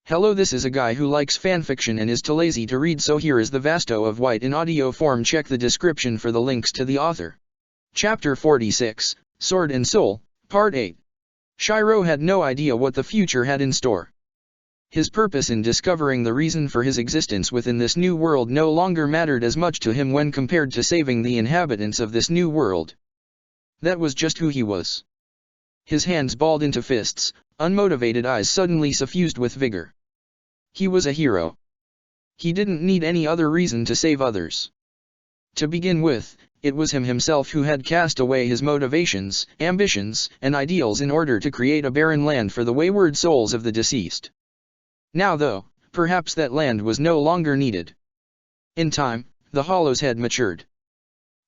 Hello, this is a guy who likes fanfiction and is too lazy to read, so here is the Vasto of White in audio form. Check the description for the links to the author. Chapter 46, Sword and Soul, Part 8. Shiro had no idea what the future had in store. His purpose in discovering the reason for his existence within this new world no longer mattered as much to him when compared to saving the inhabitants of this new world. That was just who he was. His hands balled into fists, unmotivated eyes suddenly suffused with vigor. He was a hero. He didn't need any other reason to save others. To begin with, it was him himself who had cast away his motivations, ambitions, and ideals in order to create a barren land for the wayward souls of the deceased. Now though, perhaps that land was no longer needed. In time, the hollows had matured.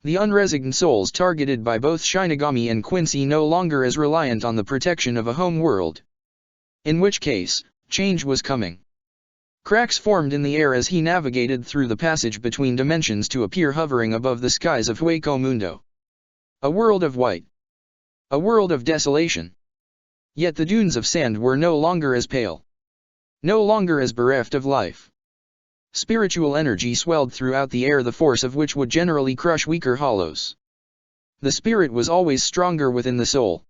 The unresigned souls targeted by both Shinigami and Quincy no longer as reliant on the protection of a home world. In which case, change was coming. Cracks formed in the air as he navigated through the passage between dimensions to appear hovering above the skies of Hueco Mundo. A world of white. A world of desolation. Yet the dunes of sand were no longer as pale. No longer as bereft of life. Spiritual energy swelled throughout the air, the force of which would generally crush weaker hollows. The spirit was always stronger within the soul.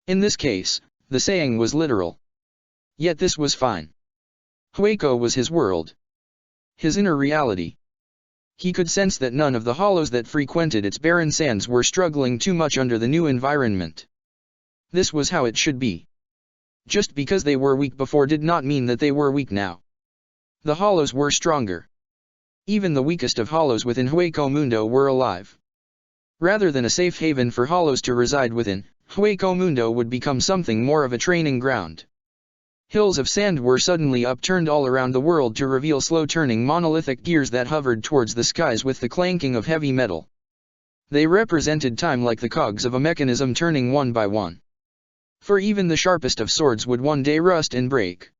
In this case, the saying was literal. Yet this was fine. Hueco was his world. His inner reality. He could sense that none of the hollows that frequented its barren sands were struggling too much under the new environment. This was how it should be. Just because they were weak before did not mean that they were weak now. The hollows were stronger. Even the weakest of hollows within Hueco Mundo were alive. Rather than a safe haven for hollows to reside within, Hueco Mundo would become something more of a training ground. Hills of sand were suddenly upturned all around the world to reveal slow-turning monolithic gears that hovered towards the skies with the clanking of heavy metal. They represented time like the cogs of a mechanism turning one by one. For even the sharpest of swords would one day rust and break.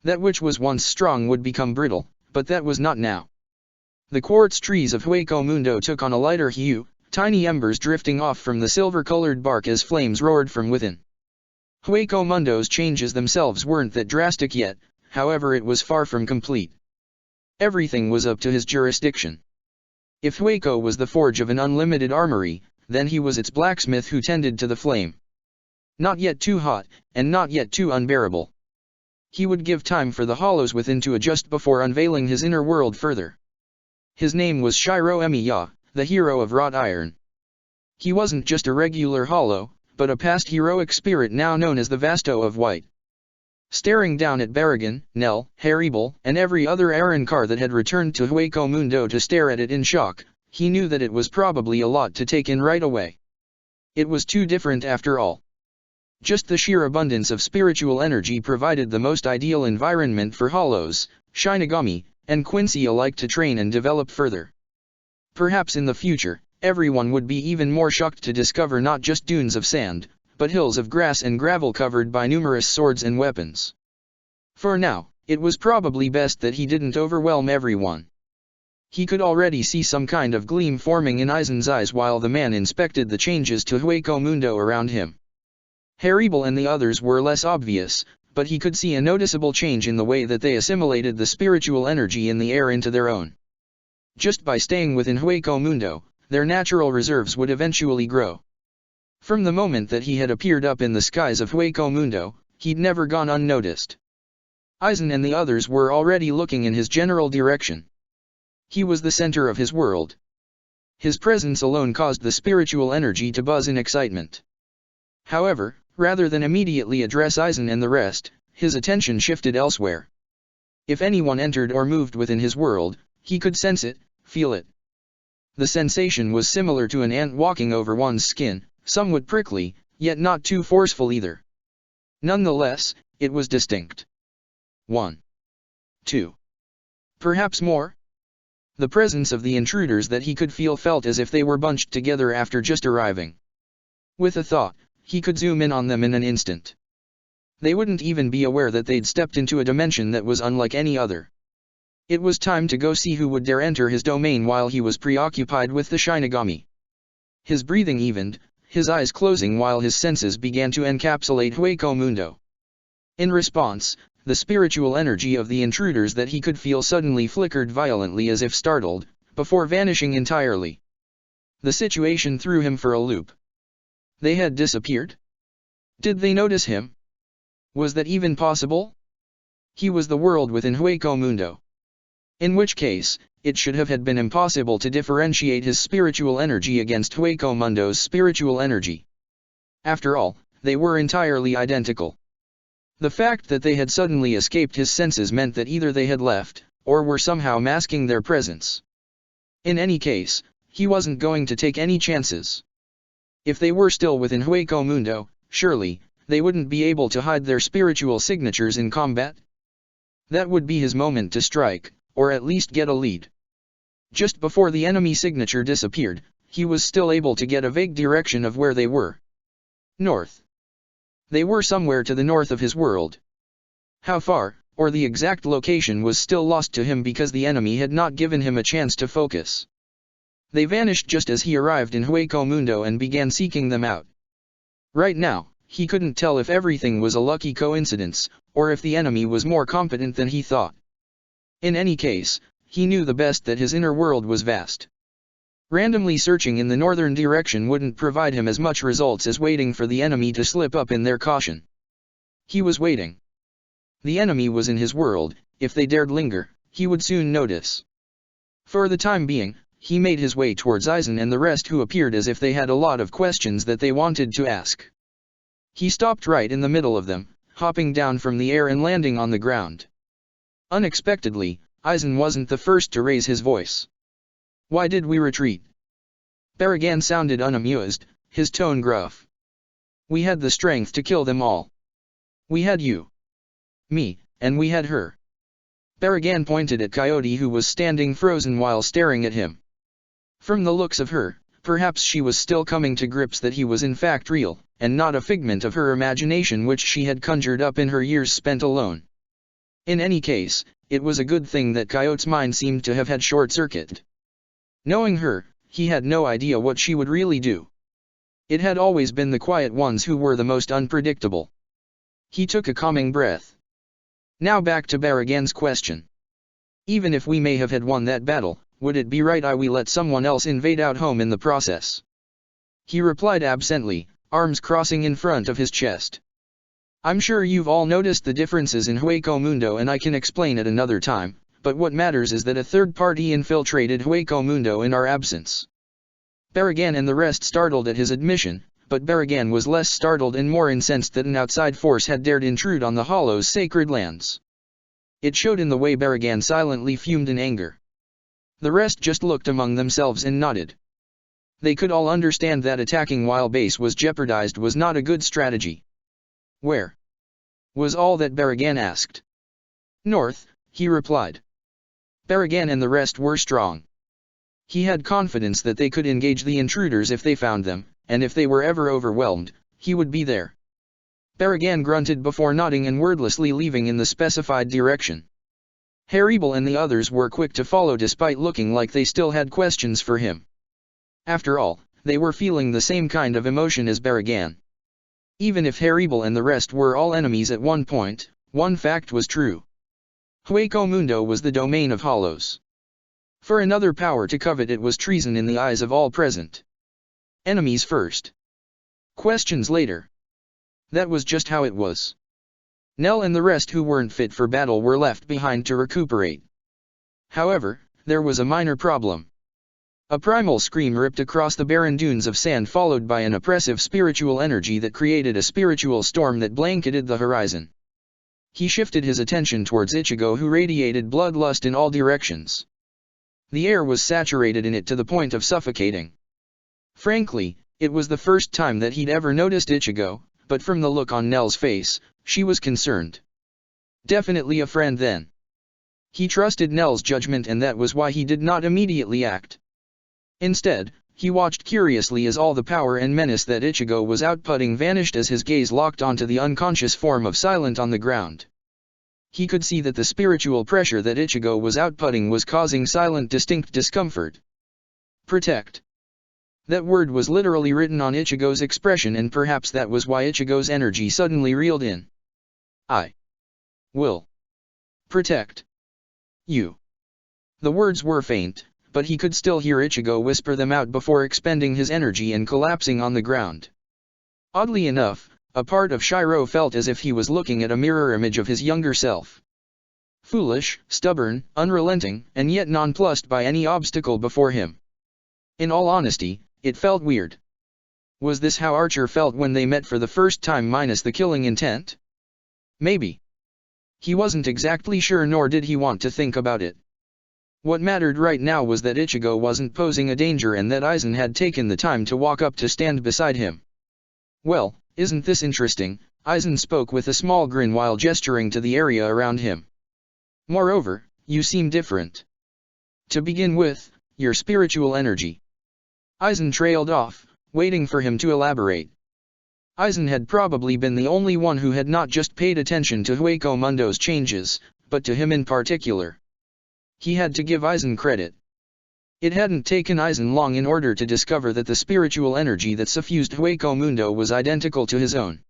That which was once strong would become brittle, but that was not now. The quartz trees of Hueco Mundo took on a lighter hue, tiny embers drifting off from the silver-colored bark as flames roared from within. Hueco Mundo's changes themselves weren't that drastic yet, however it was far from complete. Everything was up to his jurisdiction. If Hueco was the forge of an unlimited armory, then he was its blacksmith who tended to the flame. Not yet too hot, and not yet too unbearable. He would give time for the hollows within to adjust before unveiling his inner world further. His name was Shiro Emiya, the hero of wrought iron. He wasn't just a regular hollow, but a past heroic spirit now known as the Vasto of White. Staring down at Barragan, Nell, Haribel, and every other Arrancar that had returned to Hueco Mundo to stare at it in shock, he knew that it was probably a lot to take in right away. It was too different after all. Just the sheer abundance of spiritual energy provided the most ideal environment for hollows, Shinigami, and Quincy alike to train and develop further. Perhaps in the future, everyone would be even more shocked to discover not just dunes of sand, but hills of grass and gravel covered by numerous swords and weapons. For now, it was probably best that he didn't overwhelm everyone. He could already see some kind of gleam forming in Aizen's eyes while the man inspected the changes to Hueco Mundo around him. Haribel and the others were less obvious, but he could see a noticeable change in the way that they assimilated the spiritual energy in the air into their own. Just by staying within Hueco Mundo, their natural reserves would eventually grow. From the moment that he had appeared up in the skies of Hueco Mundo, he'd never gone unnoticed. Aizen and the others were already looking in his general direction. He was the center of his world. His presence alone caused the spiritual energy to buzz in excitement. However, rather than immediately address Aizen and the rest, his attention shifted elsewhere. If anyone entered or moved within his world, he could sense it, feel it. The sensation was similar to an ant walking over one's skin, somewhat prickly, yet not too forceful either. Nonetheless, it was distinct. 1. 2. Perhaps more. The presence of the intruders that he could feel felt as if they were bunched together after just arriving. With a thought, he could zoom in on them in an instant. They wouldn't even be aware that they'd stepped into a dimension that was unlike any other. It was time to go see who would dare enter his domain while he was preoccupied with the Shinigami. His breathing evened, his eyes closing while his senses began to encapsulate Hueco Mundo. In response, the spiritual energy of the intruders that he could feel suddenly flickered violently as if startled, before vanishing entirely. The situation threw him for a loop. They had disappeared? Did they notice him? Was that even possible? He was the world within Hueco Mundo. In which case, it should have had been impossible to differentiate his spiritual energy against Hueco Mundo's spiritual energy. After all, they were entirely identical. The fact that they had suddenly escaped his senses meant that either they had left, or were somehow masking their presence. In any case, he wasn't going to take any chances. If they were still within Hueco Mundo, surely, they wouldn't be able to hide their spiritual signatures in combat. That would be his moment to strike, or at least get a lead. Just before the enemy signature disappeared, he was still able to get a vague direction of where they were. North. They were somewhere to the north of his world. How far, or the exact location, was still lost to him because the enemy had not given him a chance to focus. They vanished just as he arrived in Hueco Mundo and began seeking them out. Right now, he couldn't tell if everything was a lucky coincidence, or if the enemy was more competent than he thought. In any case, he knew the best that his inner world was vast. Randomly searching in the northern direction wouldn't provide him as much results as waiting for the enemy to slip up in their caution. He was waiting. The enemy was in his world. If they dared linger, he would soon notice. For the time being, he made his way towards Eisen and the rest, who appeared as if they had a lot of questions that they wanted to ask. He stopped right in the middle of them, hopping down from the air and landing on the ground. Unexpectedly, Eisen wasn't the first to raise his voice. "Why did we retreat?" Baragan sounded unamused, his tone gruff. "We had the strength to kill them all. We had you, me, and we had her." Baragan pointed at Coyote, who was standing frozen while staring at him. From the looks of her, perhaps she was still coming to grips that he was in fact real, and not a figment of her imagination which she had conjured up in her years spent alone. In any case, it was a good thing that Coyote's mind seemed to have had short-circuited. Knowing her, he had no idea what she would really do. It had always been the quiet ones who were the most unpredictable. He took a calming breath. Now back to Baragan's question. "Even if we may have had won that battle, would it be right we let someone else invade out home in the process?" He replied absently, arms crossing in front of his chest. "I'm sure you've all noticed the differences in Hueco Mundo, and I can explain it another time, but what matters is that a third party infiltrated Hueco Mundo in our absence." Baragan and the rest startled at his admission, but Baragan was less startled and more incensed that an outside force had dared intrude on the Hollow's sacred lands. It showed in the way Baragan silently fumed in anger. The rest just looked among themselves and nodded. They could all understand that attacking while base was jeopardized was not a good strategy. "Where?" was all that Baragan asked. "North," he replied. Baragan and the rest were strong. He had confidence that they could engage the intruders if they found them, and if they were ever overwhelmed, he would be there. Baragan grunted before nodding and wordlessly leaving in the specified direction. Haribel and the others were quick to follow despite looking like they still had questions for him. After all, they were feeling the same kind of emotion as Baragan. Even if Haribel and the rest were all enemies at one point, one fact was true. Hueco Mundo was the domain of Hollows. For another power to covet it was treason in the eyes of all present. Enemies first. Questions later. That was just how it was. Nell and the rest who weren't fit for battle were left behind to recuperate. However, there was a minor problem. A primal scream ripped across the barren dunes of sand, followed by an oppressive spiritual energy that created a spiritual storm that blanketed the horizon. He shifted his attention towards Ichigo, who radiated bloodlust in all directions. The air was saturated in it to the point of suffocating. Frankly, it was the first time that he'd ever noticed Ichigo, but from the look on Nell's face, she was concerned. Definitely a friend then. He trusted Nell's judgment, and that was why he did not immediately act. Instead, he watched curiously as all the power and menace that Ichigo was outputting vanished as his gaze locked onto the unconscious form of Silent on the ground. He could see that the spiritual pressure that Ichigo was outputting was causing Silent distinct discomfort. Protect. That word was literally written on Ichigo's expression, and perhaps that was why Ichigo's energy suddenly reeled in. will protect you. The words were faint, but he could still hear Ichigo whisper them out before expending his energy and collapsing on the ground. Oddly enough, a part of Shiro felt as if he was looking at a mirror image of his younger self. Foolish, stubborn, unrelenting, and yet nonplussed by any obstacle before him. In all honesty, it felt weird. Was this how Archer felt when they met for the first time minus the killing intent? Maybe. He wasn't exactly sure, nor did he want to think about it. What mattered right now was that Ichigo wasn't posing a danger and that Aizen had taken the time to walk up to stand beside him. Well, isn't this interesting? Aizen spoke with a small grin while gesturing to the area around him. Moreover, you seem different. To begin with, your spiritual energy. Aizen trailed off, waiting for him to elaborate. Aizen had probably been the only one who had not just paid attention to Hueco Mundo's changes, but to him in particular. He had to give Aizen credit. It hadn't taken Aizen long in order to discover that the spiritual energy that suffused Hueco Mundo was identical to his own.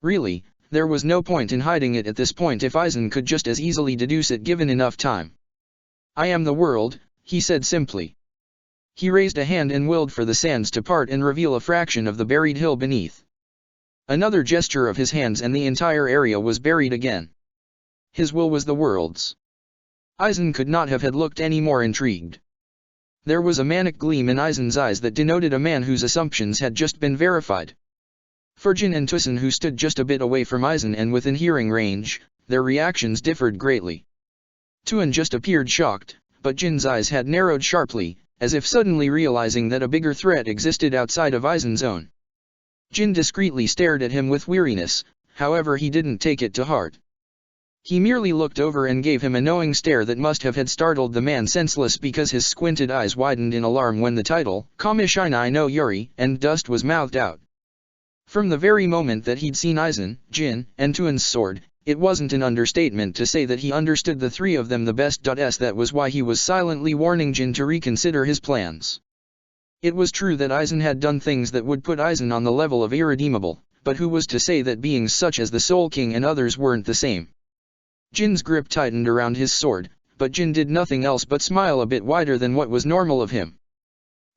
Really, there was no point in hiding it at this point if Aizen could just as easily deduce it given enough time. I am the world, he said simply. He raised a hand and willed for the sands to part and reveal a fraction of the buried hill beneath. Another gesture of his hands and the entire area was buried again. His will was the world's. Aizen could not have had looked any more intrigued. There was a manic gleam in Aizen's eyes that denoted a man whose assumptions had just been verified. For Jin and Toussaint, who stood just a bit away from Aizen and within hearing range, their reactions differed greatly. Tuan just appeared shocked, but Jin's eyes had narrowed sharply, as if suddenly realizing that a bigger threat existed outside of Aizen's own. Jin discreetly stared at him with weariness, however he didn't take it to heart. He merely looked over and gave him a knowing stare that must have had startled the man senseless because his squinted eyes widened in alarm when the title, Kamishinai no Yuri, and dust was mouthed out. From the very moment that he'd seen Aizen, Jin, and Tuan's sword, it wasn't an understatement to say that he understood the three of them the best. That was why he was silently warning Jin to reconsider his plans. It was true that Aizen had done things that would put Aizen on the level of irredeemable, but who was to say that beings such as the Soul King and others weren't the same? Jin's grip tightened around his sword, but Jin did nothing else but smile a bit wider than what was normal of him.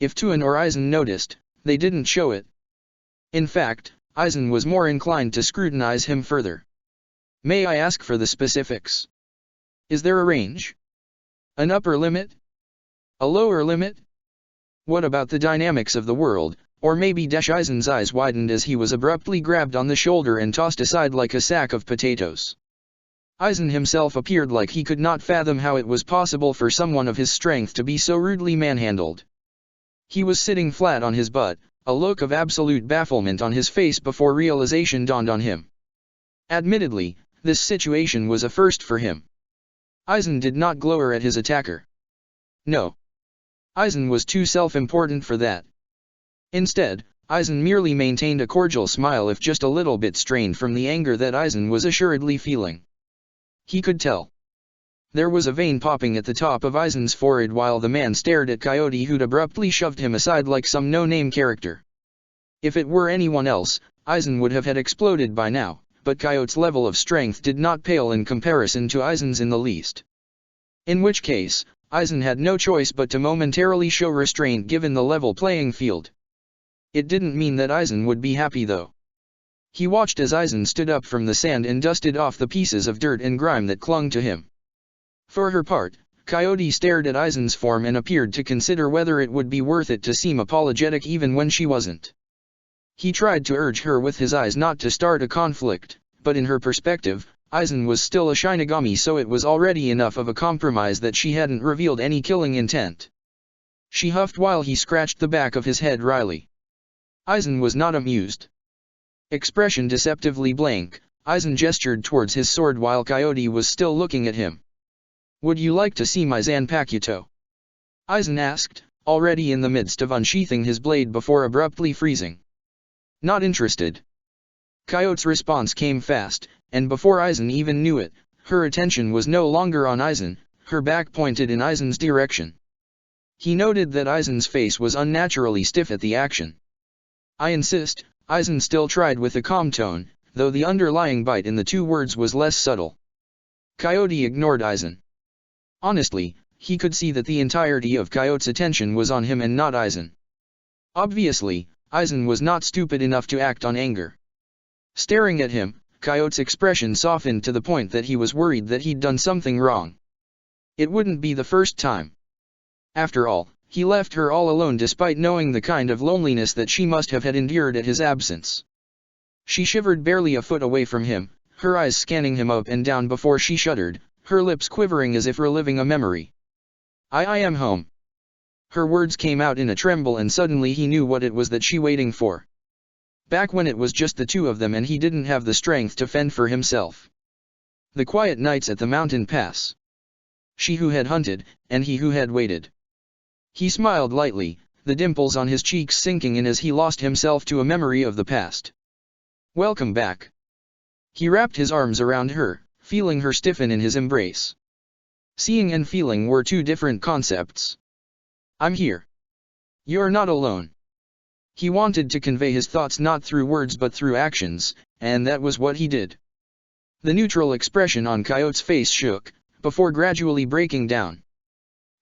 If Tuan or Aizen noticed, they didn't show it. In fact, Aizen was more inclined to scrutinize him further. May I ask for the specifics? Is there a range? An upper limit? A lower limit? What about the dynamics of the world, or maybe Aizen's eyes widened as he was abruptly grabbed on the shoulder and tossed aside like a sack of potatoes. Aizen himself appeared like he could not fathom how it was possible for someone of his strength to be so rudely manhandled. He was sitting flat on his butt, a look of absolute bafflement on his face before realization dawned on him. Admittedly, this situation was a first for him. Aizen did not glower at his attacker. No. Aizen was too self-important for that. Instead, Aizen merely maintained a cordial smile, if just a little bit strained from the anger that Aizen was assuredly feeling. He could tell. There was a vein popping at the top of Aizen's forehead while the man stared at Coyote, who'd abruptly shoved him aside like some no-name character. If it were anyone else, Aizen would have had exploded by now, but Coyote's level of strength did not pale in comparison to Aizen's in the least. In which case, Aizen had no choice but to momentarily show restraint given the level playing field. It didn't mean that Aizen would be happy though. He watched as Aizen stood up from the sand and dusted off the pieces of dirt and grime that clung to him. For her part, Coyote stared at Aizen's form and appeared to consider whether it would be worth it to seem apologetic even when she wasn't. He tried to urge her with his eyes not to start a conflict, but in her perspective, Aizen was still a Shinigami, so it was already enough of a compromise that she hadn't revealed any killing intent. She huffed while he scratched the back of his head wryly. Aizen was not amused. Expression deceptively blank, Aizen gestured towards his sword while Coyote was still looking at him. Would you like to see my Zanpakuto? Aizen asked, already in the midst of unsheathing his blade before abruptly freezing. Not interested. Coyote's response came fast, and before Aizen even knew it, her attention was no longer on Aizen, her back pointed in Aizen's direction. He noted that Aizen's face was unnaturally stiff at the action. I insist, Aizen still tried with a calm tone, though the underlying bite in the two words was less subtle. Coyote ignored Aizen. Honestly, he could see that the entirety of Coyote's attention was on him and not Aizen. Obviously, Aizen was not stupid enough to act on anger. Staring at him, Coyote's expression softened to the point that he was worried that he'd done something wrong. It wouldn't be the first time. After all, he left her all alone despite knowing the kind of loneliness that she must have had endured at his absence. She shivered barely a foot away from him, her eyes scanning him up and down before she shuddered, her lips quivering as if reliving a memory. I am home. Her words came out in a tremble and suddenly he knew what it was that she waiting for. Back when it was just the two of them and he didn't have the strength to fend for himself. The quiet nights at the mountain pass. She who had hunted, and he who had waited. He smiled lightly, the dimples on his cheeks sinking in as he lost himself to a memory of the past. Welcome back. He wrapped his arms around her, feeling her stiffen in his embrace. Seeing and feeling were two different concepts. I'm here. You're not alone. He wanted to convey his thoughts not through words but through actions, and that was what he did. The neutral expression on Coyote's face shook, before gradually breaking down.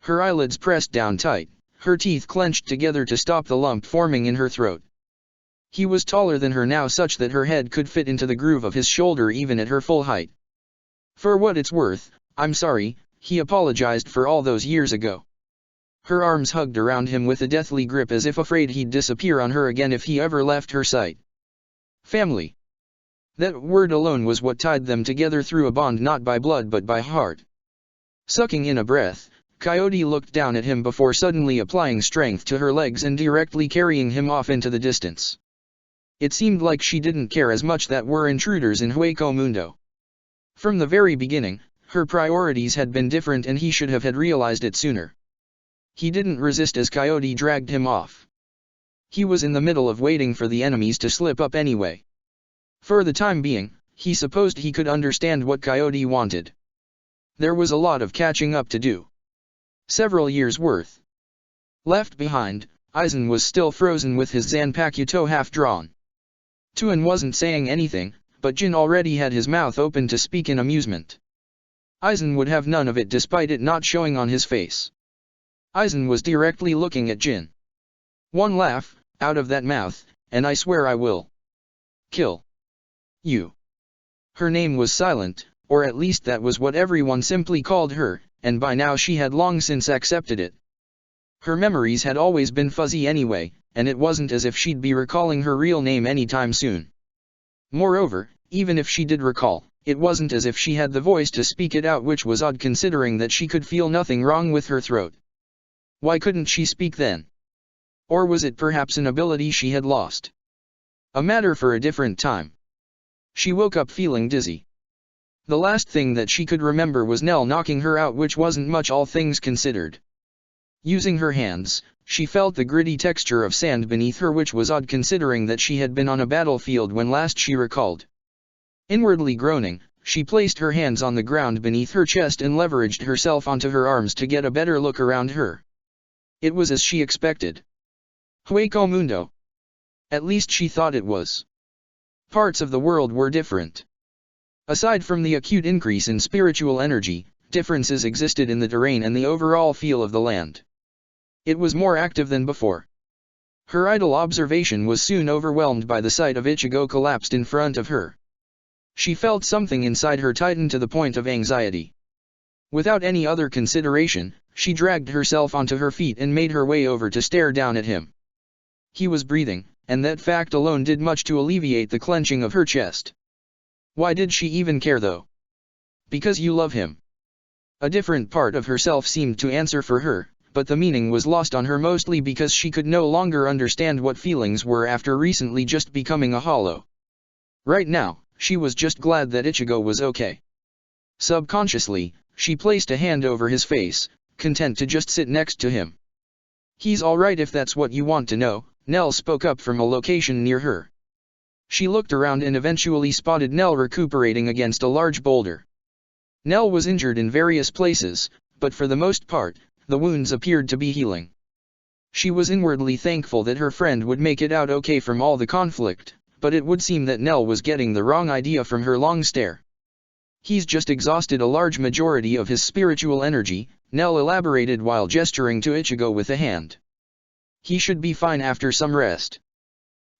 Her eyelids pressed down tight, her teeth clenched together to stop the lump forming in her throat. He was taller than her now such that her head could fit into the groove of his shoulder even at her full height. For what it's worth, I'm sorry, he apologized for all those years ago. Her arms hugged around him with a deathly grip as if afraid he'd disappear on her again if he ever left her sight. Family. That word alone was what tied them together through a bond not by blood but by heart. Sucking in a breath, Coyote looked down at him before suddenly applying strength to her legs and directly carrying him off into the distance. It seemed like she didn't care as much that were intruders in Hueco Mundo. From the very beginning, her priorities had been different and he should have had realized it sooner. He didn't resist as Coyote dragged him off. He was in the middle of waiting for the enemies to slip up anyway. For the time being, he supposed he could understand what Coyote wanted. There was a lot of catching up to do. Several years' worth. Left behind, Aizen was still frozen with his Zanpakuto half drawn. Tuan wasn't saying anything, but Jin already had his mouth open to speak in amusement. Aizen would have none of it despite it not showing on his face. Aizen was directly looking at Jin. One laugh, out of that mouth, and I swear I will kill you. Her name was Silent, or at least that was what everyone simply called her, and by now she had long since accepted it. Her memories had always been fuzzy anyway, and it wasn't as if she'd be recalling her real name anytime soon. Moreover, even if she did recall, it wasn't as if she had the voice to speak it out, which was odd considering that she could feel nothing wrong with her throat. Why couldn't she speak then? Or was it perhaps an ability she had lost? A matter for a different time. She woke up feeling dizzy. The last thing that she could remember was Nell knocking her out, which wasn't much all things considered. Using her hands, she felt the gritty texture of sand beneath her, which was odd considering that she had been on a battlefield when last she recalled. Inwardly groaning, she placed her hands on the ground beneath her chest and leveraged herself onto her arms to get a better look around her. It was as she expected. Hueco Mundo. At least she thought it was. Parts of the world were different. Aside from the acute increase in spiritual energy, differences existed in the terrain and the overall feel of the land. It was more active than before. Her idle observation was soon overwhelmed by the sight of Ichigo collapsed in front of her. She felt something inside her tighten to the point of anxiety. Without any other consideration, she dragged herself onto her feet and made her way over to stare down at him. He was breathing, and that fact alone did much to alleviate the clenching of her chest. Why did she even care though? Because you love him. A different part of herself seemed to answer for her, but the meaning was lost on her mostly because she could no longer understand what feelings were after recently just becoming a hollow. Right now, she was just glad that Ichigo was okay. Subconsciously, she placed a hand over his face, content to just sit next to him. He's alright if that's what you want to know, Nell spoke up from a location near her. She looked around and eventually spotted Nell recuperating against a large boulder. Nell was injured in various places, but for the most part, the wounds appeared to be healing. She was inwardly thankful that her friend would make it out okay from all the conflict, but it would seem that Nell was getting the wrong idea from her long stare. He's just exhausted a large majority of his spiritual energy, Nell elaborated while gesturing to Ichigo with a hand. He should be fine after some rest.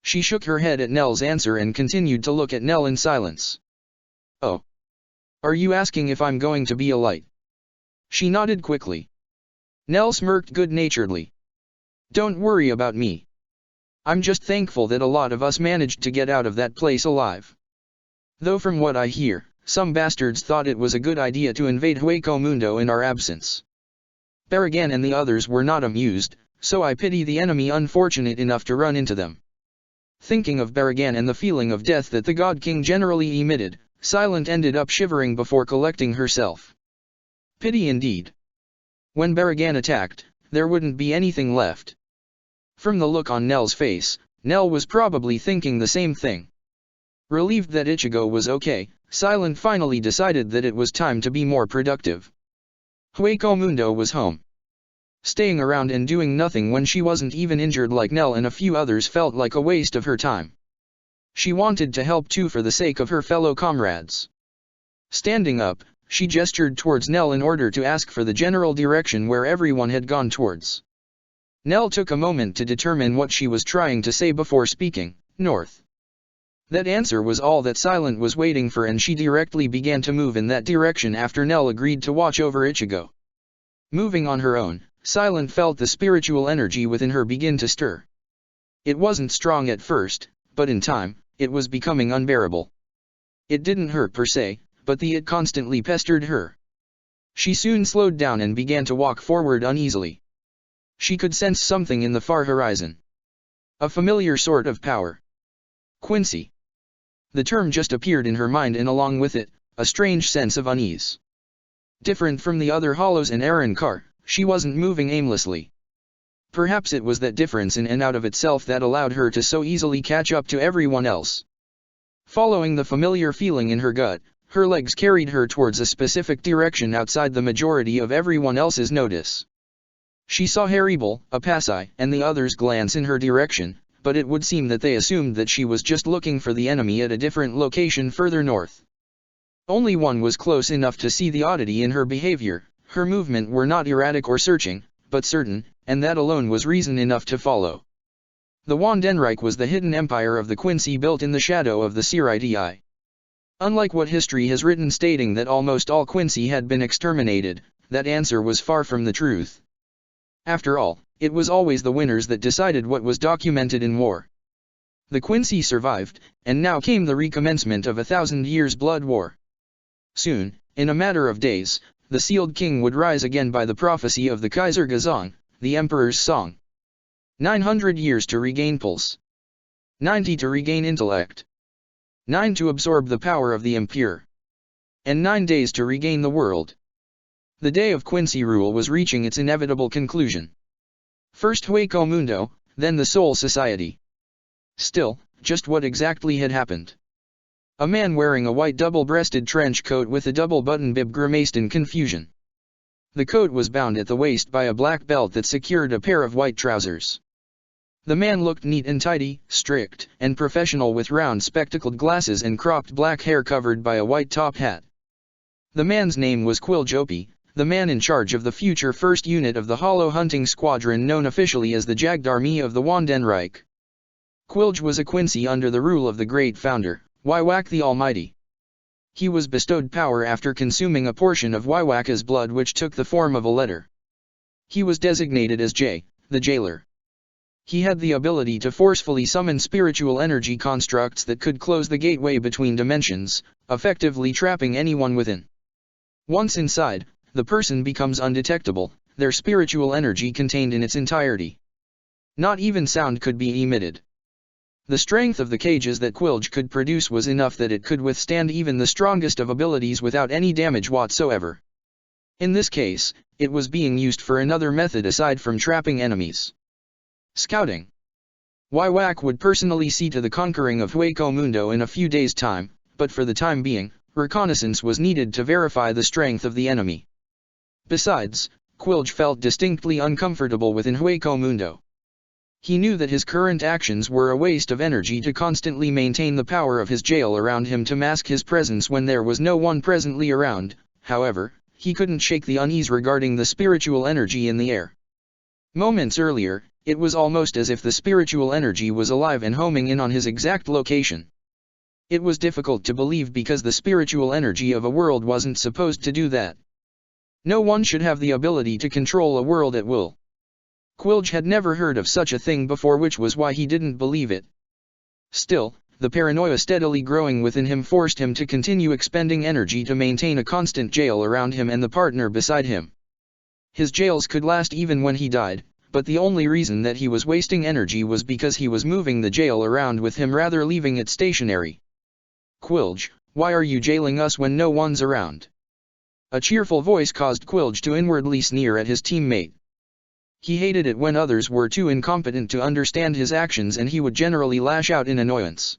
She shook her head at Nell's answer and continued to look at Nell in silence. Oh. Are you asking if I'm going to be a light? She nodded quickly. Nell smirked good-naturedly. Don't worry about me. I'm just thankful that a lot of us managed to get out of that place alive. Though from what I hear, some bastards thought it was a good idea to invade Hueco Mundo in our absence. Baragan and the others were not amused, so I pity the enemy unfortunate enough to run into them. Thinking of Baragan and the feeling of death that the God King generally emitted, Silent ended up shivering before collecting herself. Pity indeed. When Baragan attacked, there wouldn't be anything left. From the look on Nell's face, Nell was probably thinking the same thing. Relieved that Ichigo was okay, Silent finally decided that it was time to be more productive. Hueco Mundo was home. Staying around and doing nothing when she wasn't even injured like Nell and a few others felt like a waste of her time. She wanted to help too for the sake of her fellow comrades. Standing up, she gestured towards Nell in order to ask for the general direction where everyone had gone towards. Nell took a moment to determine what she was trying to say before speaking, north. That answer was all that Silent was waiting for, and she directly began to move in that direction after Nell agreed to watch over Ichigo. Moving on her own, Silent felt the spiritual energy within her begin to stir. It wasn't strong at first, but in time, it was becoming unbearable. It didn't hurt per se, but it constantly pestered her. She soon slowed down and began to walk forward uneasily. She could sense something in the far horizon. A familiar sort of power. Quincy. The term just appeared in her mind, and along with it, a strange sense of unease. Different from the other hollows and Aaron Carr, she wasn't moving aimlessly. Perhaps it was that difference in and out of itself that allowed her to so easily catch up to everyone else. Following the familiar feeling in her gut, her legs carried her towards a specific direction outside the majority of everyone else's notice. She saw Haribal, Apasai, and the others glance in her direction, but it would seem that they assumed that she was just looking for the enemy at a different location further north. Only one was close enough to see the oddity in her behavior. Her movement were not erratic or searching, but certain, and that alone was reason enough to follow. The Wandenreich was the hidden empire of the Quincy built in the shadow of the Siridii. Unlike what history has written stating that almost all Quincy had been exterminated, that answer was far from the truth. After all, it was always the winners that decided what was documented in war. The Quincy survived, and now came the recommencement of 1,000 years' blood war. Soon, in a matter of days, the sealed king would rise again by the prophecy of the Kaiser Gazong, the emperor's song. 900 years to regain pulse. 90 to regain intellect. 9 to absorb the power of the impure. And 9 days to regain the world. The day of Quincy rule was reaching its inevitable conclusion. First Hueco Mundo, then the Soul Society. Still, just what exactly had happened? A man wearing a white double-breasted trench coat with a double-button bib grimaced in confusion. The coat was bound at the waist by a black belt that secured a pair of white trousers. The man looked neat and tidy, strict, and professional, with round spectacled glasses and cropped black hair covered by a white top hat. The man's name was Quill Jopi, the man in charge of the future first unit of the Hollow Hunting Squadron known officially as the Jagdarmi of the Wandenreich. Quilj was a Quincy under the rule of the great founder, Waiwak the Almighty. He was bestowed power after consuming a portion of Waiwaka's blood, which took the form of a letter. He was designated as J, the Jailer. He had the ability to forcefully summon spiritual energy constructs that could close the gateway between dimensions, effectively trapping anyone within. Once inside, the person becomes undetectable, their spiritual energy contained in its entirety. Not even sound could be emitted. The strength of the cages that Quilj could produce was enough that it could withstand even the strongest of abilities without any damage whatsoever. In this case, it was being used for another method aside from trapping enemies. Scouting. Waiwak would personally see to the conquering of Hueco Mundo in a few days' time, but for the time being, reconnaissance was needed to verify the strength of the enemy. Besides, Quilj felt distinctly uncomfortable within Hueco Mundo. He knew that his current actions were a waste of energy to constantly maintain the power of his jail around him to mask his presence when there was no one presently around. However, he couldn't shake the unease regarding the spiritual energy in the air. Moments earlier, it was almost as if the spiritual energy was alive and homing in on his exact location. It was difficult to believe because the spiritual energy of a world wasn't supposed to do that. No one should have the ability to control a world at will. Quilge had never heard of such a thing before, which was why he didn't believe it. Still, the paranoia steadily growing within him forced him to continue expending energy to maintain a constant jail around him and the partner beside him. His jails could last even when he died, but the only reason that he was wasting energy was because he was moving the jail around with him rather leaving it stationary. "Quilge, why are you jailing us when no one's around?" A cheerful voice caused Quilge to inwardly sneer at his teammate. He hated it when others were too incompetent to understand his actions, and he would generally lash out in annoyance.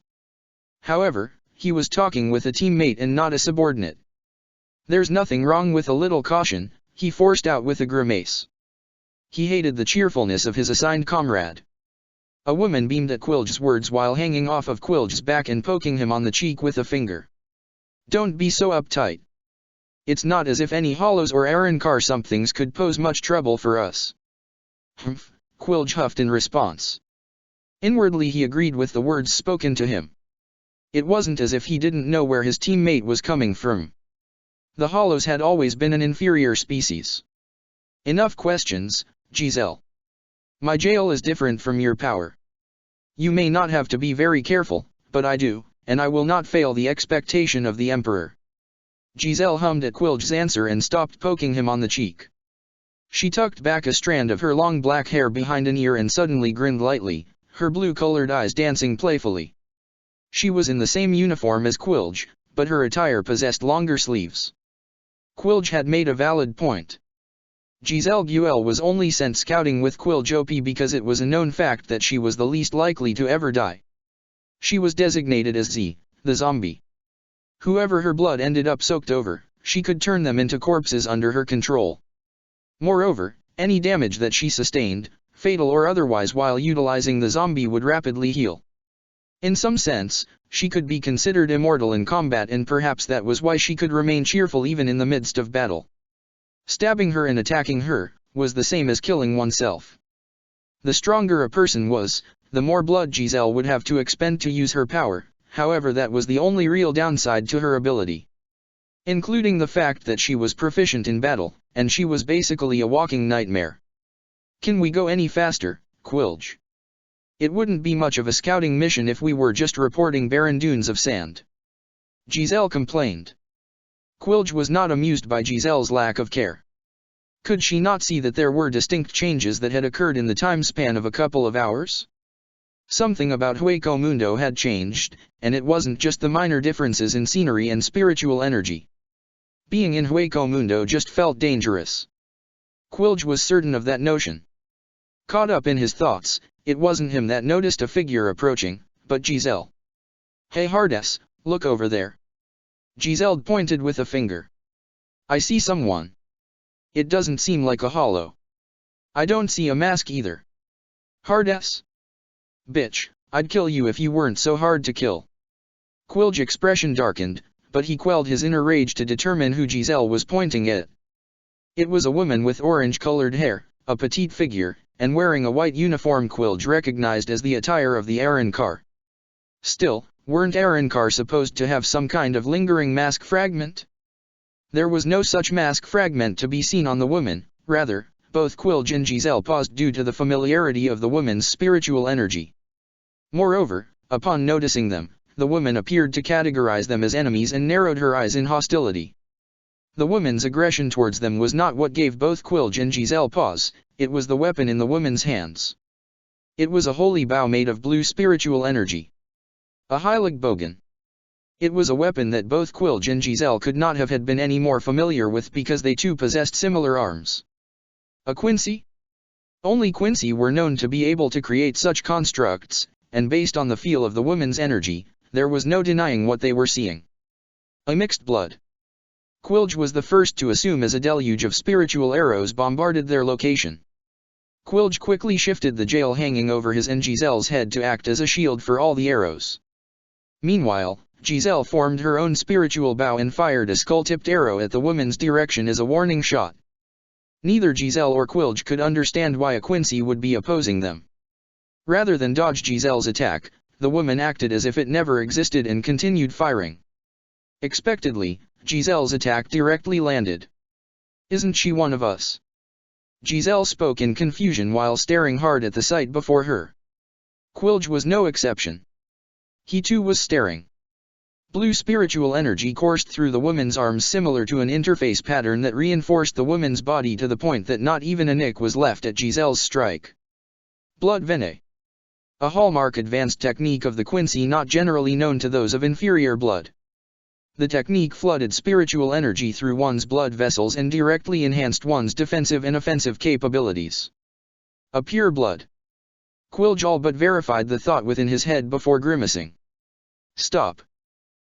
However, he was talking with a teammate and not a subordinate. "There's nothing wrong with a little caution," he forced out with a grimace. He hated the cheerfulness of his assigned comrade. A woman beamed at Quilge's words while hanging off of Quilge's back and poking him on the cheek with a finger. "Don't be so uptight. It's not as if any hollows or Aaron-Carr somethings could pose much trouble for us." "Humph," Quilge huffed in response. Inwardly he agreed with the words spoken to him. It wasn't as if he didn't know where his teammate was coming from. The hollows had always been an inferior species. "Enough questions, Giselle. My jail is different from your power. You may not have to be very careful, but I do, and I will not fail the expectation of the Emperor." Giselle hummed at Quilge's answer and stopped poking him on the cheek. She tucked back a strand of her long black hair behind an ear and suddenly grinned lightly, her blue-colored eyes dancing playfully. She was in the same uniform as Quilge, but her attire possessed longer sleeves. Quilge had made a valid point. Giselle Guel was only sent scouting with Quilge OP because it was a known fact that she was the least likely to ever die. She was designated as Z, the zombie. Whoever her blood ended up soaked over, she could turn them into corpses under her control. Moreover, any damage that she sustained, fatal or otherwise, while utilizing the zombie would rapidly heal. In some sense, she could be considered immortal in combat, and perhaps that was why she could remain cheerful even in the midst of battle. Stabbing her and attacking her was the same as killing oneself. The stronger a person was, the more blood Giselle would have to expend to use her power. However, that was the only real downside to her ability. Including the fact that she was proficient in battle, and she was basically a walking nightmare. "Can we go any faster, Quilge? It wouldn't be much of a scouting mission if we were just reporting barren dunes of sand," Giselle complained. Quilge was not amused by Giselle's lack of care. Could she not see that there were distinct changes that had occurred in the time span of a couple of hours? Something about Hueco Mundo had changed, and it wasn't just the minor differences in scenery and spiritual energy. Being in Hueco Mundo just felt dangerous. Quilge was certain of that notion. Caught up in his thoughts, it wasn't him that noticed a figure approaching, but Giselle. "Hey Hardess, look over there." Giselle pointed with a finger. "I see someone. It doesn't seem like a hollow. I don't see a mask either." "Hardess? Bitch, I'd kill you if you weren't so hard to kill." Quilge's expression darkened, but he quelled his inner rage to determine who Giselle was pointing at. It was a woman with orange-colored hair, a petite figure, and wearing a white uniform Quilge recognized as the attire of the Aaron-Carr. Still, weren't Aaron-Carr supposed to have some kind of lingering mask fragment? There was no such mask fragment to be seen on the woman. Rather, both Quilge and Giselle paused due to the familiarity of the woman's spiritual energy. Moreover, upon noticing them, the woman appeared to categorize them as enemies and narrowed her eyes in hostility. The woman's aggression towards them was not what gave both Quilge and Giselle pause, it was the weapon in the woman's hands. It was a holy bow made of blue spiritual energy. A Heilig Bogen. It was a weapon that both Quilge and Giselle could not have had been any more familiar with because they too possessed similar arms. A Quincy? Only Quincy were known to be able to create such constructs, and based on the feel of the woman's energy, there was no denying what they were seeing. A mixed blood. Quilge was the first to assume as a deluge of spiritual arrows bombarded their location. Quilj quickly shifted the jail hanging over his and Giselle's head to act as a shield for all the arrows. Meanwhile, Giselle formed her own spiritual bow and fired a skull-tipped arrow at the woman's direction as a warning shot. Neither Giselle or Quilj could understand why a Quincy would be opposing them. Rather than dodge Giselle's attack, the woman acted as if it never existed and continued firing. Expectedly, Giselle's attack directly landed. "Isn't she one of us?" Giselle spoke in confusion while staring hard at the sight before her. Quilj was no exception. He too was staring. Blue spiritual energy coursed through the woman's arms similar to an interface pattern that reinforced the woman's body to the point that not even a nick was left at Giselle's strike. Blood Vene. A hallmark advanced technique of the Quincy not generally known to those of inferior blood. The technique flooded spiritual energy through one's blood vessels and directly enhanced one's defensive and offensive capabilities. A pure blood. Quilj all but verified the thought within his head before grimacing. "Stop.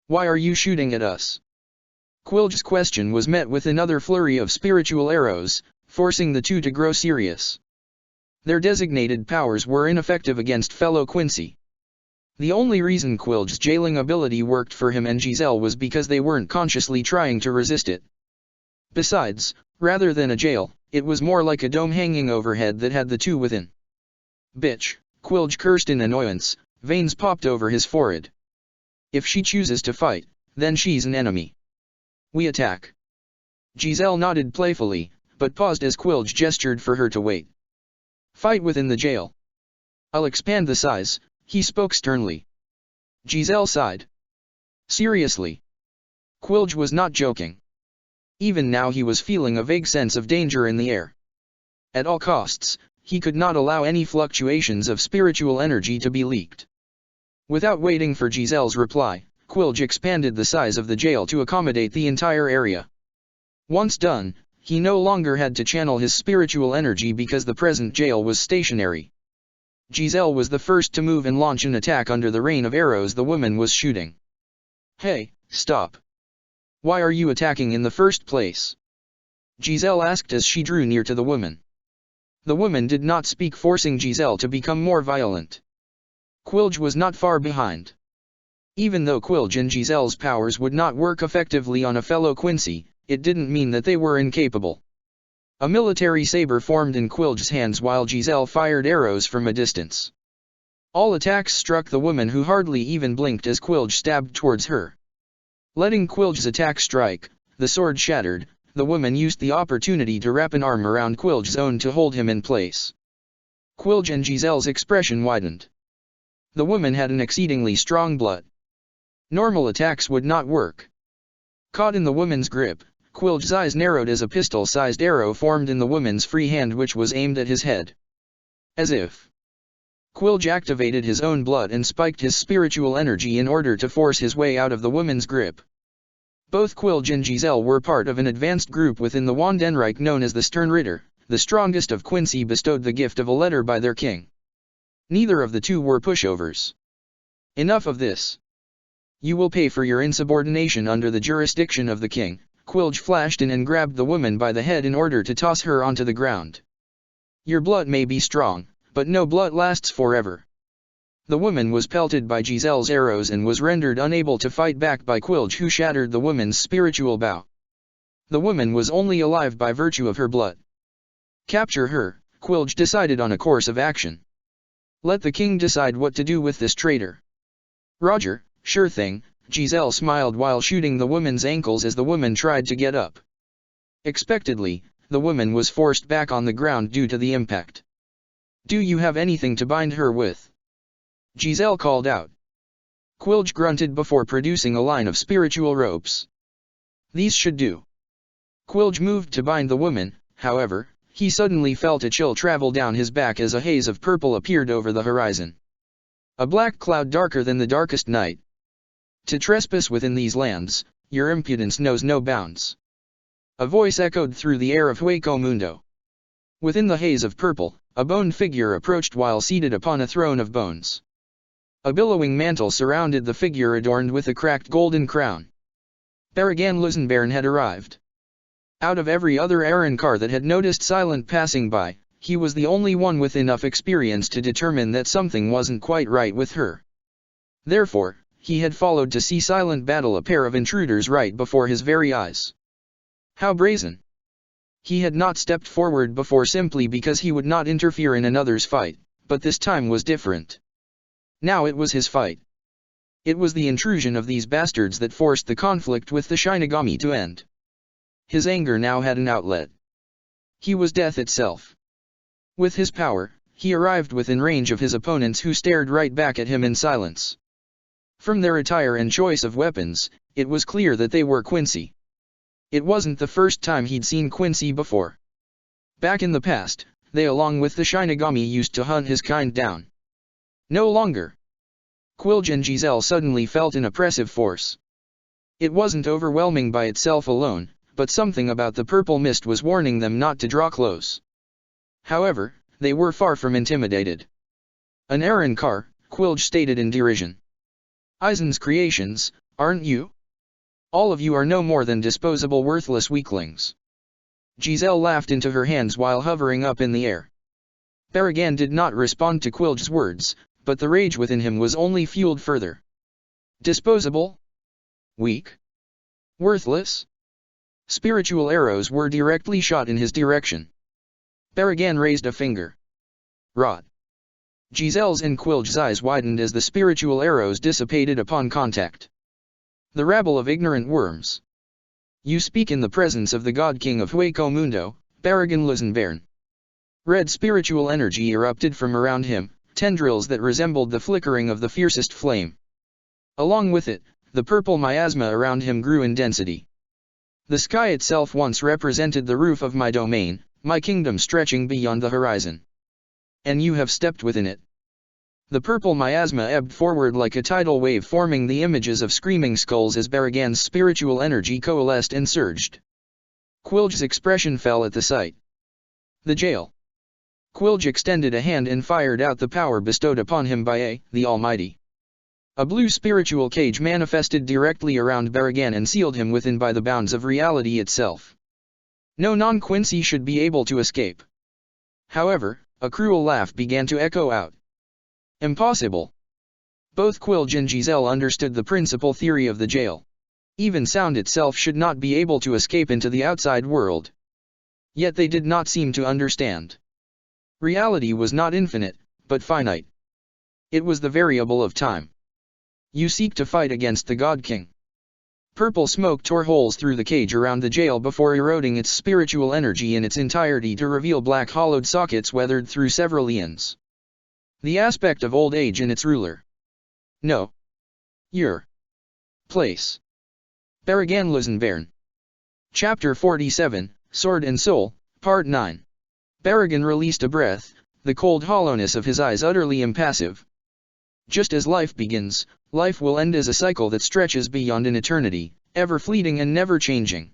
Why are you shooting at us?" Quilj's question was met with another flurry of spiritual arrows, forcing the two to grow serious. Their designated powers were ineffective against fellow Quincy. The only reason Quilj's jailing ability worked for him and Giselle was because they weren't consciously trying to resist it. Besides, rather than a jail, it was more like a dome hanging overhead that had the two within. "Bitch," Quilj cursed in annoyance, veins popped over his forehead. "If she chooses to fight, then she's an enemy. We attack." Giselle nodded playfully, but paused as Quilj gestured for her to wait. "Fight within the jail. I'll expand the size," he spoke sternly. Giselle sighed. Seriously? Quilj was not joking. Even now he was feeling a vague sense of danger in the air. At all costs, he could not allow any fluctuations of spiritual energy to be leaked. Without waiting for Giselle's reply, Quilj expanded the size of the jail to accommodate the entire area. Once done, he no longer had to channel his spiritual energy because the present jail was stationary. Giselle was the first to move and launch an attack under the rain of arrows the woman was shooting. "Hey, stop. Why are you attacking in the first place?" Giselle asked as she drew near to the woman. The woman did not speak, forcing Giselle to become more violent. Quilj was not far behind. Even though Quilj and Giselle's powers would not work effectively on a fellow Quincy, it didn't mean that they were incapable. A military saber formed in Quilj's hands while Giselle fired arrows from a distance. All attacks struck the woman, who hardly even blinked as Quilj stabbed towards her. Letting Quilj's attack strike, the sword shattered. The woman used the opportunity to wrap an arm around Quilj's own to hold him in place. Quilj and Giselle's expression widened. The woman had an exceedingly strong blood. Normal attacks would not work. Caught in the woman's grip, Quilj's eyes narrowed as a pistol-sized arrow formed in the woman's free hand, which was aimed at his head. As if Quilj activated his own blood and spiked his spiritual energy in order to force his way out of the woman's grip. Both Quilj and Giselle were part of an advanced group within the Wandenreich known as the Sternritter. The strongest of Quincy bestowed the gift of a letter by their king. Neither of the two were pushovers. Enough of this. You will pay for your insubordination under the jurisdiction of the king. Quilj flashed in and grabbed the woman by the head in order to toss her onto the ground. Your blood may be strong, but no blood lasts forever. The woman was pelted by Giselle's arrows and was rendered unable to fight back by Quilj, who shattered the woman's spiritual bow. The woman was only alive by virtue of her blood. Capture her, Quilj decided on a course of action. Let the king decide what to do with this traitor. Roger, sure thing, Giselle smiled while shooting the woman's ankles as the woman tried to get up. Expectedly, the woman was forced back on the ground due to the impact. Do you have anything to bind her with? Giselle called out. Quilj grunted before producing a line of spiritual ropes. These should do. Quilj moved to bind the woman, however, he suddenly felt a chill travel down his back as a haze of purple appeared over the horizon. A black cloud darker than the darkest night. To trespass within these lands, your impudence knows no bounds. A voice echoed through the air of Hueco Mundo. Within the haze of purple, a boned figure approached while seated upon a throne of bones. A billowing mantle surrounded the figure adorned with a cracked golden crown. Baragan Lusenbairn had arrived. Out of every other Aaron car that had noticed Silent passing by, he was the only one with enough experience to determine that something wasn't quite right with her. Therefore, he had followed to see silent battle a pair of intruders right before his very eyes. How brazen! He had not stepped forward before simply because he would not interfere in another's fight, but this time was different. Now it was his fight. It was the intrusion of these bastards that forced the conflict with the Shinigami to end. His anger now had an outlet. He was death itself. With his power, he arrived within range of his opponents who stared right back at him in silence. From their attire and choice of weapons, it was clear that they were Quincy. It wasn't the first time he'd seen Quincy before. Back in the past, they along with the Shinigami used to hunt his kind down. No longer. Quilj and Giselle suddenly felt an oppressive force. It wasn't overwhelming by itself alone, but something about the purple mist was warning them not to draw close. However, they were far from intimidated. An Aaron Carr, Quilj stated in derision. Aizen's creations, aren't you? All of you are no more than disposable worthless weaklings. Giselle laughed into her hands while hovering up in the air. Baragan did not respond to Quilj's words, but the rage within him was only fueled further. Disposable? Weak? Worthless? Spiritual arrows were directly shot in his direction. Baragan raised a finger. Rot. Giselle's and Quilj's eyes widened as the spiritual arrows dissipated upon contact. The rabble of ignorant worms. You speak in the presence of the God King of Hueco Mundo, Baragan Luzenbern. Red spiritual energy erupted from around him, tendrils that resembled the flickering of the fiercest flame. Along with it, the purple miasma around him grew in density. The sky itself once represented the roof of my domain, my kingdom stretching beyond the horizon. And you have stepped within it. The purple miasma ebbed forward like a tidal wave, forming the images of screaming skulls as Baragan's spiritual energy coalesced and surged. Quilj's expression fell at the sight. The jail. Quilj extended a hand and fired out the power bestowed upon him by the Almighty. A blue spiritual cage manifested directly around Baragan and sealed him within by the bounds of reality itself. No non-Quincy should be able to escape. However, a cruel laugh began to echo out. Impossible. Both Quilj and Giselle understood the principal theory of the jail. Even sound itself should not be able to escape into the outside world. Yet they did not seem to understand. Reality was not infinite, but finite. It was the variable of time. You seek to fight against the God King. Purple smoke tore holes through the cage around the jail before eroding its spiritual energy in its entirety to reveal black hollowed sockets weathered through several eons. The aspect of old age in its ruler. No. Your place. Baragan Luzenbern. Chapter 47, Sword and Soul, Part 9. Baragan released a breath, the cold hollowness of his eyes utterly impassive. Just as life begins, life will end as a cycle that stretches beyond an eternity, ever fleeting and never changing.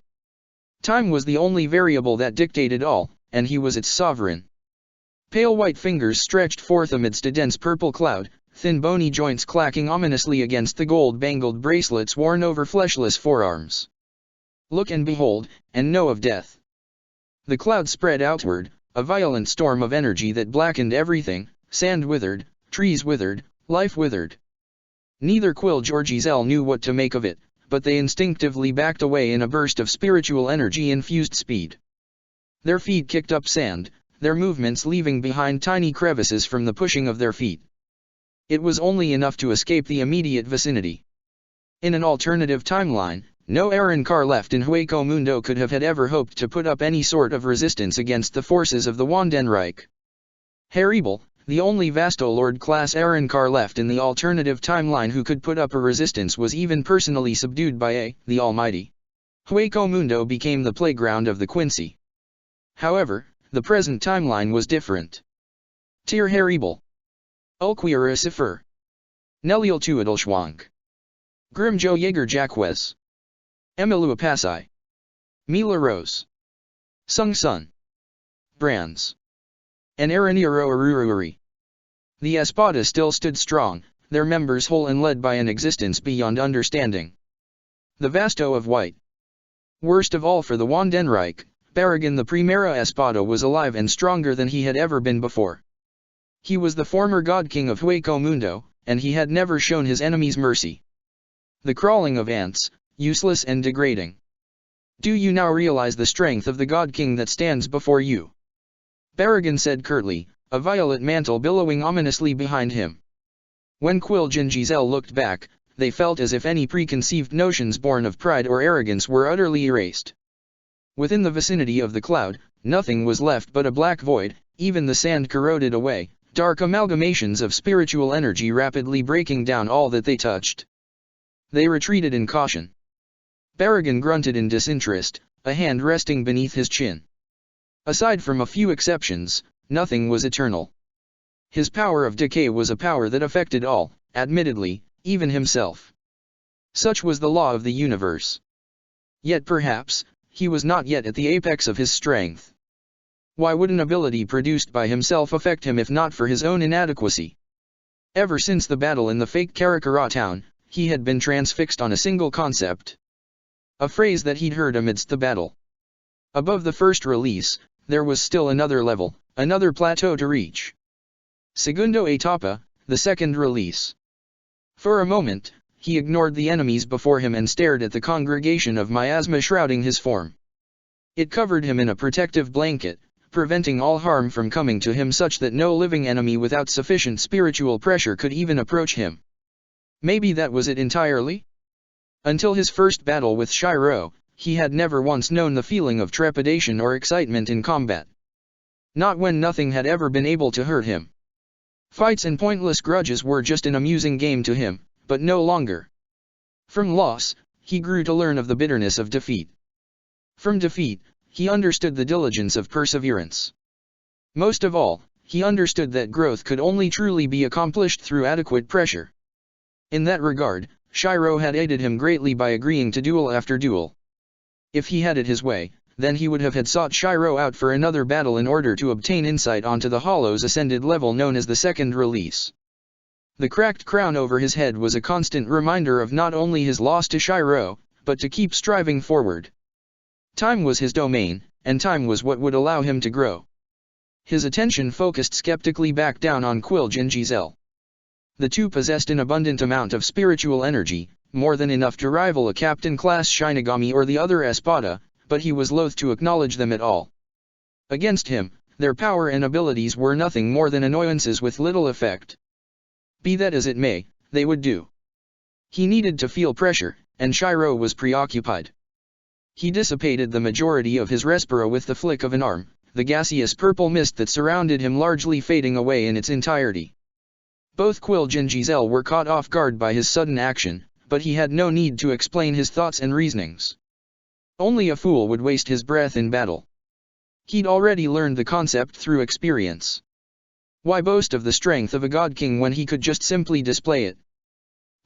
Time was the only variable that dictated all, and he was its sovereign. Pale white fingers stretched forth amidst a dense purple cloud, thin bony joints clacking ominously against the gold-bangled bracelets worn over fleshless forearms. Look and behold, and know of death. The cloud spread outward, a violent storm of energy that blackened everything, sand withered, trees withered, life withered. Neither Quilj or Giselle knew what to make of it, but they instinctively backed away in a burst of spiritual energy-infused speed. Their feet kicked up sand, their movements leaving behind tiny crevices from the pushing of their feet. It was only enough to escape the immediate vicinity. In an alternative timeline, no Aaron Carr left in Hueco Mundo could have had ever hoped to put up any sort of resistance against the forces of the Wandenreich. Haribel, the only Vasto Lord-class Aaron Carr left in the alternative timeline who could put up a resistance, was even personally subdued by the Almighty. Hueco Mundo became the playground of the Quincy. However, the present timeline was different. Tir Haribel. Ulquiera Cipher. Neliel Tuadolschwank. Grimjo Jaeger Jacques. Emilua Passai. Mila Rose. Sung Sun. Brands. And Araniro Arururi. The Espada still stood strong, their members whole and led by an existence beyond understanding. The Vasto of White. Worst of all for the Wandenreich, Barragan the Primera Espada was alive and stronger than he had ever been before. He was the former God King of Hueco Mundo, and he had never shown his enemies mercy. The crawling of ants, useless and degrading. Do you now realize the strength of the God King that stands before you? Barragan said curtly, a violet mantle billowing ominously behind him. When Quilge and Giselle looked back, they felt as if any preconceived notions born of pride or arrogance were utterly erased. Within the vicinity of the cloud, nothing was left but a black void, even the sand corroded away, dark amalgamations of spiritual energy rapidly breaking down all that they touched. They retreated in caution. Barragan grunted in disinterest, a hand resting beneath his chin. Aside from a few exceptions, nothing was eternal. His power of decay was a power that affected all, admittedly, even himself. Such was the law of the universe. Yet perhaps, he was not yet at the apex of his strength. Why would an ability produced by himself affect him if not for his own inadequacy? Ever since the battle in the fake Karakara town, he had been transfixed on a single concept. A phrase that he'd heard amidst the battle. Above the first release, there was still another level, another plateau to reach. Segundo etapa, the second release. For a moment, he ignored the enemies before him and stared at the congregation of miasma shrouding his form. It covered him in a protective blanket, preventing all harm from coming to him such that no living enemy without sufficient spiritual pressure could even approach him. Maybe that was it entirely? Until his first battle with Shiro, he had never once known the feeling of trepidation or excitement in combat. Not when nothing had ever been able to hurt him. Fights and pointless grudges were just an amusing game to him, but no longer. From loss, he grew to learn of the bitterness of defeat. From defeat, he understood the diligence of perseverance. Most of all, he understood that growth could only truly be accomplished through adequate pressure. In that regard, Shiro had aided him greatly by agreeing to duel after duel. If he had it his way, then he would have had sought Shiro out for another battle in order to obtain insight onto the Hollow's ascended level known as the second release. The cracked crown over his head was a constant reminder of not only his loss to Shiro, but to keep striving forward. Time was his domain, and time was what would allow him to grow. His attention focused skeptically back down on Quilge and Giselle. The two possessed an abundant amount of spiritual energy, more than enough to rival a captain-class Shinigami or the other Espada, but he was loath to acknowledge them at all. Against him, their power and abilities were nothing more than annoyances with little effect. Be that as it may, they would do. He needed to feel pressure, and Shiro was preoccupied. He dissipated the majority of his respira with the flick of an arm, the gaseous purple mist that surrounded him largely fading away in its entirety. Both Quilge and Giselle were caught off guard by his sudden action, but he had no need to explain his thoughts and reasonings. Only a fool would waste his breath in battle. He'd already learned the concept through experience. Why boast of the strength of a God King when he could just simply display it?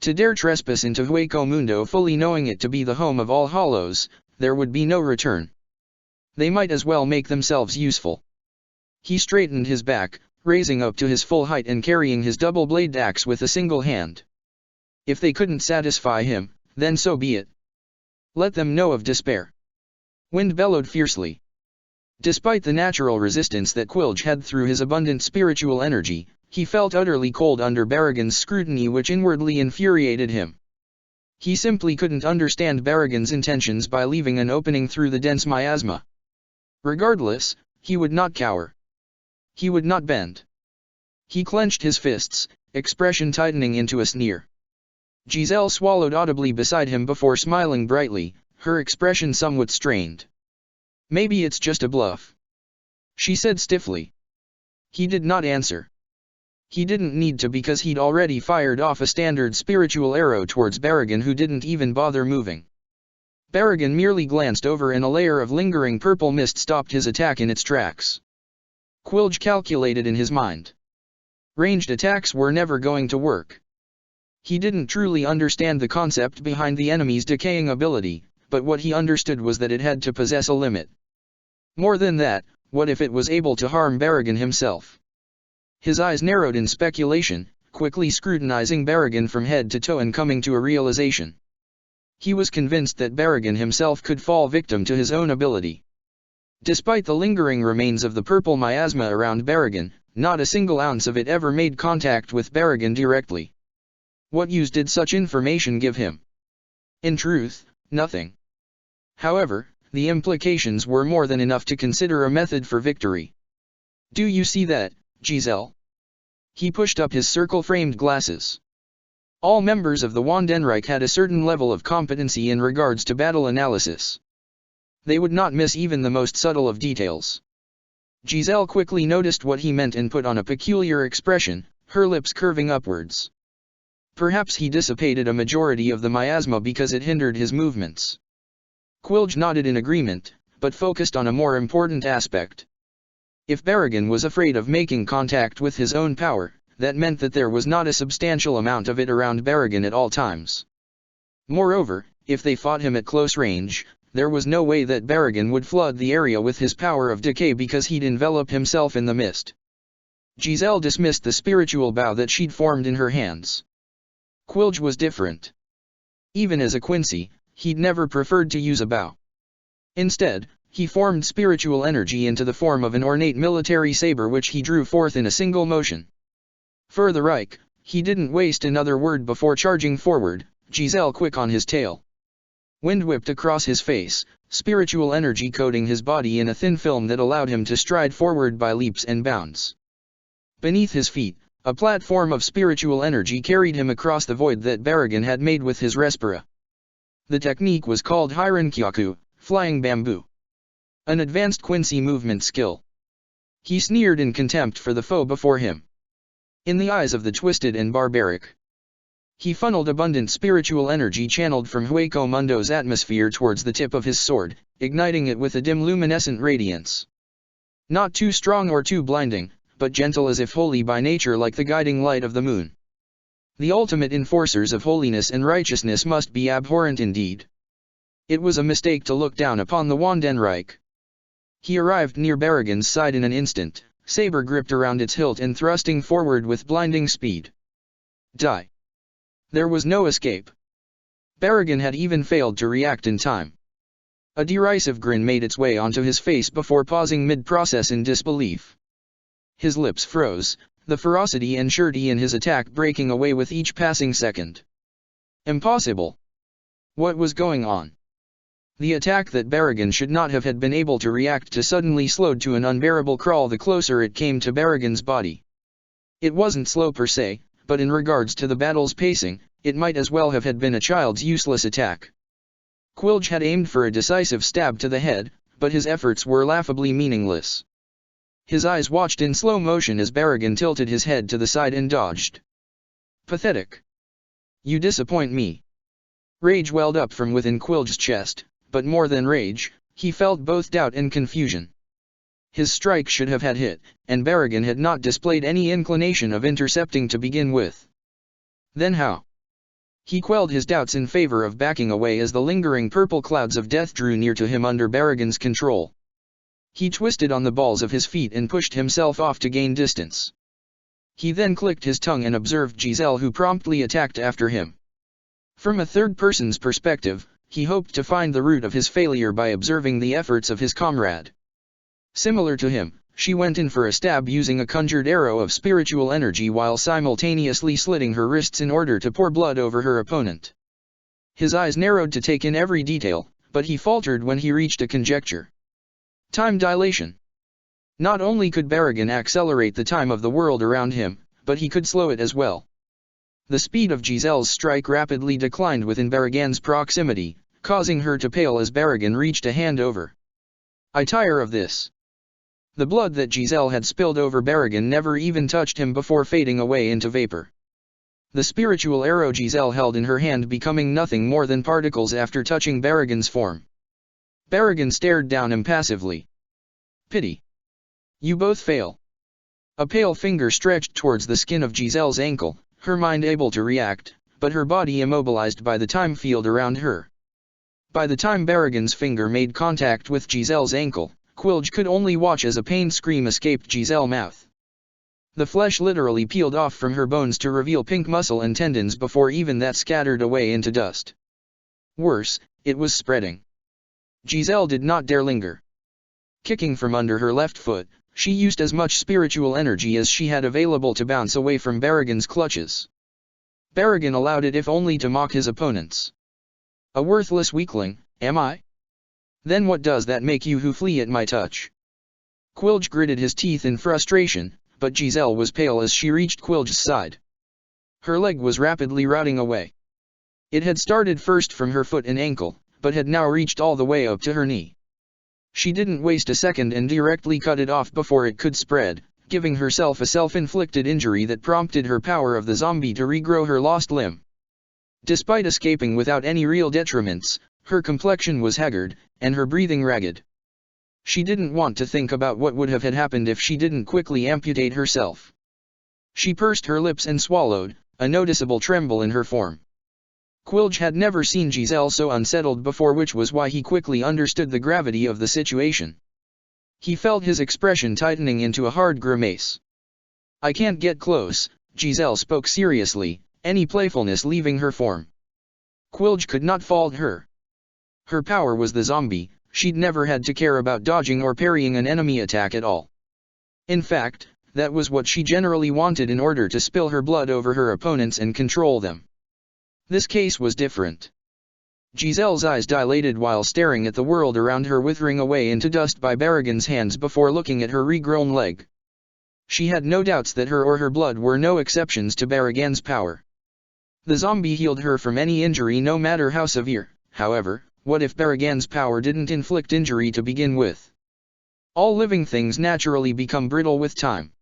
To dare trespass into Hueco Mundo fully knowing it to be the home of all hollows, there would be no return. They might as well make themselves useful. He straightened his back, raising up to his full height and carrying his double-bladed axe with a single hand. If they couldn't satisfy him, then so be it. Let them know of despair. Wind bellowed fiercely. Despite the natural resistance that Quilge had through his abundant spiritual energy, he felt utterly cold under Barragan's scrutiny which inwardly infuriated him. He simply couldn't understand Barragan's intentions by leaving an opening through the dense miasma. Regardless, he would not cower. He would not bend. He clenched his fists, expression tightening into a sneer. Giselle swallowed audibly beside him before smiling brightly, her expression somewhat strained. Maybe it's just a bluff, she said stiffly. He did not answer. He didn't need to because he'd already fired off a standard spiritual arrow towards Barragan who didn't even bother moving. Barragan merely glanced over and a layer of lingering purple mist stopped his attack in its tracks. Quilge calculated in his mind. Ranged attacks were never going to work. He didn't truly understand the concept behind the enemy's decaying ability, but what he understood was that it had to possess a limit. More than that, what if it was able to harm Barragan himself? His eyes narrowed in speculation, quickly scrutinizing Barragan from head to toe and coming to a realization. He was convinced that Barragan himself could fall victim to his own ability. Despite the lingering remains of the purple miasma around Berrigan, not a single ounce of it ever made contact with Berrigan directly. What use did such information give him? In truth, nothing. However, the implications were more than enough to consider a method for victory. Do you see that, Giselle? He pushed up his circle-framed glasses. All members of the Wandenreich had a certain level of competency in regards to battle analysis. They would not miss even the most subtle of details. Giselle quickly noticed what he meant and put on a peculiar expression, her lips curving upwards. Perhaps he dissipated a majority of the miasma because it hindered his movements. Quilge nodded in agreement, but focused on a more important aspect. If Berrigan was afraid of making contact with his own power, that meant that there was not a substantial amount of it around Berrigan at all times. Moreover, if they fought him at close range, there was no way that Berrigan would flood the area with his power of decay because he'd envelop himself in the mist. Giselle dismissed the spiritual bow that she'd formed in her hands. Quilge was different. Even as a Quincy, he'd never preferred to use a bow. Instead, he formed spiritual energy into the form of an ornate military saber which he drew forth in a single motion. For the Reich, he didn't waste another word before charging forward, Giselle quick on his tail. Wind whipped across his face, spiritual energy coating his body in a thin film that allowed him to stride forward by leaps and bounds. Beneath his feet, a platform of spiritual energy carried him across the void that Berrigan had made with his Respira. The technique was called Hirankyaku, flying bamboo. An advanced Quincy movement skill. He sneered in contempt for the foe before him. In the eyes of the twisted and barbaric, he funneled abundant spiritual energy channeled from Hueco Mundo's atmosphere towards the tip of his sword, igniting it with a dim luminescent radiance. Not too strong or too blinding, but gentle as if holy by nature like the guiding light of the moon. The ultimate enforcers of holiness and righteousness must be abhorrent indeed. It was a mistake to look down upon the Wandenreich. He arrived near Berrigan's side in an instant, saber gripped around its hilt and thrusting forward with blinding speed. Die. There was no escape. Berrigan had even failed to react in time. A derisive grin made its way onto his face before pausing mid-process in disbelief. His lips froze, the ferocity and surety in his attack breaking away with each passing second. Impossible. What was going on? The attack that Berrigan should not have had been able to react to suddenly slowed to an unbearable crawl the closer it came to Berrigan's body. It wasn't slow per se, but in regards to the battle's pacing, it might as well have had been a child's useless attack. Quilge had aimed for a decisive stab to the head, but his efforts were laughably meaningless. His eyes watched in slow motion as Berrigan tilted his head to the side and dodged. Pathetic. You disappoint me. Rage welled up from within Quilge's chest, but more than rage, he felt both doubt and confusion. His strike should have had hit, and Berrigan had not displayed any inclination of intercepting to begin with. Then how? He quelled his doubts in favor of backing away as the lingering purple clouds of death drew near to him under Berrigan's control. He twisted on the balls of his feet and pushed himself off to gain distance. He then clicked his tongue and observed Giselle, who promptly attacked after him. From a third person's perspective, he hoped to find the root of his failure by observing the efforts of his comrade. Similar to him, she went in for a stab using a conjured arrow of spiritual energy while simultaneously slitting her wrists in order to pour blood over her opponent. His eyes narrowed to take in every detail, but he faltered when he reached a conjecture. Time dilation. Not only could Berrigan accelerate the time of the world around him, but he could slow it as well. The speed of Giselle's strike rapidly declined within Berrigan's proximity, causing her to pale as Berrigan reached a hand over. I tire of this. The blood that Giselle had spilled over Berrigan never even touched him before fading away into vapor. The spiritual arrow Giselle held in her hand becoming nothing more than particles after touching Berrigan's form. Berrigan stared down impassively. Pity. You both fail. A pale finger stretched towards the skin of Giselle's ankle, her mind able to react, but her body immobilized by the time field around her. By the time Berrigan's finger made contact with Giselle's ankle, Quilge could only watch as a pained scream escaped Giselle's mouth. The flesh literally peeled off from her bones to reveal pink muscle and tendons before even that scattered away into dust. Worse, it was spreading. Giselle did not dare linger. Kicking from under her left foot, she used as much spiritual energy as she had available to bounce away from Barragan's clutches. Barragan allowed it if only to mock his opponents. A worthless weakling, am I? Then what does that make you who flee at my touch? Quilge gritted his teeth in frustration, but Giselle was pale as she reached Quilge's side. Her leg was rapidly rotting away. It had started first from her foot and ankle, but had now reached all the way up to her knee. She didn't waste a second and directly cut it off before it could spread, giving herself a self-inflicted injury that prompted her power of the zombie to regrow her lost limb. Despite escaping without any real detriments, her complexion was haggard, and her breathing ragged. She didn't want to think about what would have had happened if she didn't quickly amputate herself. She pursed her lips and swallowed, a noticeable tremble in her form. Quilge had never seen Giselle so unsettled before, which was why he quickly understood the gravity of the situation. He felt his expression tightening into a hard grimace. "I can't get close," Giselle spoke seriously, any playfulness leaving her form. Quilge could not fault her. Her power was the zombie, she'd never had to care about dodging or parrying an enemy attack at all. In fact, that was what she generally wanted in order to spill her blood over her opponents and control them. This case was different. Giselle's eyes dilated while staring at the world around her withering away into dust by Barragan's hands before looking at her regrown leg. She had no doubts that her or her blood were no exceptions to Barragan's power. The zombie healed her from any injury no matter how severe. However, what if Barragan's power didn't inflict injury to begin with? All living things naturally become brittle with time.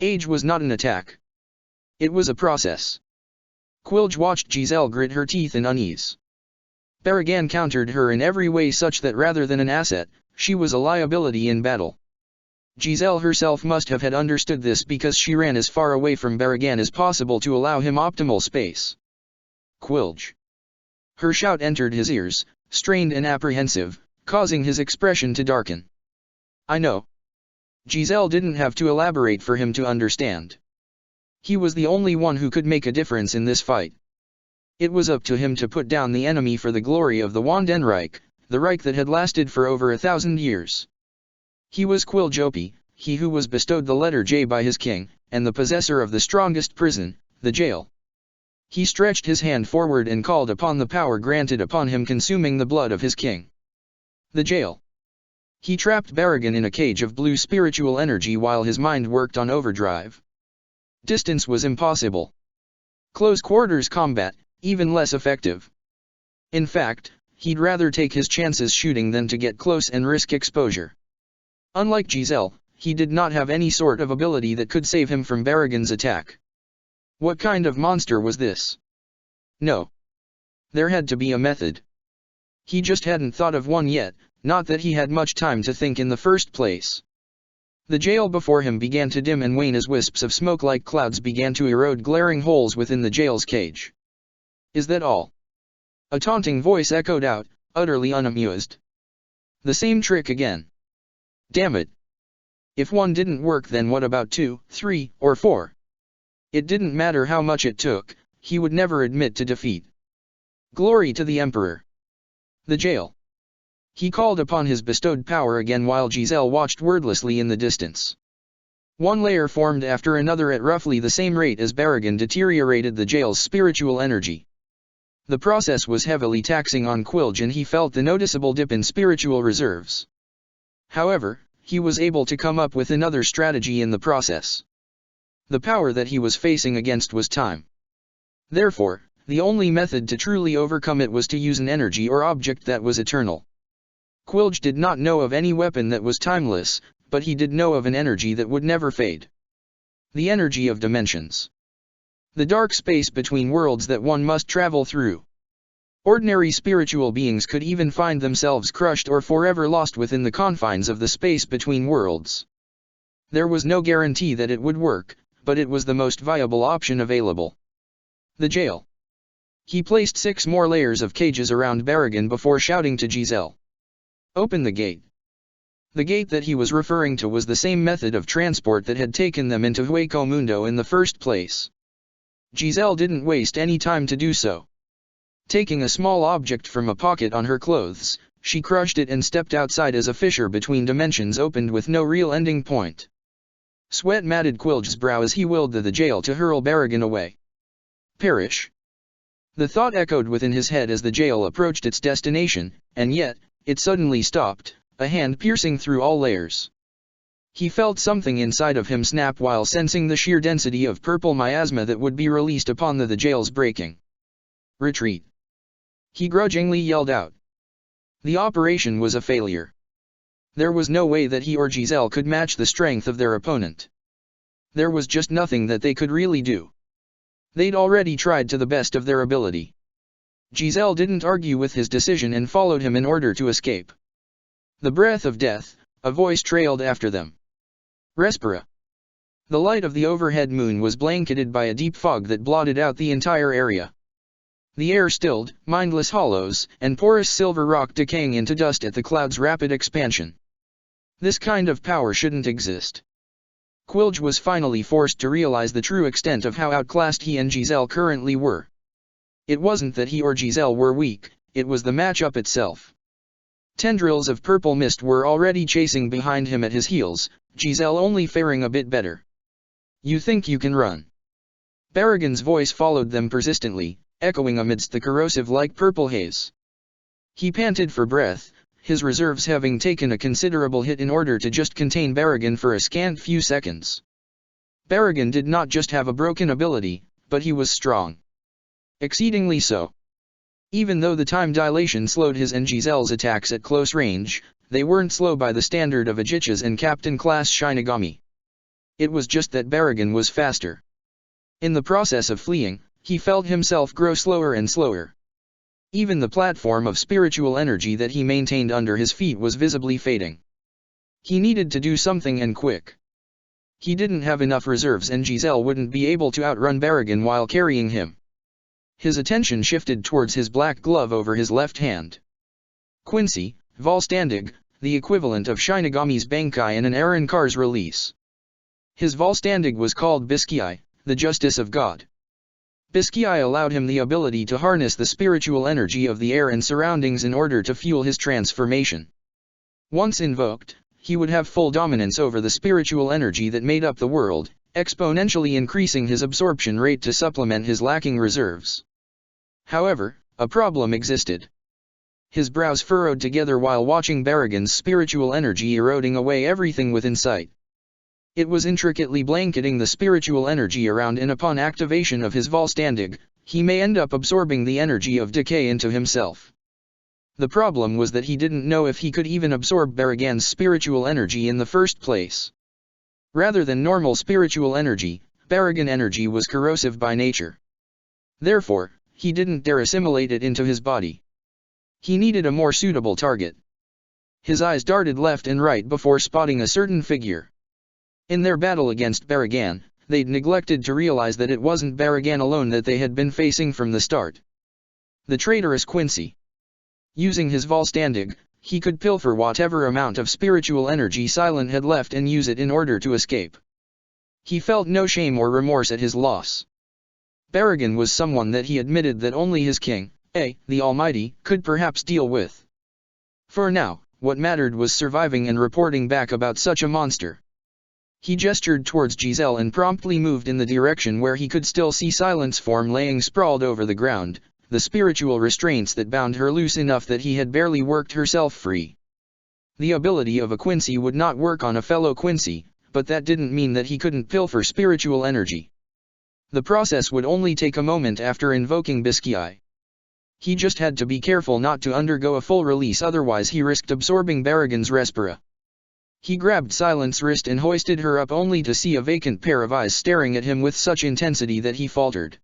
Age was not an attack. It was a process. Quilge watched Giselle grit her teeth in unease. Barragan countered her in every way such that rather than an asset, she was a liability in battle. Giselle herself must have had understood this because she ran as far away from Barragan as possible to allow him optimal space. Quilge. Her shout entered his ears, strained and apprehensive, causing his expression to darken. "I know." Giselle didn't have to elaborate for him to understand. He was the only one who could make a difference in this fight. It was up to him to put down the enemy for the glory of the Wandenreich, the Reich that had lasted for over 1,000 years. He was Quiljopi, he who was bestowed the letter J by his king, and the possessor of the strongest prison, the jail. He stretched his hand forward and called upon the power granted upon him, consuming the blood of his king. The jail. He trapped Barragan in a cage of blue spiritual energy while his mind worked on overdrive. Distance was impossible. Close quarters combat, even less effective. In fact, he'd rather take his chances shooting than to get close and risk exposure. Unlike Giselle, he did not have any sort of ability that could save him from Barragan's attack. What kind of monster was this? No. There had to be a method. He just hadn't thought of one yet, not that he had much time to think in the first place. The jail before him began to dim and wane as wisps of smoke like clouds began to erode glaring holes within the jail's cage. "Is that all?" A taunting voice echoed out, utterly unamused. "The same trick again. Damn it. If one didn't work, then what about 2, 3, or 4? It didn't matter how much it took, he would never admit to defeat. Glory to the Emperor." The jail. He called upon his bestowed power again while Giselle watched wordlessly in the distance. One layer formed after another at roughly the same rate as Barragan deteriorated the jail's spiritual energy. The process was heavily taxing on Quilge and he felt the noticeable dip in spiritual reserves. However, he was able to come up with another strategy in the process. The power that he was facing against was time. Therefore, the only method to truly overcome it was to use an energy or object that was eternal. Quilge did not know of any weapon that was timeless, but he did know of an energy that would never fade. The energy of dimensions. The dark space between worlds that one must travel through. Ordinary spiritual beings could even find themselves crushed or forever lost within the confines of the space between worlds. There was no guarantee that it would work, but it was the most viable option available. The jail. He placed 6 more layers of cages around Barragan before shouting to Giselle. "Open the gate." The gate that he was referring to was the same method of transport that had taken them into Hueco Mundo in the first place. Giselle didn't waste any time to do so. Taking a small object from a pocket on her clothes, She crushed it and stepped outside as a fissure between dimensions opened with no real ending point. Sweat matted Quilge's brow as he willed the jail to hurl Barragan away. Perish. The thought echoed within his head as the jail approached its destination, and yet, it suddenly stopped, a hand piercing through all layers. He felt something inside of him snap while sensing the sheer density of purple miasma that would be released upon the jail's breaking. Retreat. He grudgingly yelled out. The operation was a failure. There was no way that he or Giselle could match the strength of their opponent. There was just nothing that they could really do. They'd already tried to the best of their ability. Giselle didn't argue with his decision and followed him in order to escape. The breath of death, a voice trailed after them. Respira. The light of the overhead moon was blanketed by a deep fog that blotted out the entire area. The air stilled, mindless hollows, and porous silver rock decaying into dust at the cloud's rapid expansion. This kind of power shouldn't exist. Quilge was finally forced to realize the true extent of how outclassed he and Giselle currently were. It wasn't that he or Giselle were weak, it was the matchup itself. Tendrils of purple mist were already chasing behind him at his heels, Giselle only faring a bit better. You think you can run? Barragan's voice followed them persistently, echoing amidst the corrosive-like purple haze. He panted for breath, his reserves having taken a considerable hit in order to just contain Barragan for a scant few seconds. Barragan did not just have a broken ability, but he was strong. Exceedingly so. Even though the time dilation slowed his and Giselle's attacks at close range, they weren't slow by the standard of Ajichas and Captain-class Shinigami. It was just that Barragan was faster. In the process of fleeing, he felt himself grow slower and slower. Even the platform of spiritual energy that he maintained under his feet was visibly fading. He needed to do something and quick. He didn't have enough reserves and Giselle wouldn't be able to outrun Barragan while carrying him. His attention shifted towards his black glove over his left hand. Quincy, Volstandig, the equivalent of Shinigami's Bankai and an Arrancar's release. His Volstandig was called Biskyai, the Justice of God. Biskyai allowed him the ability to harness the spiritual energy of the air and surroundings in order to fuel his transformation. Once invoked, he would have full dominance over the spiritual energy that made up the world, exponentially increasing his absorption rate to supplement his lacking reserves. However, a problem existed. His brows furrowed together while watching Barragan's spiritual energy eroding away everything within sight. It was intricately blanketing the spiritual energy around, and upon activation of his Volstandig, he may end up absorbing the energy of decay into himself. The problem was that he didn't know if he could even absorb Barragan's spiritual energy in the first place. Rather than normal spiritual energy, Barragan energy was corrosive by nature. Therefore, he didn't dare assimilate it into his body. He needed a more suitable target. His eyes darted left and right before spotting a certain figure. In their battle against Barragan, they'd neglected to realize that it wasn't Barragan alone that they had been facing from the start. The traitorous Quincy. Using his Volstandig, he could pilfer whatever amount of spiritual energy Silent had left and use it in order to escape. He felt no shame or remorse at his loss. Barragan was someone that he admitted that only his king, the Almighty, could perhaps deal with. For now, what mattered was surviving and reporting back about such a monster. He gestured towards Giselle and promptly moved in the direction where he could still see Silent's form laying sprawled over the ground, the spiritual restraints that bound her loose enough that he had barely worked herself free. The ability of a Quincy would not work on a fellow Quincy, but that didn't mean that he couldn't pilfer spiritual energy. The process would only take a moment after invoking Biskyai. He just had to be careful not to undergo a full release, otherwise he risked absorbing Barragan's Respira. He grabbed Silent's wrist and hoisted her up only to see a vacant pair of eyes staring at him with such intensity that he faltered.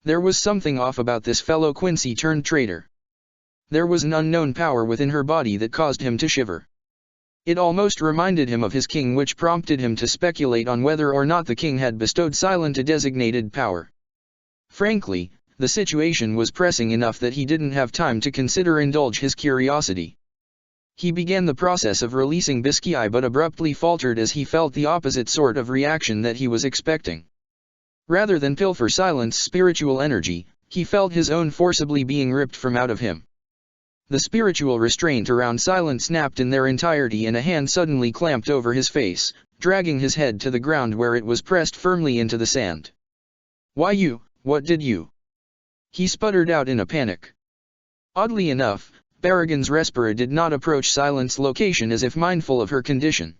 There was something off about this fellow Quincy turned traitor. There was an unknown power within her body that caused him to shiver. It almost reminded him of his king, which prompted him to speculate on whether or not the king had bestowed Silent a designated power. Frankly, the situation was pressing enough that he didn't have time to indulge his curiosity. He began the process of releasing Biskyai but abruptly faltered as he felt the opposite sort of reaction that he was expecting. Rather than pilfer Silent's spiritual energy, he felt his own forcibly being ripped from out of him. The spiritual restraint around Silent snapped in their entirety and a hand suddenly clamped over his face, dragging his head to the ground where it was pressed firmly into the sand. "Why you, what did you?" he sputtered out in a panic. Oddly enough, Berrigan's Respira did not approach Silent's location as if mindful of her condition.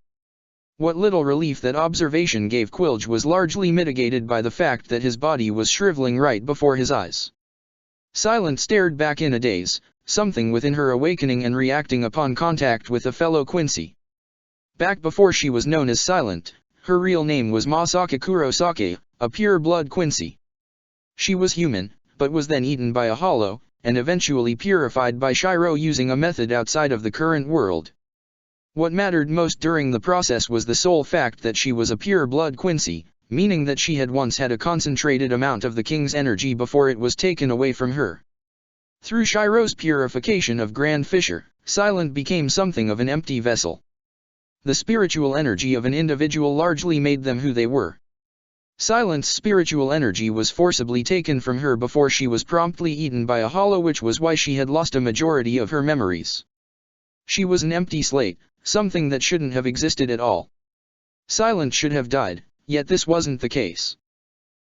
What little relief that observation gave Quilge was largely mitigated by the fact that his body was shriveling right before his eyes. Silent stared back in a daze, something within her awakening and reacting upon contact with a fellow Quincy. Back before she was known as Silent, her real name was Masaka Kurosake, a pure-blood Quincy. She was human, but was then eaten by a hollow, and eventually purified by Shiro using a method outside of the current world. What mattered most during the process was the sole fact that she was a pure-blood Quincy, meaning that she had once had a concentrated amount of the king's energy before it was taken away from her. Through Shiro's purification of Grand Fisher, Silent became something of an empty vessel. The spiritual energy of an individual largely made them who they were. Silent's spiritual energy was forcibly taken from her before she was promptly eaten by a hollow, which was why she had lost a majority of her memories. She was an empty slate, something that shouldn't have existed at all. Silent should have died, yet this wasn't the case.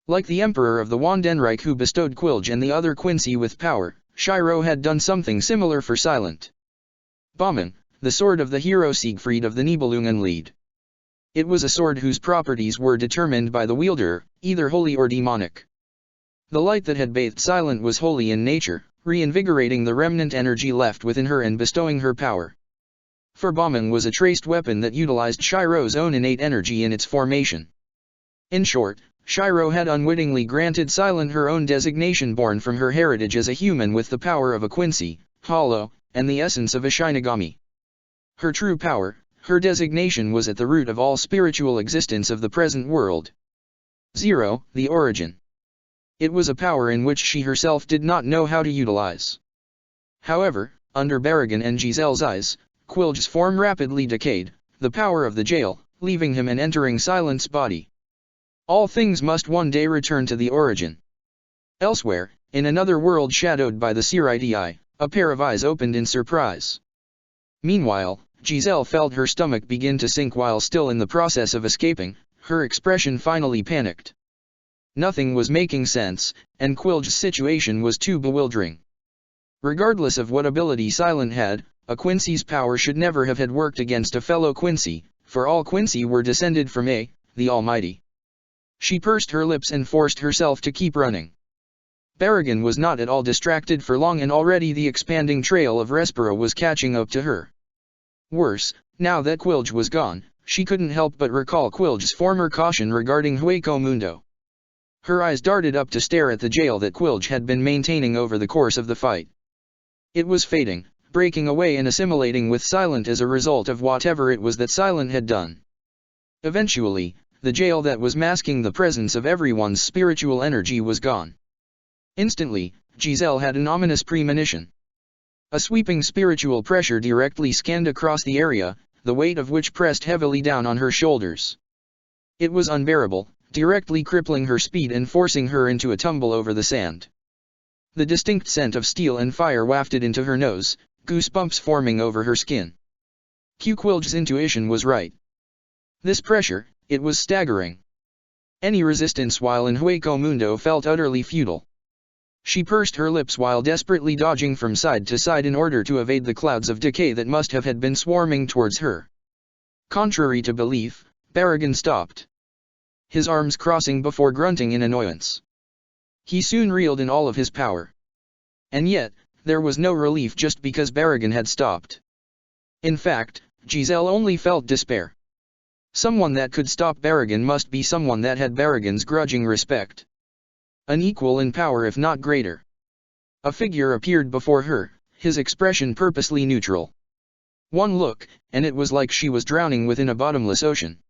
Like the Emperor of the Wandenreich who bestowed Quilge and the other Quincy with power, Shiro had done something similar for Silent. Bauman, the sword of the hero Siegfried of the Nibelungenlied. It was a sword whose properties were determined by the wielder, either holy or demonic. The light that had bathed Silent was holy in nature, reinvigorating the remnant energy left within her and bestowing her power. For Bauman was a traced weapon that utilized Shiro's own innate energy in its formation. In short, Shiro had unwittingly granted Silent her own designation born from her heritage as a human with the power of a Quincy, hollow, and the essence of a Shinigami. Her true power, her designation was at the root of all spiritual existence of the present world. 0. The origin. It was a power in which she herself did not know how to utilize. However, under Berrigan and Giselle's eyes, Quilge's form rapidly decayed, the power of the jail, leaving him and entering Silent's body. All things must one day return to the origin. Elsewhere, in another world shadowed by the Sirite eye, a pair of eyes opened in surprise. Meanwhile, Giselle felt her stomach begin to sink while still in the process of escaping, her expression finally panicked. Nothing was making sense, and Quilge's situation was too bewildering. Regardless of what ability Silent had, a Quincy's power should never have had worked against a fellow Quincy, for all Quincy were descended from the Almighty. She pursed her lips and forced herself to keep running. Berrigan was not at all distracted for long, and already the expanding trail of Respira was catching up to her. Worse, now that Quilge was gone, she couldn't help but recall Quilge's former caution regarding Hueco Mundo. Her eyes darted up to stare at the jail that Quilge had been maintaining over the course of the fight. It was fading, breaking away and assimilating with Silent as a result of whatever it was that Silent had done. Eventually, the jail that was masking the presence of everyone's spiritual energy was gone. Instantly, Giselle had an ominous premonition. A sweeping spiritual pressure directly scanned across the area, the weight of which pressed heavily down on her shoulders. It was unbearable, directly crippling her speed and forcing her into a tumble over the sand. The distinct scent of steel and fire wafted into her nose, goosebumps forming over her skin. Quilge's intuition was right. This pressure, it was staggering. Any resistance while in Hueco Mundo felt utterly futile. She pursed her lips while desperately dodging from side to side in order to evade the clouds of decay that must have had been swarming towards her. Contrary to belief, Berrigan stopped, his arms crossing before grunting in annoyance. He soon reeled in all of his power. And yet, there was no relief just because Berrigan had stopped. In fact, Giselle only felt despair. Someone that could stop Berrigan must be someone that had Berrigan's grudging respect. An equal in power if not greater. A figure appeared before her, his expression purposely neutral. One look, and it was like she was drowning within a bottomless ocean.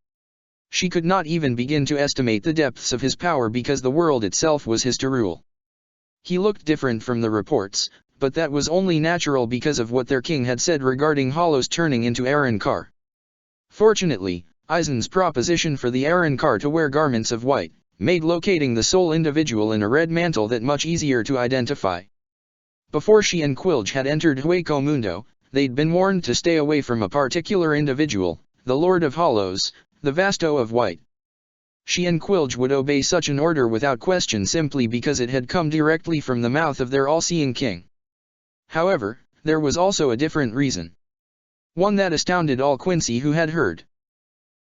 She could not even begin to estimate the depths of his power because the world itself was his to rule. He looked different from the reports, but that was only natural because of what their king had said regarding hollows turning into Arrancar. Fortunately, Aizen's proposition for the Arrancar to wear garments of white, made locating the sole individual in a red mantle that much easier to identify. Before she and Quilge had entered Hueco Mundo, they'd been warned to stay away from a particular individual, the Lord of Hollows, the Vasto of White. She and Quilge would obey such an order without question simply because it had come directly from the mouth of their all-seeing king. However, there was also a different reason. One that astounded all Quincy who had heard.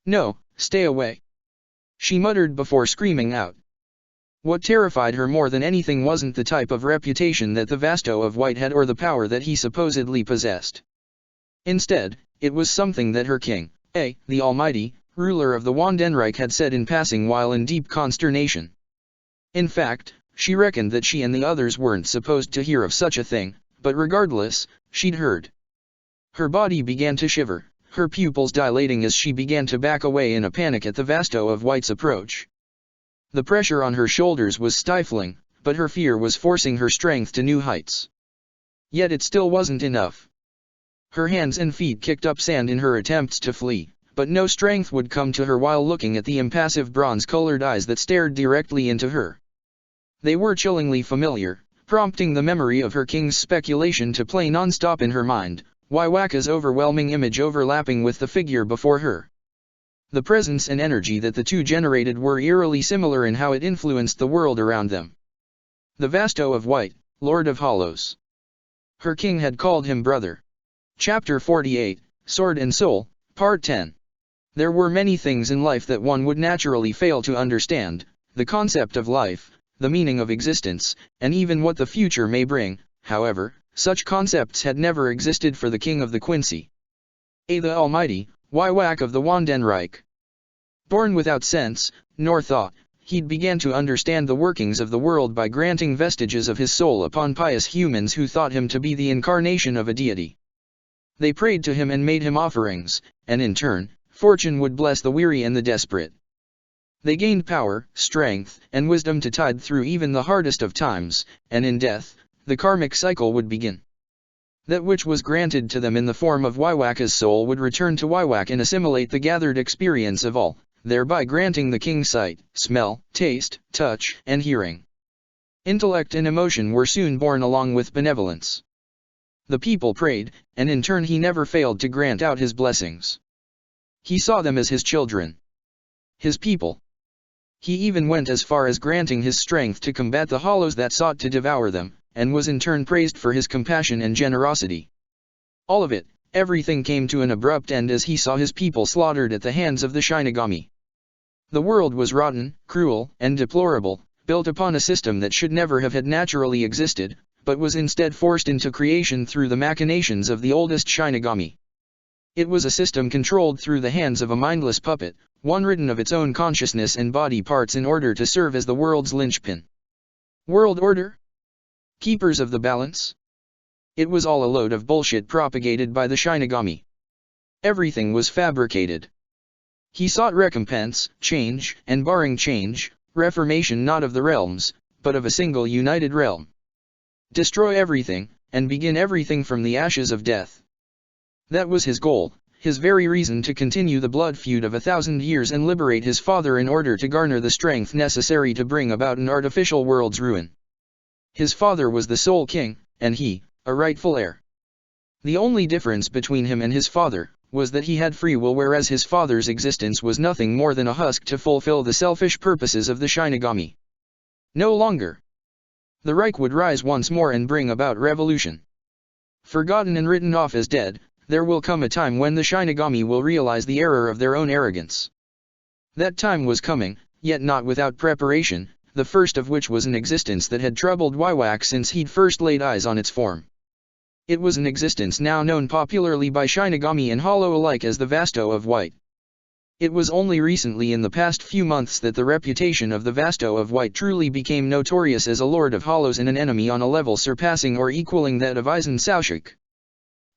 "No, stay away," she muttered before screaming out. What terrified her more than anything wasn't the type of reputation that the Vasto of White had or the power that he supposedly possessed. Instead, it was something that her king, the Almighty, ruler of the Wandenreich had said in passing while in deep consternation. In fact, she reckoned that she and the others weren't supposed to hear of such a thing, but regardless, she'd heard. Her body began to shiver, her pupils dilating as she began to back away in a panic at the Vasto of White's approach. The pressure on her shoulders was stifling, but her fear was forcing her strength to new heights. Yet it still wasn't enough. Her hands and feet kicked up sand in her attempts to flee, but no strength would come to her while looking at the impassive bronze-colored eyes that stared directly into her. They were chillingly familiar, prompting the memory of her king's speculation to play non-stop in her mind, Waiwaka's overwhelming image overlapping with the figure before her. The presence and energy that the two generated were eerily similar in how it influenced the world around them. The Vasto of White, Lord of Hollows. Her king had called him brother. Chapter 48, Sword and Soul, Part 10. There were many things in life that one would naturally fail to understand, the concept of life, the meaning of existence, and even what the future may bring. However, such concepts had never existed for the king of the Quincy. The Almighty, Waiwak of the Wandenreich. Born without sense, nor thought, he'd began to understand the workings of the world by granting vestiges of his soul upon pious humans who thought him to be the incarnation of a deity. They prayed to him and made him offerings, and in turn, fortune would bless the weary and the desperate. They gained power, strength, and wisdom to tide through even the hardest of times, and in death, the karmic cycle would begin. That which was granted to them in the form of Waiwaka's soul would return to Waiwak and assimilate the gathered experience of all, thereby granting the king sight, smell, taste, touch, and hearing. Intellect and emotion were soon born along with benevolence. The people prayed, and in turn he never failed to grant out his blessings. He saw them as his children. His people. He even went as far as granting his strength to combat the hollows that sought to devour them, and was in turn praised for his compassion and generosity. All of it, everything came to an abrupt end as he saw his people slaughtered at the hands of the Shinigami. The world was rotten, cruel, and deplorable, built upon a system that should never have had naturally existed, but was instead forced into creation through the machinations of the oldest Shinigami. It was a system controlled through the hands of a mindless puppet, one ridden of its own consciousness and body parts in order to serve as the world's linchpin. World order? Keepers of the balance? It was all a load of bullshit propagated by the Shinigami. Everything was fabricated. He sought recompense, change, and barring change, reformation not of the realms, but of a single united realm. Destroy everything, and begin everything from the ashes of death. That was his goal, his very reason to continue the blood feud of 1,000 years and liberate his father in order to garner the strength necessary to bring about an artificial world's ruin. His father was the sole king, and he, a rightful heir. The only difference between him and his father was that he had free will, whereas his father's existence was nothing more than a husk to fulfill the selfish purposes of the Shinigami. No longer. The Reich would rise once more and bring about revolution. Forgotten and written off as dead, there will come a time when the Shinigami will realize the error of their own arrogance. That time was coming, yet not without preparation, the first of which was an existence that had troubled Waiwak since he'd first laid eyes on its form. It was an existence now known popularly by Shinigami and Hollow alike as the Vasto of White. It was only recently in the past few months that the reputation of the Vasto of White truly became notorious as a Lord of Hollows and an enemy on a level surpassing or equaling that of Aizen Saushik.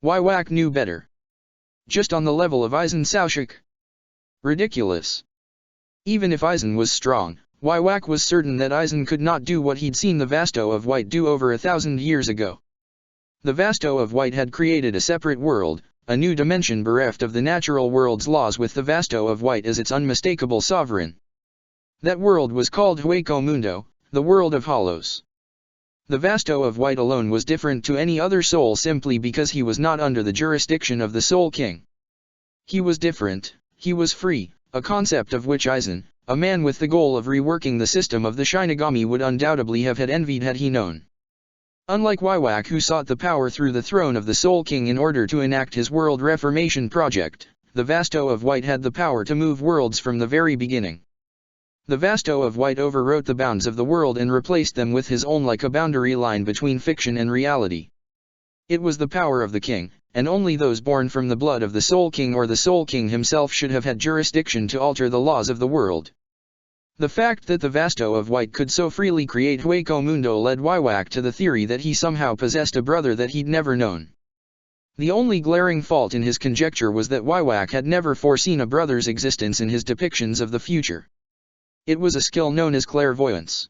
Waiwak knew better. Just on the level of Aizen Saushik? Ridiculous. Even if Aizen was strong, Waiwak was certain that Aizen could not do what he'd seen the Vasto of White do over 1,000 years ago. The Vasto of White had created a separate world, a new dimension bereft of the natural world's laws with the Vasto of White as its unmistakable sovereign. That world was called Hueco Mundo, the world of hollows. The Vasto of White alone was different to any other soul simply because he was not under the jurisdiction of the Soul King. He was different, he was free, a concept of which Aizen, a man with the goal of reworking the system of the Shinigami, would undoubtedly have had envied had he known. Unlike Waiwak, who sought the power through the throne of the Soul King in order to enact his world reformation project, the Vasto of White had the power to move worlds from the very beginning. The Vasto of White overwrote the bounds of the world and replaced them with his own, like a boundary line between fiction and reality. It was the power of the king, and only those born from the blood of the Soul King or the Soul King himself should have had jurisdiction to alter the laws of the world. The fact that the Vasto of White could so freely create Hueco Mundo led Waiwak to the theory that he somehow possessed a brother that he'd never known. The only glaring fault in his conjecture was that Waiwak had never foreseen a brother's existence in his depictions of the future. It was a skill known as clairvoyance.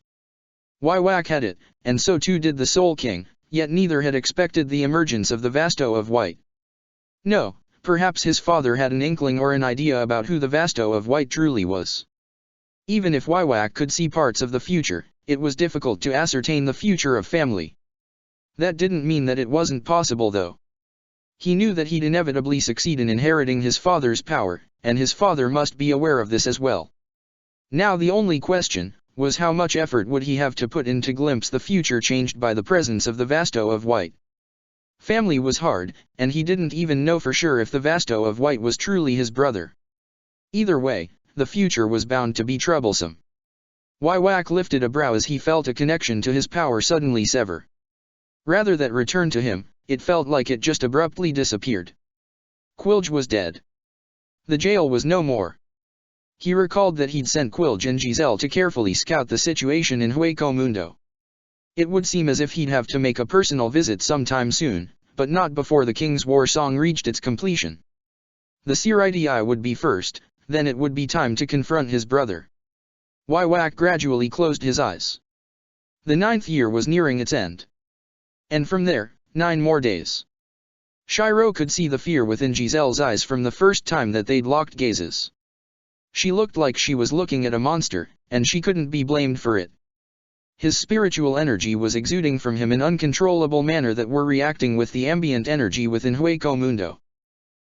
Waiwak had it, and so too did the Soul King, yet neither had expected the emergence of the Vasto of White. No, perhaps his father had an inkling or an idea about who the Vasto of White truly was. Even if Waiwak could see parts of the future, it was difficult to ascertain the future of family. That didn't mean that it wasn't possible though. He knew that he'd inevitably succeed in inheriting his father's power, and his father must be aware of this as well. Now the only question was how much effort would he have to put in to glimpse the future changed by the presence of the Vasto of White. Family was hard, and he didn't even know for sure if the Vasto of White was truly his brother. Either way, the future was bound to be troublesome. Waiwak lifted a brow as he felt a connection to his power suddenly sever. Rather than return to him, it felt like it just abruptly disappeared. Quilge was dead. The jail was no more. He recalled that he'd sent Quilge and Giselle to carefully scout the situation in Hueco Mundo. It would seem as if he'd have to make a personal visit sometime soon, but not before the King's War Song reached its completion. The Siriti would be first, then it would be time to confront his brother. Waiwak gradually closed his eyes. The 9th year was nearing its end. And from there, 9 more days. Shiro could see the fear within Giselle's eyes from the first time that they'd locked gazes. She looked like she was looking at a monster, and she couldn't be blamed for it. His spiritual energy was exuding from him in uncontrollable manner that were reacting with the ambient energy within Hueco Mundo.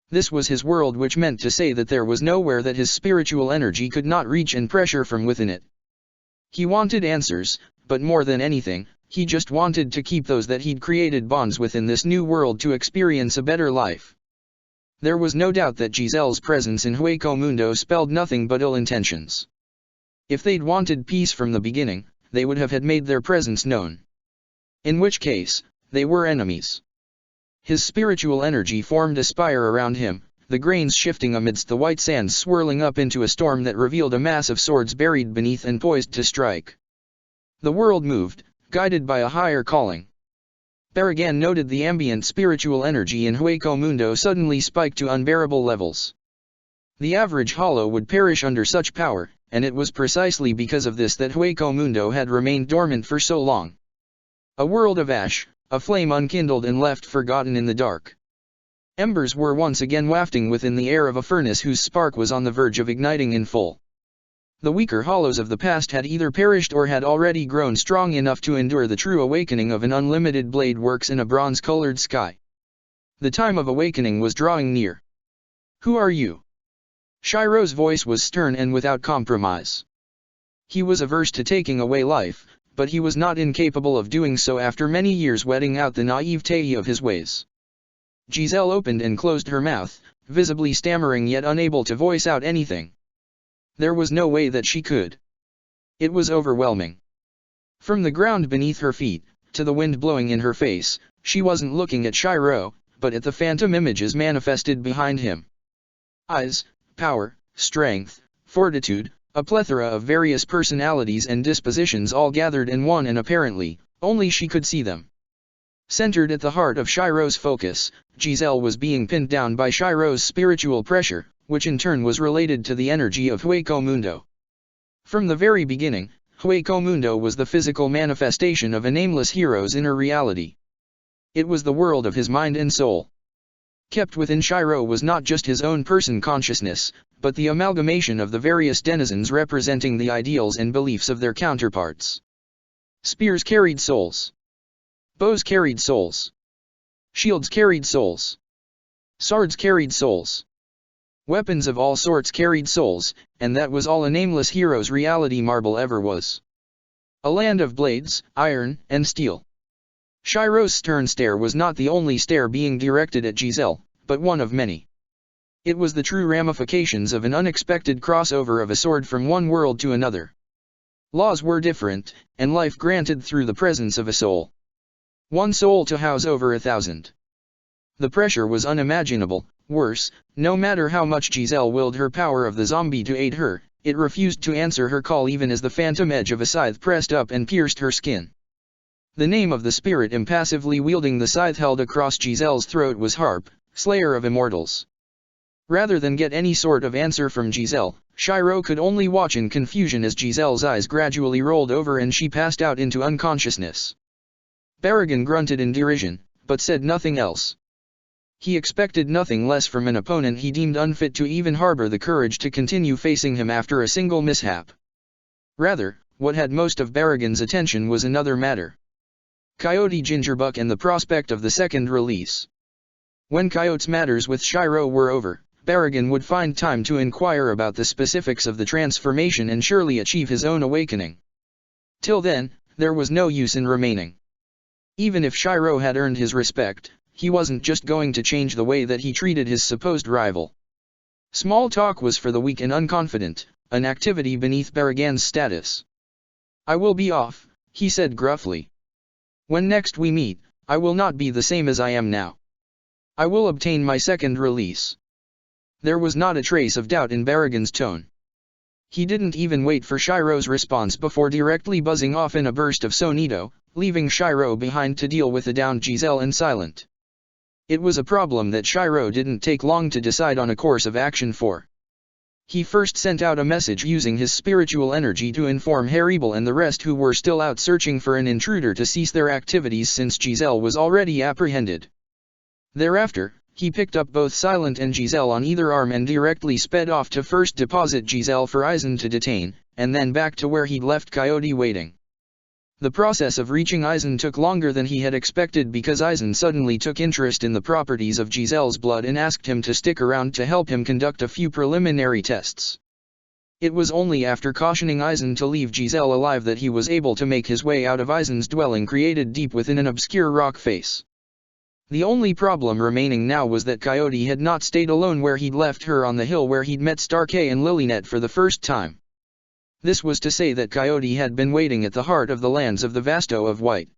This was his world, which meant to say that there was nowhere that his spiritual energy could not reach and pressure from within it. He wanted answers, but more than anything, he just wanted to keep those that he'd created bonds within this new world to experience a better life. There was no doubt that Giselle's presence in Hueco Mundo spelled nothing but ill intentions. If they'd wanted peace from the beginning, they would have had made their presence known. In which case, they were enemies. His spiritual energy formed a spire around him, the grains shifting amidst the white sands, swirling up into a storm that revealed a mass of swords buried beneath and poised to strike. The world moved, guided by a higher calling. Barragan noted the ambient spiritual energy in Hueco Mundo suddenly spiked to unbearable levels. The average hollow would perish under such power, and it was precisely because of this that Hueco Mundo had remained dormant for so long. A world of ash, a flame unkindled and left forgotten in the dark. Embers were once again wafting within the air of a furnace whose spark was on the verge of igniting in full. The weaker hollows of the past had either perished or had already grown strong enough to endure the true awakening of an unlimited blade works in a bronze-colored sky. The time of awakening was drawing near. "Who are you?" Shiro's voice was stern and without compromise. He was averse to taking away life, but he was not incapable of doing so after many years weeding out the naivete of his ways. Giselle opened and closed her mouth, visibly stammering yet unable to voice out anything. There was no way that she could. It was overwhelming. From the ground beneath her feet, to the wind blowing in her face, she wasn't looking at Shiro, but at the phantom images manifested behind him. Eyes, power, strength, fortitude, a plethora of various personalities and dispositions all gathered in one, and apparently, only she could see them. Centered at the heart of Shiro's focus, Giselle was being pinned down by Shiro's spiritual pressure, which in turn was related to the energy of Hueco Mundo. From the very beginning, Hueco Mundo was the physical manifestation of a nameless hero's inner reality. It was the world of his mind and soul. Kept within Shiro was not just his own person consciousness, but the amalgamation of the various denizens representing the ideals and beliefs of their counterparts. Spears carried souls. Bows carried souls. Shields carried souls. Swords carried souls. Weapons of all sorts carried souls, and that was all a nameless hero's reality marble ever was. A land of blades, iron, and steel. Shiro's stern stare was not the only stare being directed at Giselle, but one of many. It was the true ramifications of an unexpected crossover of a sword from one world to another. Laws were different, and life granted through the presence of a soul. One soul to house over 1,000. The pressure was unimaginable. Worse, no matter how much Giselle willed her power of the zombie to aid her, it refused to answer her call even as the phantom edge of a scythe pressed up and pierced her skin. The name of the spirit impassively wielding the scythe held across Giselle's throat was Harp, Slayer of Immortals. Rather than get any sort of answer from Giselle, Shiro could only watch in confusion as Giselle's eyes gradually rolled over and she passed out into unconsciousness. Barragan grunted in derision, but said nothing else. He expected nothing less from an opponent he deemed unfit to even harbor the courage to continue facing him after a single mishap. Rather, what had most of Barragan's attention was another matter. Coyote Gingerbuck and the prospect of the second release. When Coyote's matters with Shiro were over, Barragan would find time to inquire about the specifics of the transformation and surely achieve his own awakening. Till then, there was no use in remaining. Even if Shiro had earned his respect, he wasn't just going to change the way that he treated his supposed rival. Small talk was for the weak and unconfident, an activity beneath Barragan's status. "I will be off," he said gruffly. "When next we meet, I will not be the same as I am now. I will obtain my second release." There was not a trace of doubt in Barragan's tone. He didn't even wait for Shiro's response before directly buzzing off in a burst of sonito, leaving Shiro behind to deal with the downed Giselle and Silent. It was a problem that Shiro didn't take long to decide on a course of action for. He first sent out a message using his spiritual energy to inform Haribel and the rest who were still out searching for an intruder to cease their activities since Giselle was already apprehended. Thereafter, he picked up both Silent and Giselle on either arm and directly sped off to first deposit Giselle for Eisen to detain, and then back to where he'd left Coyote waiting. The process of reaching Eisen took longer than he had expected because Eisen suddenly took interest in the properties of Giselle's blood and asked him to stick around to help him conduct a few preliminary tests. It was only after cautioning Eisen to leave Giselle alive that he was able to make his way out of Eisen's dwelling created deep within an obscure rock face. The only problem remaining now was that Coyote had not stayed alone where he'd left her on the hill where he'd met Starkey and Lilynet for the first time. This was to say that Coyote had been waiting at the heart of the lands of the Vasto of White.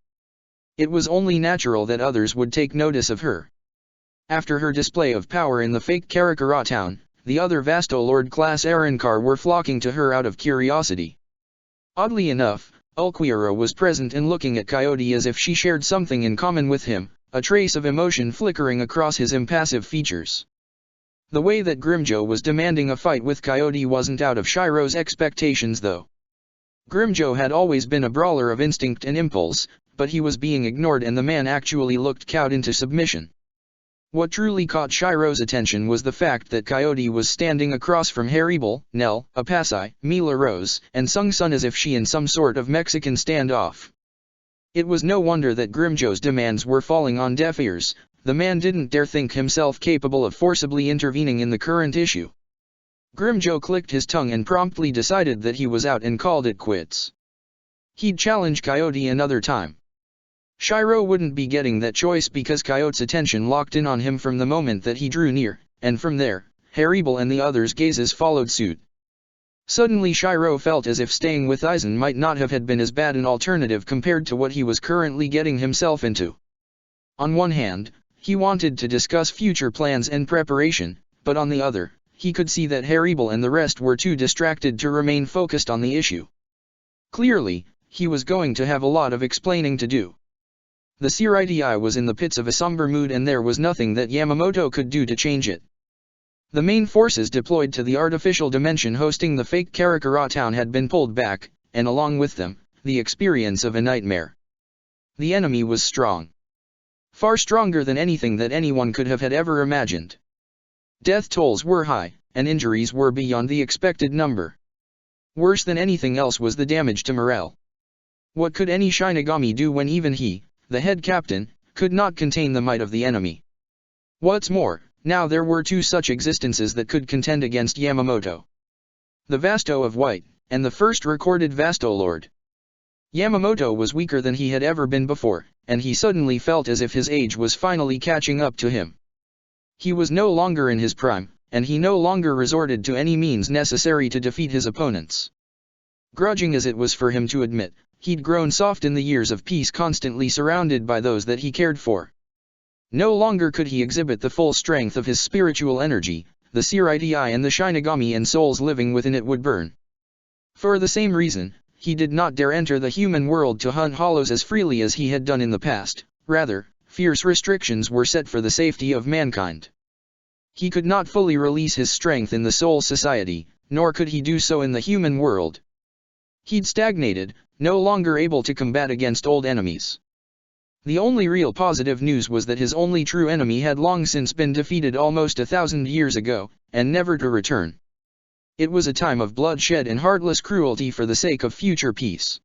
It was only natural that others would take notice of her. After her display of power in the fake Karakara town, the other Vasto Lord-class Arankar were flocking to her out of curiosity. Oddly enough, Ulquiorra was present and looking at Coyote as if she shared something in common with him, a trace of emotion flickering across his impassive features. The way that Grimjo was demanding a fight with Coyote wasn't out of Shiro's expectations though. Grimjo had always been a brawler of instinct and impulse, but he was being ignored and the man actually looked cowed into submission. What truly caught Shiro's attention was the fact that Coyote was standing across from Haribel, Nell, Apasai, Mila Rose, and Sung Sun as if she in some sort of Mexican standoff. It was no wonder that Grimjo's demands were falling on deaf ears. The man didn't dare think himself capable of forcibly intervening in the current issue. Grimjo clicked his tongue and promptly decided that he was out and called it quits. He'd challenge Coyote another time. Shiro wouldn't be getting that choice because Coyote's attention locked in on him from the moment that he drew near, and from there, Haribel and the others' gazes followed suit. Suddenly Shiro felt as if staying with Eisen might not have had been as bad an alternative compared to what he was currently getting himself into. On one hand, he wanted to discuss future plans and preparation, but on the other, he could see that Haribel and the rest were too distracted to remain focused on the issue. Clearly, he was going to have a lot of explaining to do. The Siriti was in the pits of a somber mood and there was nothing that Yamamoto could do to change it. The main forces deployed to the artificial dimension hosting the fake Karakara town had been pulled back, and along with them, the experience of a nightmare. The enemy was strong. Far stronger than anything that anyone could have had ever imagined. Death tolls were high, and injuries were beyond the expected number. Worse than anything else was the damage to morale. What could any Shinigami do when even he, the head captain, could not contain the might of the enemy. What's more, now there were two such existences that could contend against Yamamoto. The Vasto of White, and the first recorded Vasto Lord. Yamamoto was weaker than he had ever been before, and he suddenly felt as if his age was finally catching up to him. He was no longer in his prime, and he no longer resorted to any means necessary to defeat his opponents. Grudging as it was for him to admit, he'd grown soft in the years of peace, constantly surrounded by those that he cared for. No longer could he exhibit the full strength of his spiritual energy, the Seiridai and the Shinigami and souls living within it would burn. For the same reason, he did not dare enter the human world to hunt hollows as freely as he had done in the past. Rather, fierce restrictions were set for the safety of mankind. He could not fully release his strength in the soul society, nor could he do so in the human world. He'd stagnated, no longer able to combat against old enemies. The only real positive news was that his only true enemy had long since been defeated almost 1,000 years ago, and never to return. It was a time of bloodshed and heartless cruelty for the sake of future peace.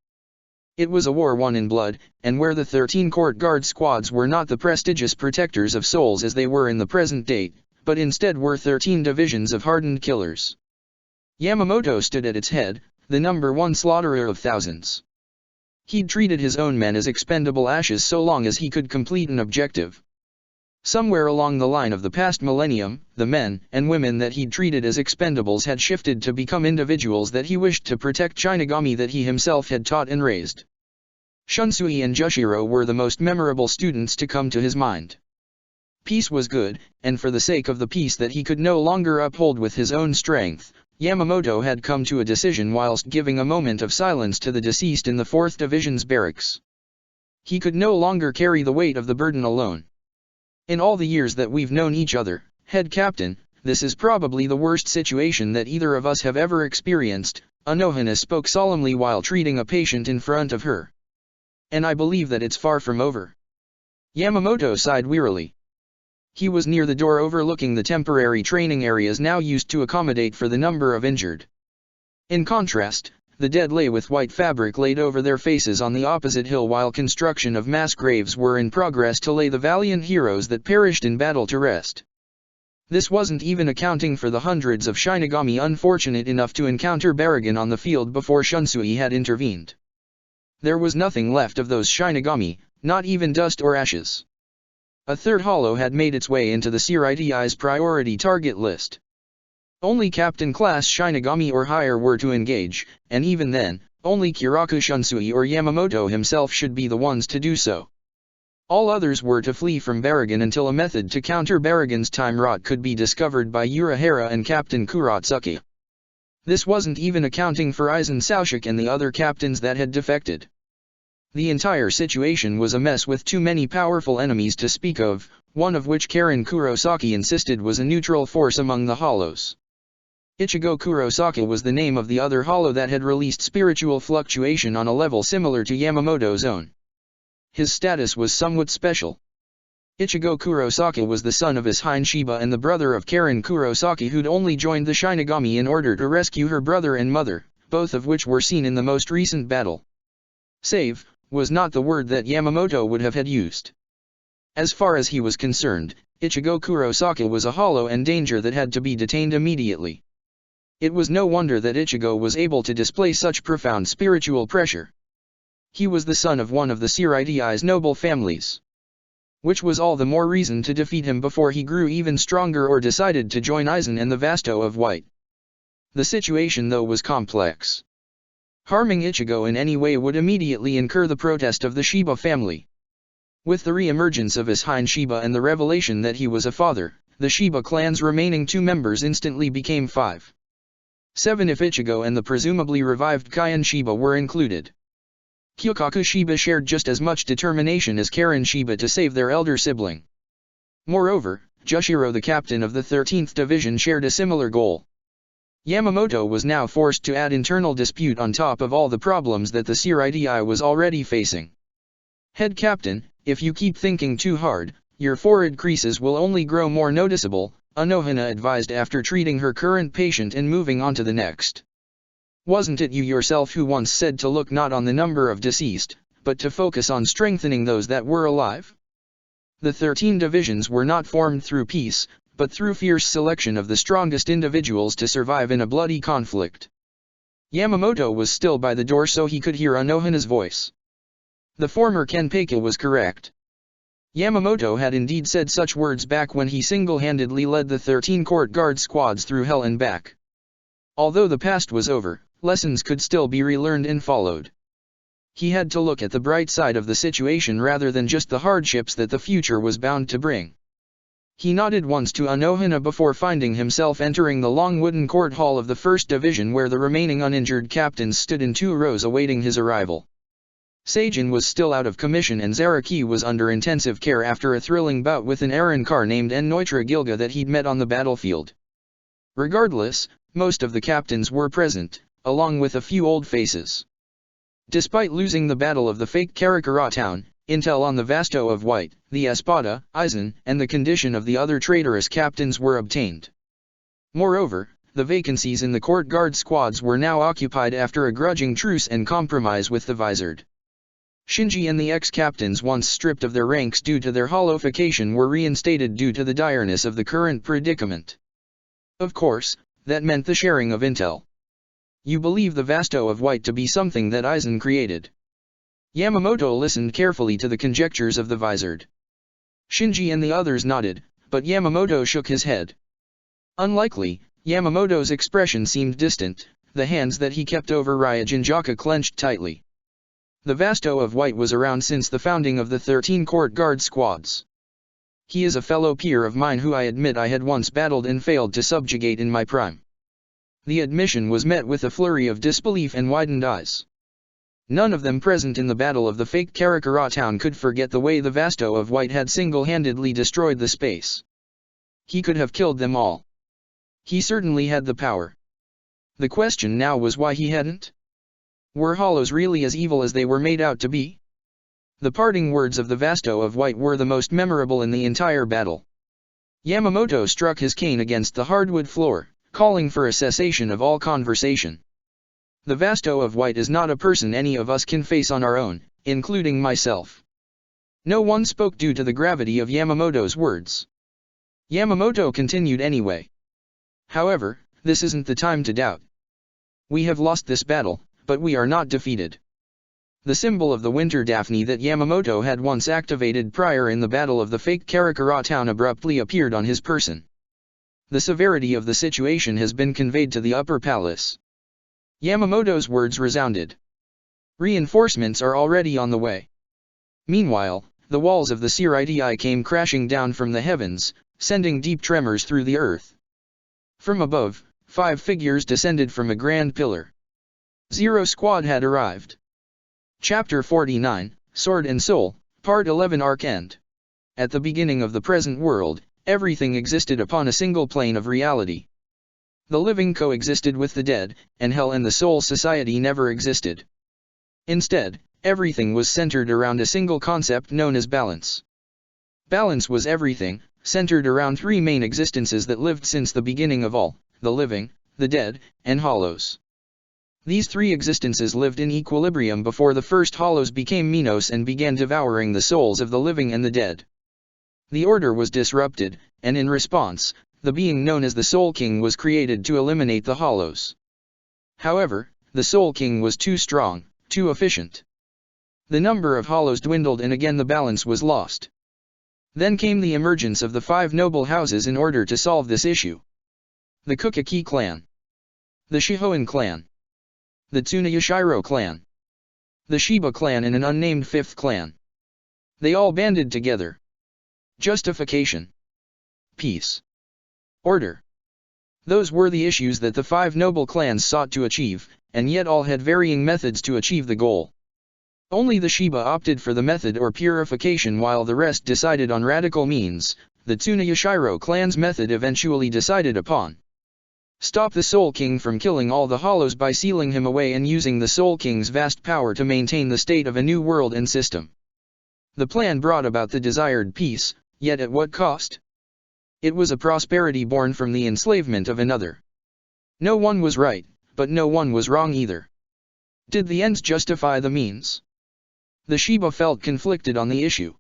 It was a war won in blood, and where the 13 court guard squads were not the prestigious protectors of souls as they were in the present day, but instead were 13 divisions of hardened killers. Yamamoto stood at its head, the number one slaughterer of thousands. He'd treated his own men as expendable ashes so long as he could complete an objective. Somewhere along the line of the past millennium, the men and women that he'd treated as expendables had shifted to become individuals that he wished to protect, Shinigami that he himself had taught and raised. Shunsui and Jushiro were the most memorable students to come to his mind. Peace was good, and for the sake of the peace that he could no longer uphold with his own strength, Yamamoto had come to a decision whilst giving a moment of silence to the deceased in the 4th Division's barracks. He could no longer carry the weight of the burden alone. In all the years that we've known each other, head captain, this is probably the worst situation that either of us have ever experienced, Anohana spoke solemnly while treating a patient in front of her. And I believe that it's far from over. Yamamoto sighed wearily. He was near the door overlooking the temporary training areas now used to accommodate for the number of injured. In contrast, the dead lay with white fabric laid over their faces on the opposite hill while construction of mass graves were in progress to lay the valiant heroes that perished in battle to rest. This wasn't even accounting for the hundreds of Shinigami unfortunate enough to encounter Baragon on the field before Shunsui had intervened. There was nothing left of those Shinigami, not even dust or ashes. A third hollow had made its way into the Seiridai's priority target list. Only Captain Class Shinigami or higher were to engage, and even then, only Kiraku Shunsui or Yamamoto himself should be the ones to do so. All others were to flee from Baragon until a method to counter Baragon's time rot could be discovered by Urahara and Captain Kurotsuki. This wasn't even accounting for Aizen Saushik and the other captains that had defected. The entire situation was a mess with too many powerful enemies to speak of, one of which Karen Kurosaki insisted was a neutral force among the hollows. Ichigo Kurosaki was the name of the other hollow that had released spiritual fluctuation on a level similar to Yamamoto's own. His status was somewhat special. Ichigo Kurosaki was the son of Ishine Shiba and the brother of Karen Kurosaki, who'd only joined the Shinigami in order to rescue her brother and mother, both of which were seen in the most recent battle. Save was not the word that Yamamoto would have had used. As far as he was concerned, Ichigo Kurosaki was a hollow and danger that had to be detained immediately. It was no wonder that Ichigo was able to display such profound spiritual pressure. He was the son of one of the Seiridai's noble families. Which was all the more reason to defeat him before he grew even stronger or decided to join Aizen and the Vasto of White. The situation though was complex. Harming Ichigo in any way would immediately incur the protest of the Shiba family. With the re-emergence of Ishine Shiba and the revelation that he was a father, the Shiba clan's remaining 2 members instantly became 5. 7 if Ichigo and the presumably revived Kaion Shiba were included. Kyokaku Shiba shared just as much determination as Karen Shiba to save their elder sibling. Moreover, Jushiro, the captain of the 13th Division, shared a similar goal. Yamamoto was now forced to add internal dispute on top of all the problems that the Seiridai was already facing. Head captain, if you keep thinking too hard, your forehead creases will only grow more noticeable, Anohana advised after treating her current patient and moving on to the next. Wasn't it you yourself who once said to look not on the number of deceased, but to focus on strengthening those that were alive. The 13 divisions were not formed through peace, but through fierce selection of the strongest individuals to survive in a bloody conflict. Yamamoto was still by the door so he could hear Anohana's voice. The former Kenpeiga was correct. Yamamoto had indeed said such words back when he single-handedly led the 13 court guard squads through hell and back. Although the past was over, lessons could still be relearned and followed. He had to look at the bright side of the situation rather than just the hardships that the future was bound to bring. He nodded once to Anohana before finding himself entering the long wooden court hall of the 1st Division where the remaining uninjured captains stood in 2 rows awaiting his arrival. Seijin was still out of commission and Zaraki was under intensive care after a thrilling bout with an Arankar named Enoitra Gilga that he'd met on the battlefield. Regardless, most of the captains were present, along with a few old faces. Despite losing the Battle of the fake Karakura town, intel on the Vasto of White, the Espada, Aizen, and the condition of the other traitorous captains were obtained. Moreover, the vacancies in the court guard squads were now occupied after a grudging truce and compromise with the Visored. Shinji and the ex-captains once stripped of their ranks due to their hollowification were reinstated due to the direness of the current predicament. Of course, that meant the sharing of intel. You believe the Vasto of White to be something that Aizen created. Yamamoto listened carefully to the conjectures of the Visored. Shinji and the others nodded, but Yamamoto shook his head. Unlikely, Yamamoto's expression seemed distant, the hands that he kept over Ryujinjaka clenched tightly. The Vasto of White was around since the founding of the 13 court guard squads. He is a fellow peer of mine who I admit I had once battled and failed to subjugate in my prime. The admission was met with a flurry of disbelief and widened eyes. None of them present in the battle of the fake Karakura town could forget the way the Vasto of White had single-handedly destroyed the space. He could have killed them all. He certainly had the power. The question now was why he hadn't? Were Hollows really as evil as they were made out to be? The parting words of the Vasto of White were the most memorable in the entire battle. Yamamoto struck his cane against the hardwood floor, calling for a cessation of all conversation. The Vasto of White is not a person any of us can face on our own, including myself. No one spoke due to the gravity of Yamamoto's words. Yamamoto continued anyway. However, this isn't the time to doubt. We have lost this battle, but we are not defeated. The symbol of the winter Daphne that Yamamoto had once activated prior in the battle of the fake Karakura town abruptly appeared on his person. The severity of the situation has been conveyed to the upper palace. Yamamoto's words resounded. Reinforcements are already on the way. Meanwhile, the walls of the Siriti came crashing down from the heavens, sending deep tremors through the earth. From above, 5 figures descended from a grand pillar. Zero Squad had arrived. Chapter 49, Sword and Soul, Part 11 Arc End. At the beginning of the present world, everything existed upon a single plane of reality. The living coexisted with the dead, and hell and the soul society never existed. Instead, everything was centered around a single concept known as balance. Balance was everything, centered around 3 main existences that lived since the beginning of all, the living, the dead, and hollows. These 3 existences lived in equilibrium before the first hollows became Minos and began devouring the souls of the living and the dead. The order was disrupted, and in response, the being known as the Soul King was created to eliminate the hollows. However, the Soul King was too strong, too efficient. The number of hollows dwindled and again the balance was lost. Then came the emergence of the 5 noble houses in order to solve this issue. The Kukaki clan. The Shihoin clan. The Tsunayashiro clan. The Shiba clan and an unnamed 5th clan. They all banded together. Justification. Peace. Order. Those were the issues that the 5 noble clans sought to achieve, and yet all had varying methods to achieve the goal. Only the Shiba opted for the method or purification while the rest decided on radical means. The Tsunayashiro clan's method eventually decided upon. Stop the Soul King from killing all the hollows by sealing him away and using the Soul King's vast power to maintain the state of a new world and system. The plan brought about the desired peace, yet at what cost? It was a prosperity born from the enslavement of another. No one was right, but no one was wrong either. Did the ends justify the means? The Shiba felt conflicted on the issue.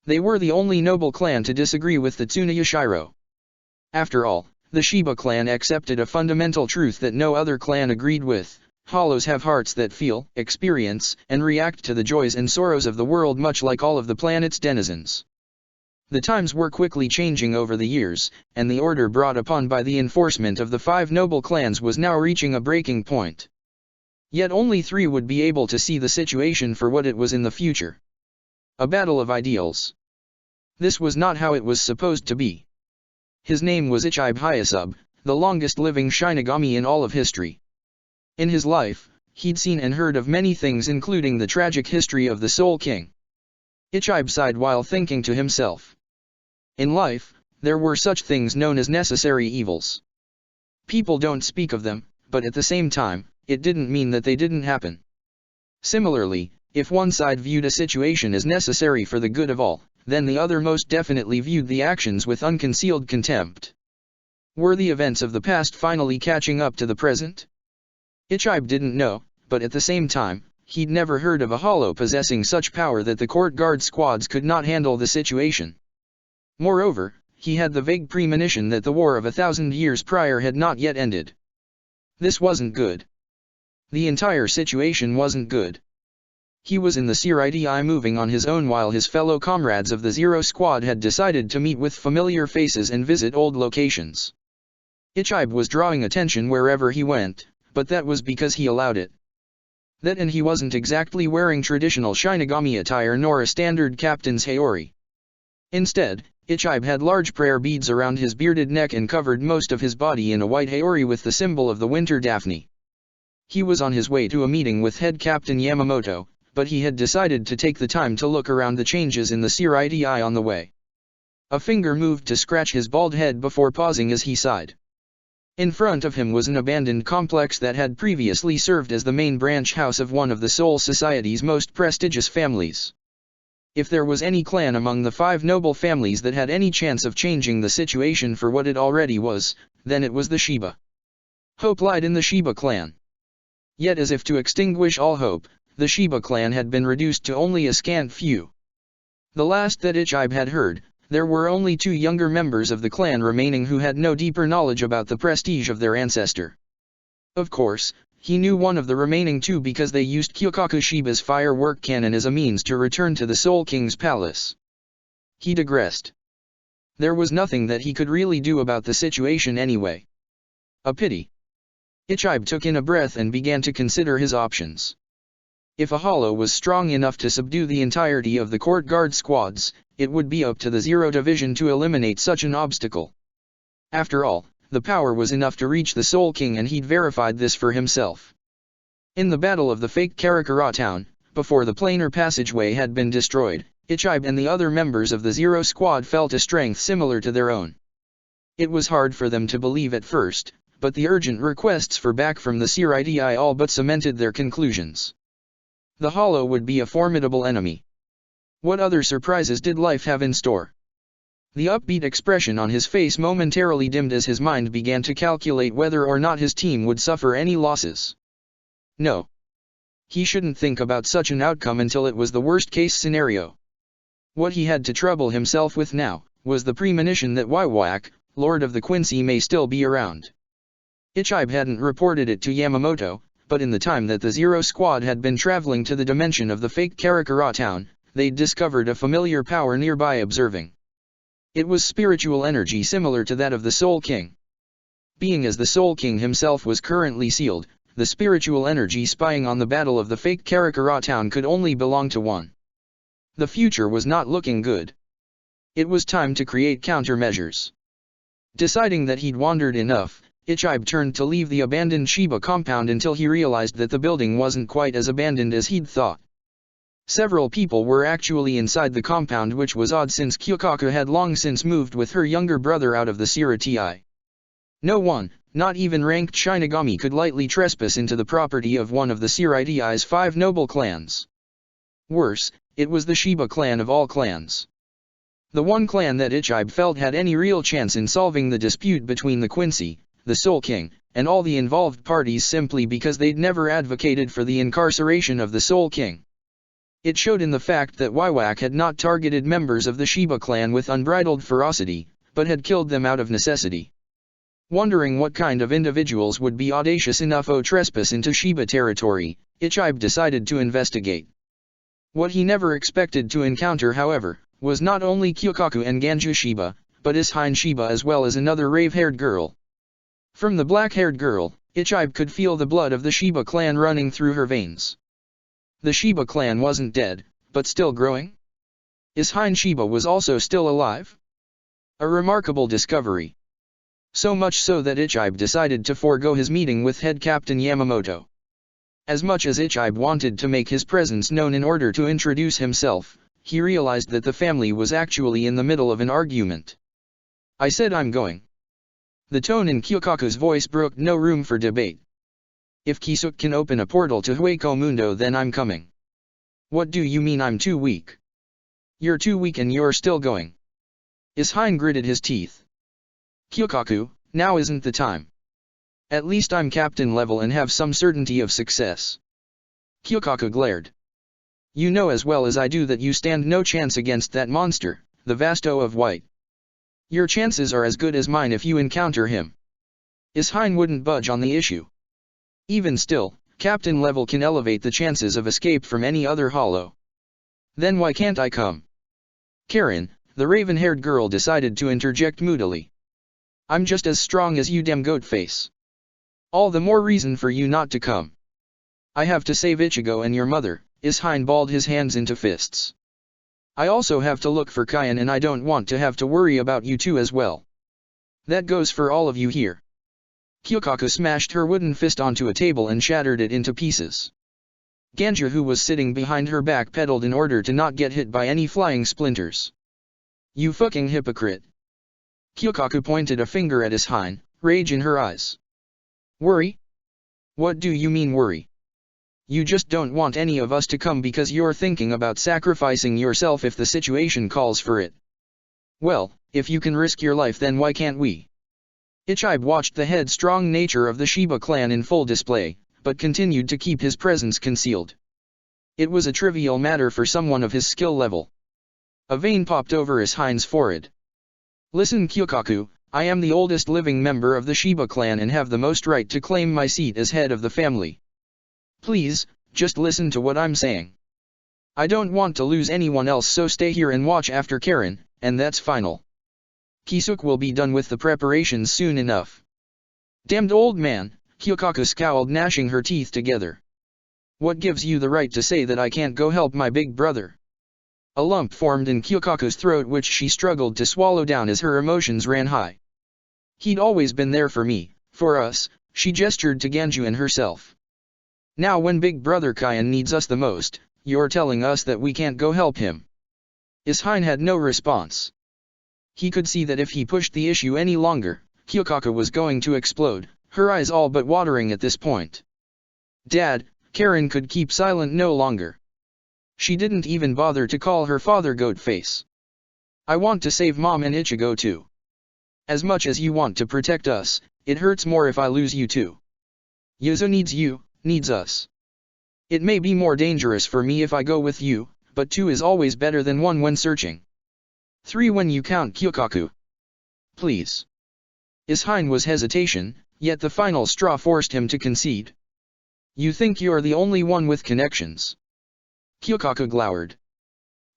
They were the only noble clan to disagree with the Tsunayashiro. After all, the Shiba clan accepted a fundamental truth that no other clan agreed with: hollows have hearts that feel, experience, and react to the joys and sorrows of the world much like all of the planet's denizens. The times were quickly changing over the years, and the order brought upon by the enforcement of the 5 noble clans was now reaching a breaking point. Yet only 3 would be able to see the situation for what it was in the future. A battle of ideals. This was not how it was supposed to be. His name was Ichibe Hyasub, the longest living Shinigami in all of history. In his life, he'd seen and heard of many things, including the tragic history of the Soul King. Ichibe sighed while thinking to himself. In life, there were such things known as necessary evils. People don't speak of them, but at the same time, it didn't mean that they didn't happen. Similarly, if one side viewed a situation as necessary for the good of all, then the other most definitely viewed the actions with unconcealed contempt. Were the events of the past finally catching up to the present? Ichibe didn't know, but at the same time, he'd never heard of a hollow possessing such power that the court guard squads could not handle the situation. Moreover, he had the vague premonition that the war of 1,000 years prior had not yet ended. This wasn't good. The entire situation wasn't good. He was in the Siridi moving on his own while his fellow comrades of the Zero Squad had decided to meet with familiar faces and visit old locations. Ichibe was drawing attention wherever he went, but that was because he allowed it. That, and he wasn't exactly wearing traditional Shinigami attire nor a standard captain's haori. Instead, Ichibe had large prayer beads around his bearded neck and covered most of his body in a white haori with the symbol of the winter Daphne. He was on his way to a meeting with head captain Yamamoto, but he had decided to take the time to look around the changes in the Siridi on the way. A finger moved to scratch his bald head before pausing as he sighed. In front of him was an abandoned complex that had previously served as the main branch house of one of the Soul Society's most prestigious families. If there was any clan among the 5 noble families that had any chance of changing the situation for what it already was, then it was the Shiba. Hope lied in the Shiba clan. Yet as if to extinguish all hope, the Shiba clan had been reduced to only a scant few. The last that Ichibe had heard, there were only 2 younger members of the clan remaining who had no deeper knowledge about the prestige of their ancestor. Of course, he knew one of the remaining 2 because they used Kyokaku Shiba's firework cannon as a means to return to the Soul King's palace. He digressed. There was nothing that he could really do about the situation anyway. A pity. Ichibe took in a breath and began to consider his options. If a hollow was strong enough to subdue the entirety of the court guard squads, it would be up to the Zero Division to eliminate such an obstacle. After all, the power was enough to reach the Soul King, and he'd verified this for himself. In the battle of the fake Karakura town, before the planar passageway had been destroyed, Ichibe and the other members of the Zero Squad felt a strength similar to their own. It was hard for them to believe at first, but the urgent requests for back from the Siridi all but cemented their conclusions. The hollow would be a formidable enemy. What other surprises did life have in store? The upbeat expression on his face momentarily dimmed as his mind began to calculate whether or not his team would suffer any losses. No. He shouldn't think about such an outcome until it was the worst-case scenario. What he had to trouble himself with now, was the premonition that Waiwak, Lord of the Quincy, may still be around. Ichibe hadn't reported it to Yamamoto, but in the time that the Zero Squad had been traveling to the dimension of the fake Karakura town, they'd discovered a familiar power nearby observing. It was spiritual energy similar to that of the Soul King. Being as the Soul King himself was currently sealed, the spiritual energy spying on the battle of the fake Karakura town could only belong to one. The future was not looking good. It was time to create countermeasures. Deciding that he'd wandered enough, Ichibe turned to leave the abandoned Shiba compound until he realized that the building wasn't quite as abandoned as he'd thought. Several people were actually inside the compound, which was odd since Kyokaku had long since moved with her younger brother out of the Siriti. No one, not even ranked Shinigami, could lightly trespass into the property of one of the Siriti's 5 noble clans. Worse, it was the Shiba clan of all clans. The one clan that Ichibe felt had any real chance in solving the dispute between the Quincy, the Soul King, and all the involved parties simply because they'd never advocated for the incarceration of the Soul King. It showed in the fact that Waiwak had not targeted members of the Shiba clan with unbridled ferocity, but had killed them out of necessity. Wondering what kind of individuals would be audacious enough to trespass into Shiba territory, Ichibe decided to investigate. What he never expected to encounter, however, was not only Kyokaku and Ganju Shiba, but Ishine Shiba as well as another rave-haired girl. From the black-haired girl, Ichibe could feel the blood of the Shiba clan running through her veins. The Shiba clan wasn't dead, but still growing? Ishine Shiba was also still alive? A remarkable discovery. So much so that Ichibe decided to forego his meeting with head captain Yamamoto. As much as Ichibe wanted to make his presence known in order to introduce himself, he realized that the family was actually in the middle of an argument. I said I'm going. The tone in Kyokaku's voice broke no room for debate. If Kisuke can open a portal to Hueco Mundo, then I'm coming. What do you mean I'm too weak? You're too weak and you're still going. Ishine gritted his teeth. Kyokaku, now isn't the time. At least I'm captain level and have some certainty of success. Kyokaku glared. You know as well as I do that you stand no chance against that monster, the Vasto of White. Your chances are as good as mine if you encounter him. Ishine wouldn't budge on the issue. Even still, captain level can elevate the chances of escape from any other hollow. Then why can't I come? Karen, the raven-haired girl, decided to interject moodily. I'm just as strong as you, damn goat face. All the more reason for you not to come. I have to save Ichigo and your mother. Ishine balled his hands into fists. I also have to look for Kaien and I don't want to have to worry about you two as well. That goes for all of you here. Kyokaku smashed her wooden fist onto a table and shattered it into pieces. Ganju, who was sitting behind her, backpedaled in order to not get hit by any flying splinters. You fucking hypocrite. Kyokaku pointed a finger at Ishine, rage in her eyes. Worry? What do you mean worry? You just don't want any of us to come because you're thinking about sacrificing yourself if the situation calls for it. Well, if you can risk your life, then why can't we? Ichibe watched the headstrong nature of the Shiba clan in full display, but continued to keep his presence concealed. It was a trivial matter for someone of his skill level. A vein popped over Ishine's forehead. Listen, Kyokaku, I am the oldest living member of the Shiba clan and have the most right to claim my seat as head of the family. Please, just listen to what I'm saying. I don't want to lose anyone else, so stay here and watch after Karen, and that's final. Kisuke will be done with the preparations soon enough. Damned old man, Kyokaku scowled, gnashing her teeth together. What gives you the right to say that I can't go help my big brother? A lump formed in Kyokaku's throat which she struggled to swallow down as her emotions ran high. He'd always been there for me, for us, she gestured to Ganju and herself. Now when big brother Kaien needs us the most, you're telling us that we can't go help him. Ishine had no response. He could see that if he pushed the issue any longer, Kyokaku was going to explode, her eyes all but watering at this point. Dad, Karen could keep silent no longer. She didn't even bother to call her father goat face. I want to save Mom and Ichigo too. As much as you want to protect us, it hurts more if I lose you too. Yuzo needs us. It may be more dangerous for me if I go with you, but 2 is always better than 1 when searching. 3 when you count Kyokaku. Please. Ishine was hesitation, yet the final straw forced him to concede. You think you're the only one with connections? Kyokaku glowered.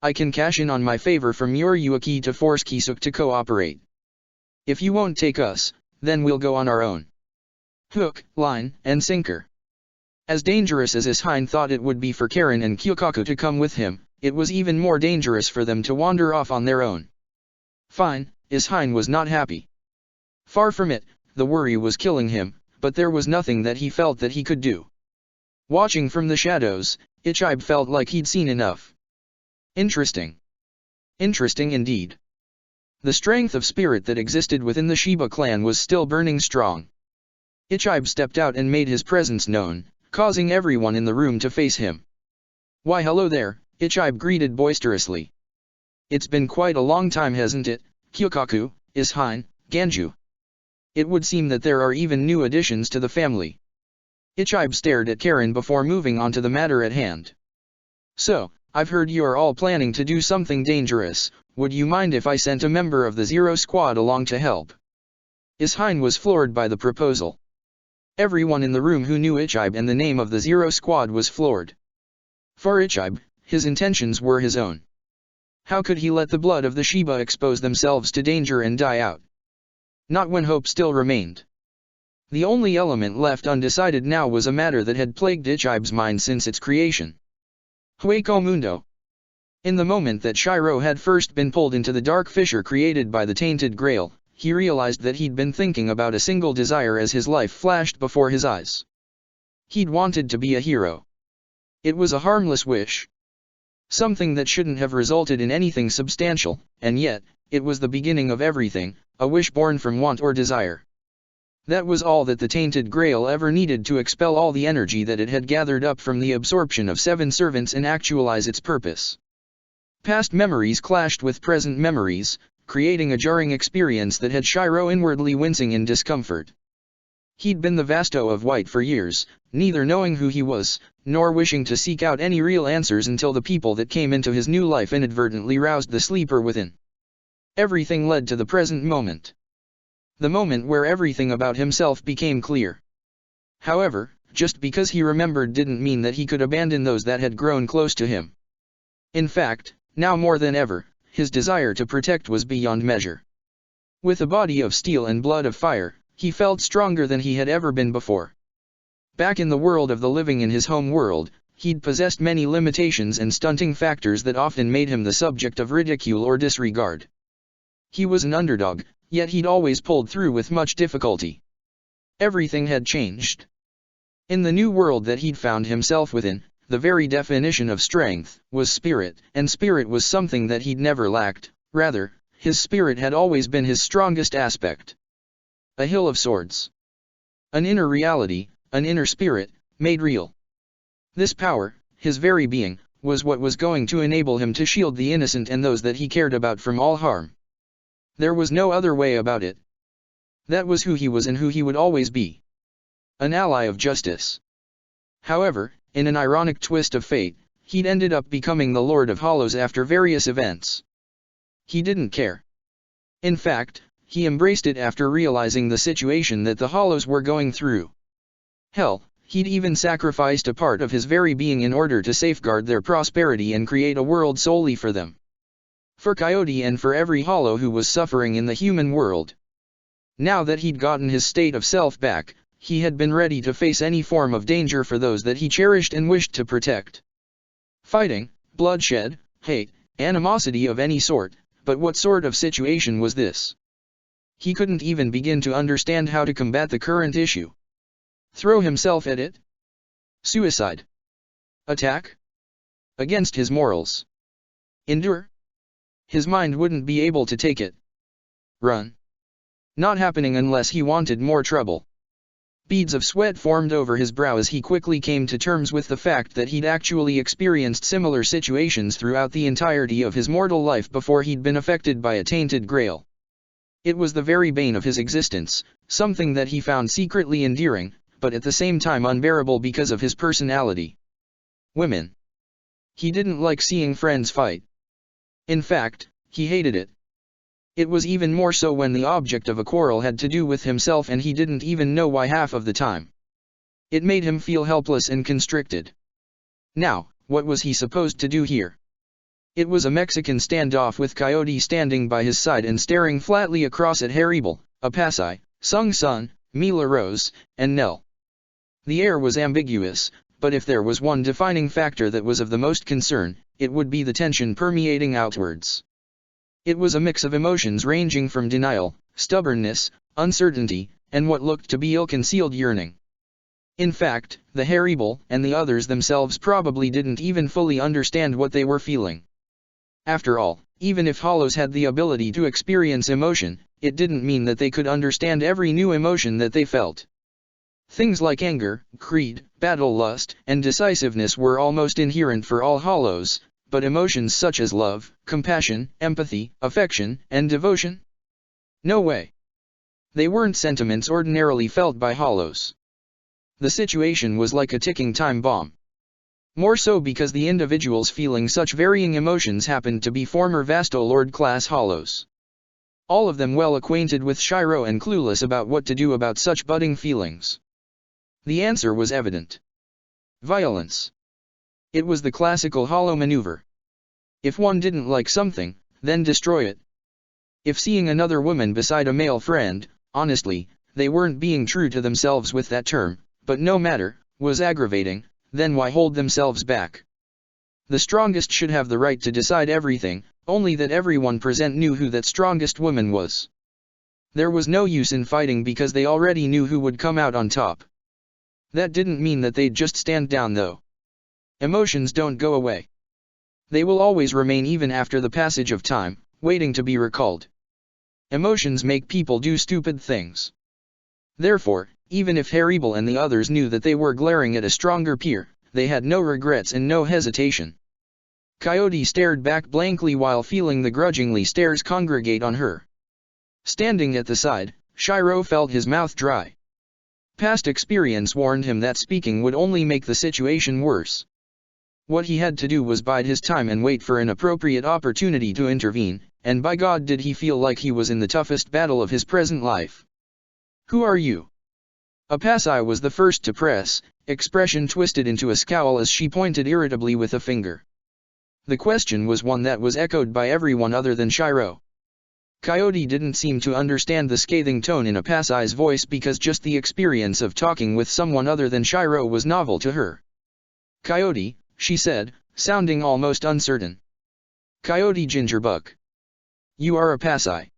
I can cash in on my favor from your Yuaki to force Kisuke to cooperate. If you won't take us, then we'll go on our own. Hook, line, and sinker. As dangerous as Ishine thought it would be for Karen and Kyokaku to come with him, it was even more dangerous for them to wander off on their own. Fine, Ishine was not happy. Far from it, the worry was killing him, but there was nothing that he felt that he could do. Watching from the shadows, Ichibe felt like he'd seen enough. Interesting. Interesting indeed. The strength of spirit that existed within the Shiba clan was still burning strong. Ichibe stepped out and made his presence known, causing everyone in the room to face him. Why hello there, Ichibe greeted boisterously. It's been quite a long time, hasn't it, Kyokaku, Ishine, Ganju? It would seem that there are even new additions to the family. Ichibe stared at Karen before moving on to the matter at hand. So, I've heard you are all planning to do something dangerous. Would you mind if I sent a member of the Zero Squad along to help? Ishain was floored by the proposal. Everyone in the room who knew Ichibe and the name of the Zero Squad was floored. For Ichibe, his intentions were his own. How could he let the blood of the Shiba expose themselves to danger and die out? Not when hope still remained. The only element left undecided now was a matter that had plagued Ichibe's mind since its creation. Hueco Mundo. In the moment that Shiro had first been pulled into the dark fissure created by the tainted grail, he realized that he'd been thinking about a single desire as his life flashed before his eyes. He'd wanted to be a hero. It was a harmless wish. Something that shouldn't have resulted in anything substantial, and yet, it was the beginning of everything, a wish born from want or desire. That was all that the tainted grail ever needed to expel all the energy that it had gathered up from the absorption of 7 servants and actualize its purpose. Past memories clashed with present memories, creating a jarring experience that had Shiro inwardly wincing in discomfort. He'd been the Vasto of White for years, neither knowing who he was, nor wishing to seek out any real answers until the people that came into his new life inadvertently roused the sleeper within. Everything led to the present moment. The moment where everything about himself became clear. However, just because he remembered didn't mean that he could abandon those that had grown close to him. In fact, now more than ever, his desire to protect was beyond measure. With a body of steel and blood of fire, he felt stronger than he had ever been before. Back in the world of the living in his home world, he'd possessed many limitations and stunting factors that often made him the subject of ridicule or disregard. He was an underdog, yet he'd always pulled through with much difficulty. Everything had changed. In the new world that he'd found himself within, the very definition of strength was spirit, and spirit was something that he'd never lacked. Rather, his spirit had always been his strongest aspect. A hill of swords. An inner reality, an inner spirit, made real. This power, his very being, was what was going to enable him to shield the innocent and those that he cared about from all harm. There was no other way about it. That was who he was and who he would always be. An ally of justice. However, in an ironic twist of fate, he'd ended up becoming the Lord of Hollows after various events. He didn't care. In fact, he embraced it after realizing the situation that the Hollows were going through. Hell, he'd even sacrificed a part of his very being in order to safeguard their prosperity and create a world solely for them. For Coyote and for every Hollow who was suffering in the human world. Now that he'd gotten his state of self back, he had been ready to face any form of danger for those that he cherished and wished to protect. Fighting, bloodshed, hate, animosity of any sort, but what sort of situation was this? He couldn't even begin to understand how to combat the current issue. Throw himself at it? Suicide? Attack? Against his morals? Endure? His mind wouldn't be able to take it. Run? Not happening unless he wanted more trouble. Beads of sweat formed over his brow as he quickly came to terms with the fact that he'd actually experienced similar situations throughout the entirety of his mortal life before he'd been affected by a tainted grail. It was the very bane of his existence, something that he found secretly endearing, but at the same time unbearable because of his personality. Women. He didn't like seeing friends fight. In fact, he hated it. It was even more so when the object of a quarrel had to do with himself and he didn't even know why half of the time. It made him feel helpless and constricted. Now, what was he supposed to do here? It was a Mexican standoff with Coyote standing by his side and staring flatly across at Haribel, Apasai, Sung Sun, Mila Rose, and Nell. The air was ambiguous, but if there was one defining factor that was of the most concern, it would be the tension permeating outwards. It was a mix of emotions ranging from denial, stubbornness, uncertainty, and what looked to be ill-concealed yearning. In fact, the Haribel and the others themselves probably didn't even fully understand what they were feeling. After all, even if Hollows had the ability to experience emotion, it didn't mean that they could understand every new emotion that they felt. Things like anger, greed, battle lust, and decisiveness were almost inherent for all Hollows, but emotions such as love, compassion, empathy, affection, and devotion? No way. They weren't sentiments ordinarily felt by Hollows. The situation was like a ticking time bomb. More so because the individuals feeling such varying emotions happened to be former Vasto Lord class hollows. All of them well acquainted with Shiro and clueless about what to do about such budding feelings. The answer was evident. Violence. It was the classical hollow maneuver. If one didn't like something, then destroy it. If seeing another woman beside a male friend, honestly, they weren't being true to themselves with that term, but no matter, was aggravating, then why hold themselves back? The strongest should have the right to decide everything, only that everyone present knew who that strongest woman was. There was no use in fighting because they already knew who would come out on top. That didn't mean that they'd just stand down though. Emotions don't go away. They will always remain even after the passage of time, waiting to be recalled. Emotions make people do stupid things. Therefore, even if Haribel and the others knew that they were glaring at a stronger peer, they had no regrets and no hesitation. Coyote stared back blankly while feeling the grudgingly stares congregate on her. Standing at the side, Shiro felt his mouth dry. Past experience warned him that speaking would only make the situation worse. What he had to do was bide his time and wait for an appropriate opportunity to intervene, and by God did he feel like he was in the toughest battle of his present life. "Who are you?" Apasai was the first to press, expression twisted into a scowl as she pointed irritably with a finger. The question was one that was echoed by everyone other than Shiro. Coyote didn't seem to understand the scathing tone in Apasai's voice because just the experience of talking with someone other than Shiro was novel to her. "Coyote," she said, sounding almost uncertain. "Coyote Gingerbuck. You are Apasai."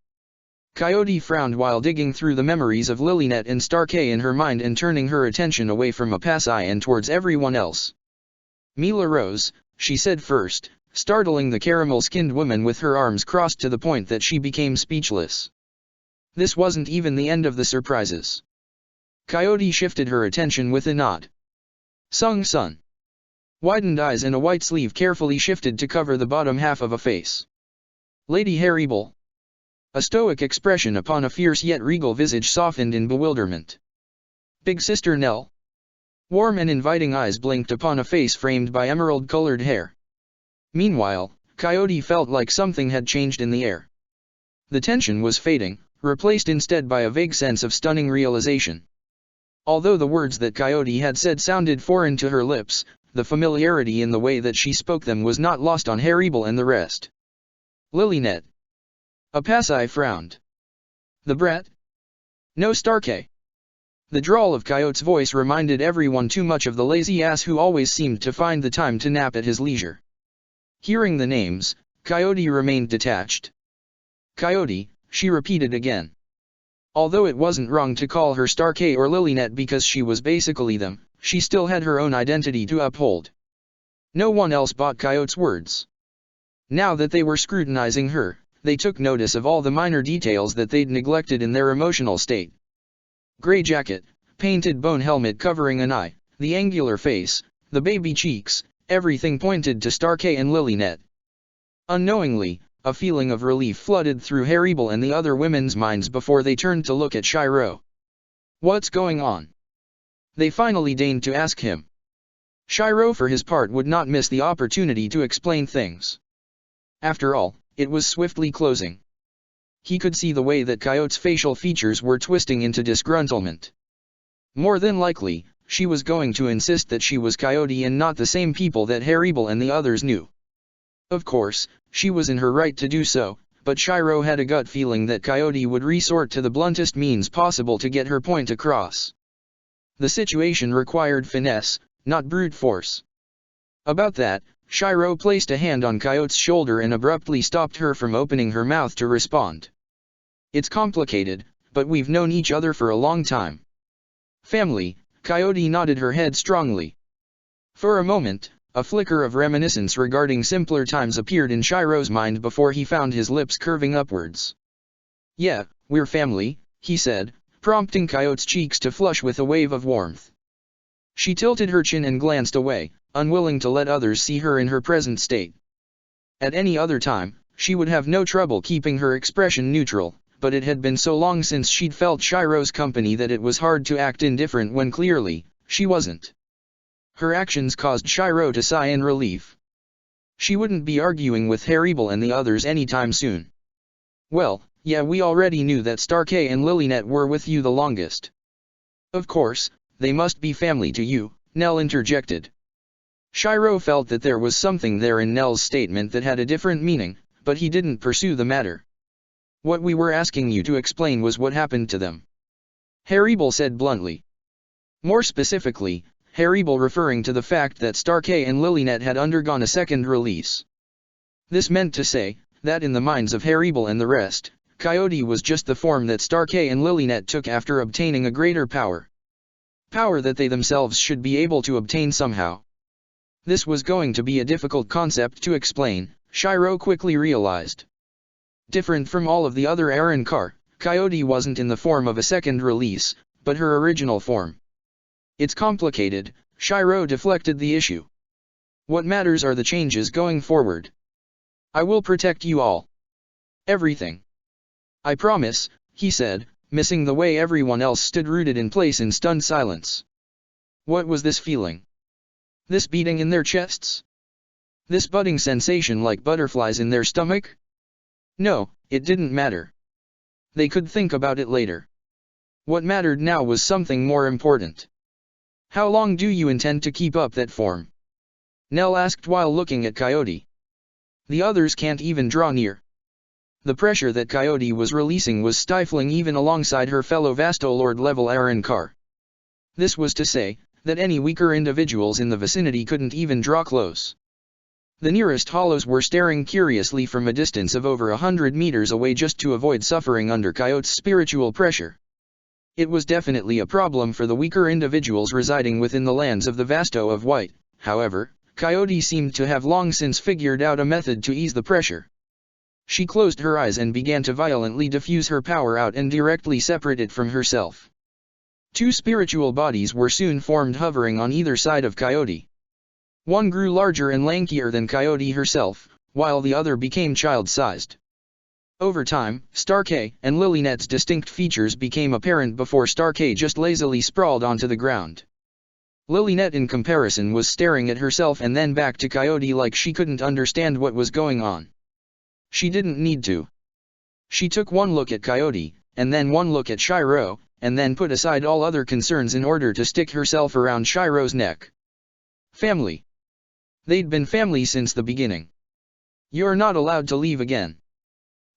Coyote frowned while digging through the memories of Lilynet and Starkey in her mind and turning her attention away from Apasai and towards everyone else. "Mila Rose," she said first, startling the caramel-skinned woman with her arms crossed to the point that she became speechless. This wasn't even the end of the surprises. Coyote shifted her attention with a nod. "Sung Sun." Widened eyes and a white sleeve carefully shifted to cover the bottom half of a face. "Lady Haribel." A stoic expression upon a fierce yet regal visage softened in bewilderment. "Big Sister Nell." Warm and inviting eyes blinked upon a face framed by emerald-colored hair. Meanwhile, Coyote felt like something had changed in the air. The tension was fading, replaced instead by a vague sense of stunning realization. Although the words that Coyote had said sounded foreign to her lips, the familiarity in the way that she spoke them was not lost on Haribel and the rest. "Lilynet." Apasai frowned. "The brat? No Starkey." The drawl of Coyote's voice reminded everyone too much of the lazy ass who always seemed to find the time to nap at his leisure. Hearing the names, Coyote remained detached. "Coyote," she repeated again. Although it wasn't wrong to call her Starkey or Lilynet because she was basically them, she still had her own identity to uphold. No one else bought Coyote's words. Now that they were scrutinizing her, they took notice of all the minor details that they'd neglected in their emotional state. Gray jacket, painted bone helmet covering an eye, the angular face, the baby cheeks, everything pointed to Starkey and Lilynet. Unknowingly, a feeling of relief flooded through Haribel and the other women's minds before they turned to look at Shiro. "What's going on?" they finally deigned to ask him. Shiro for his part would not miss the opportunity to explain things. After all, it was swiftly closing. He could see the way that Coyote's facial features were twisting into disgruntlement. More than likely, she was going to insist that she was Coyote and not the same people that Haribel and the others knew. Of course, she was in her right to do so, but Shiro had a gut feeling that Coyote would resort to the bluntest means possible to get her point across. The situation required finesse, not brute force. About that, Shiro placed a hand on Coyote's shoulder and abruptly stopped her from opening her mouth to respond. "It's complicated, but we've known each other for a long time." "Family," Coyote nodded her head strongly. For a moment, a flicker of reminiscence regarding simpler times appeared in Shiro's mind before he found his lips curving upwards. "Yeah, we're family," he said, prompting Coyote's cheeks to flush with a wave of warmth. She tilted her chin and glanced away, unwilling to let others see her in her present state. At any other time, she would have no trouble keeping her expression neutral, but it had been so long since she'd felt Shiro's company that it was hard to act indifferent when clearly, she wasn't. Her actions caused Shiro to sigh in relief. She wouldn't be arguing with Haribel and the others anytime soon. Well, yeah, we already knew that Starkey and Lilynet were with you the longest. Of course, they must be family to you, Nell interjected. Shiro felt that there was something there in Nell's statement that had a different meaning, but he didn't pursue the matter. What we were asking you to explain was what happened to them. Haribel said bluntly. More specifically, Haribel referring to the fact that Starkey and Lilynet had undergone a second release. This meant to say, that in the minds of Haribel and the rest, Coyote was just the form that Starkey and Lilynet took after obtaining a greater power. Power that they themselves should be able to obtain somehow. This was going to be a difficult concept to explain, Shiro quickly realized. Different from all of the other Arrancar, Coyote wasn't in the form of a second release, but her original form. It's complicated, Shiro deflected the issue. What matters are the changes going forward. I will protect you all. Everything. I promise, he said, missing the way everyone else stood rooted in place in stunned silence. What was this feeling? This beating in their chests? This budding sensation like butterflies in their stomach? No, it didn't matter. They could think about it later. What mattered now was something more important. How long do you intend to keep up that form? Nell asked while looking at Coyote. The others can't even draw near. The pressure that Coyote was releasing was stifling even alongside her fellow Vasto Lord-level Arrancar. This was to say, that any weaker individuals in the vicinity couldn't even draw close. The nearest hollows were staring curiously from a distance of over 100 meters away just to avoid suffering under Coyote's spiritual pressure. It was definitely a problem for the weaker individuals residing within the lands of the Vasto of White, however, Coyote seemed to have long since figured out a method to ease the pressure. She closed her eyes and began to violently diffuse her power out and directly separate it from herself. Two spiritual bodies were soon formed hovering on either side of Coyote. One grew larger and lankier than Coyote herself, while the other became child-sized. Over time, Starkey and Lilynet's distinct features became apparent before Starkey just lazily sprawled onto the ground. Lilynet in comparison was staring at herself and then back to Coyote like she couldn't understand what was going on. She didn't need to. She took one look at Coyote, and then one look at Shiro, and then put aside all other concerns in order to stick herself around Shiro's neck. Family. They'd been family since the beginning. You're not allowed to leave again,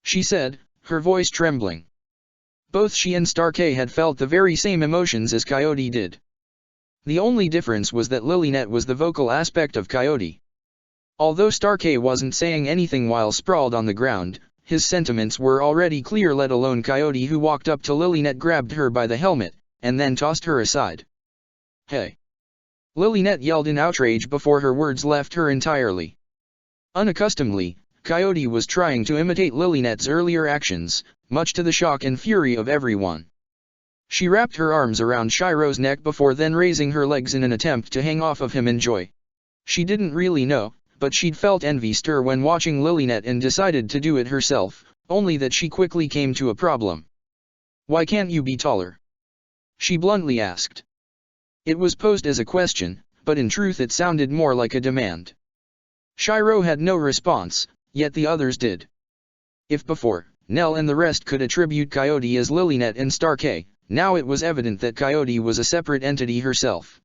she said, her voice trembling. Both she and Starkey had felt the very same emotions as Coyote did. The only difference was that Lilynet was the vocal aspect of Coyote. Although Starkey wasn't saying anything while sprawled on the ground, his sentiments were already clear, let alone Coyote, who walked up to Lilynet, grabbed her by the helmet, and then tossed her aside. Hey! Lilynet yelled in outrage before her words left her entirely. Unaccustomedly, Coyote was trying to imitate Lilynet's earlier actions, much to the shock and fury of everyone. She wrapped her arms around Shiro's neck before then raising her legs in an attempt to hang off of him in joy. She didn't really know, but she'd felt envy stir when watching Lilynet and decided to do it herself, only that she quickly came to a problem. Why can't you be taller? She bluntly asked. It was posed as a question, but in truth it sounded more like a demand. Shiro had no response, yet the others did. If before, Nell and the rest could attribute Coyote as Lilynet and Starkey, now it was evident that Coyote was a separate entity herself.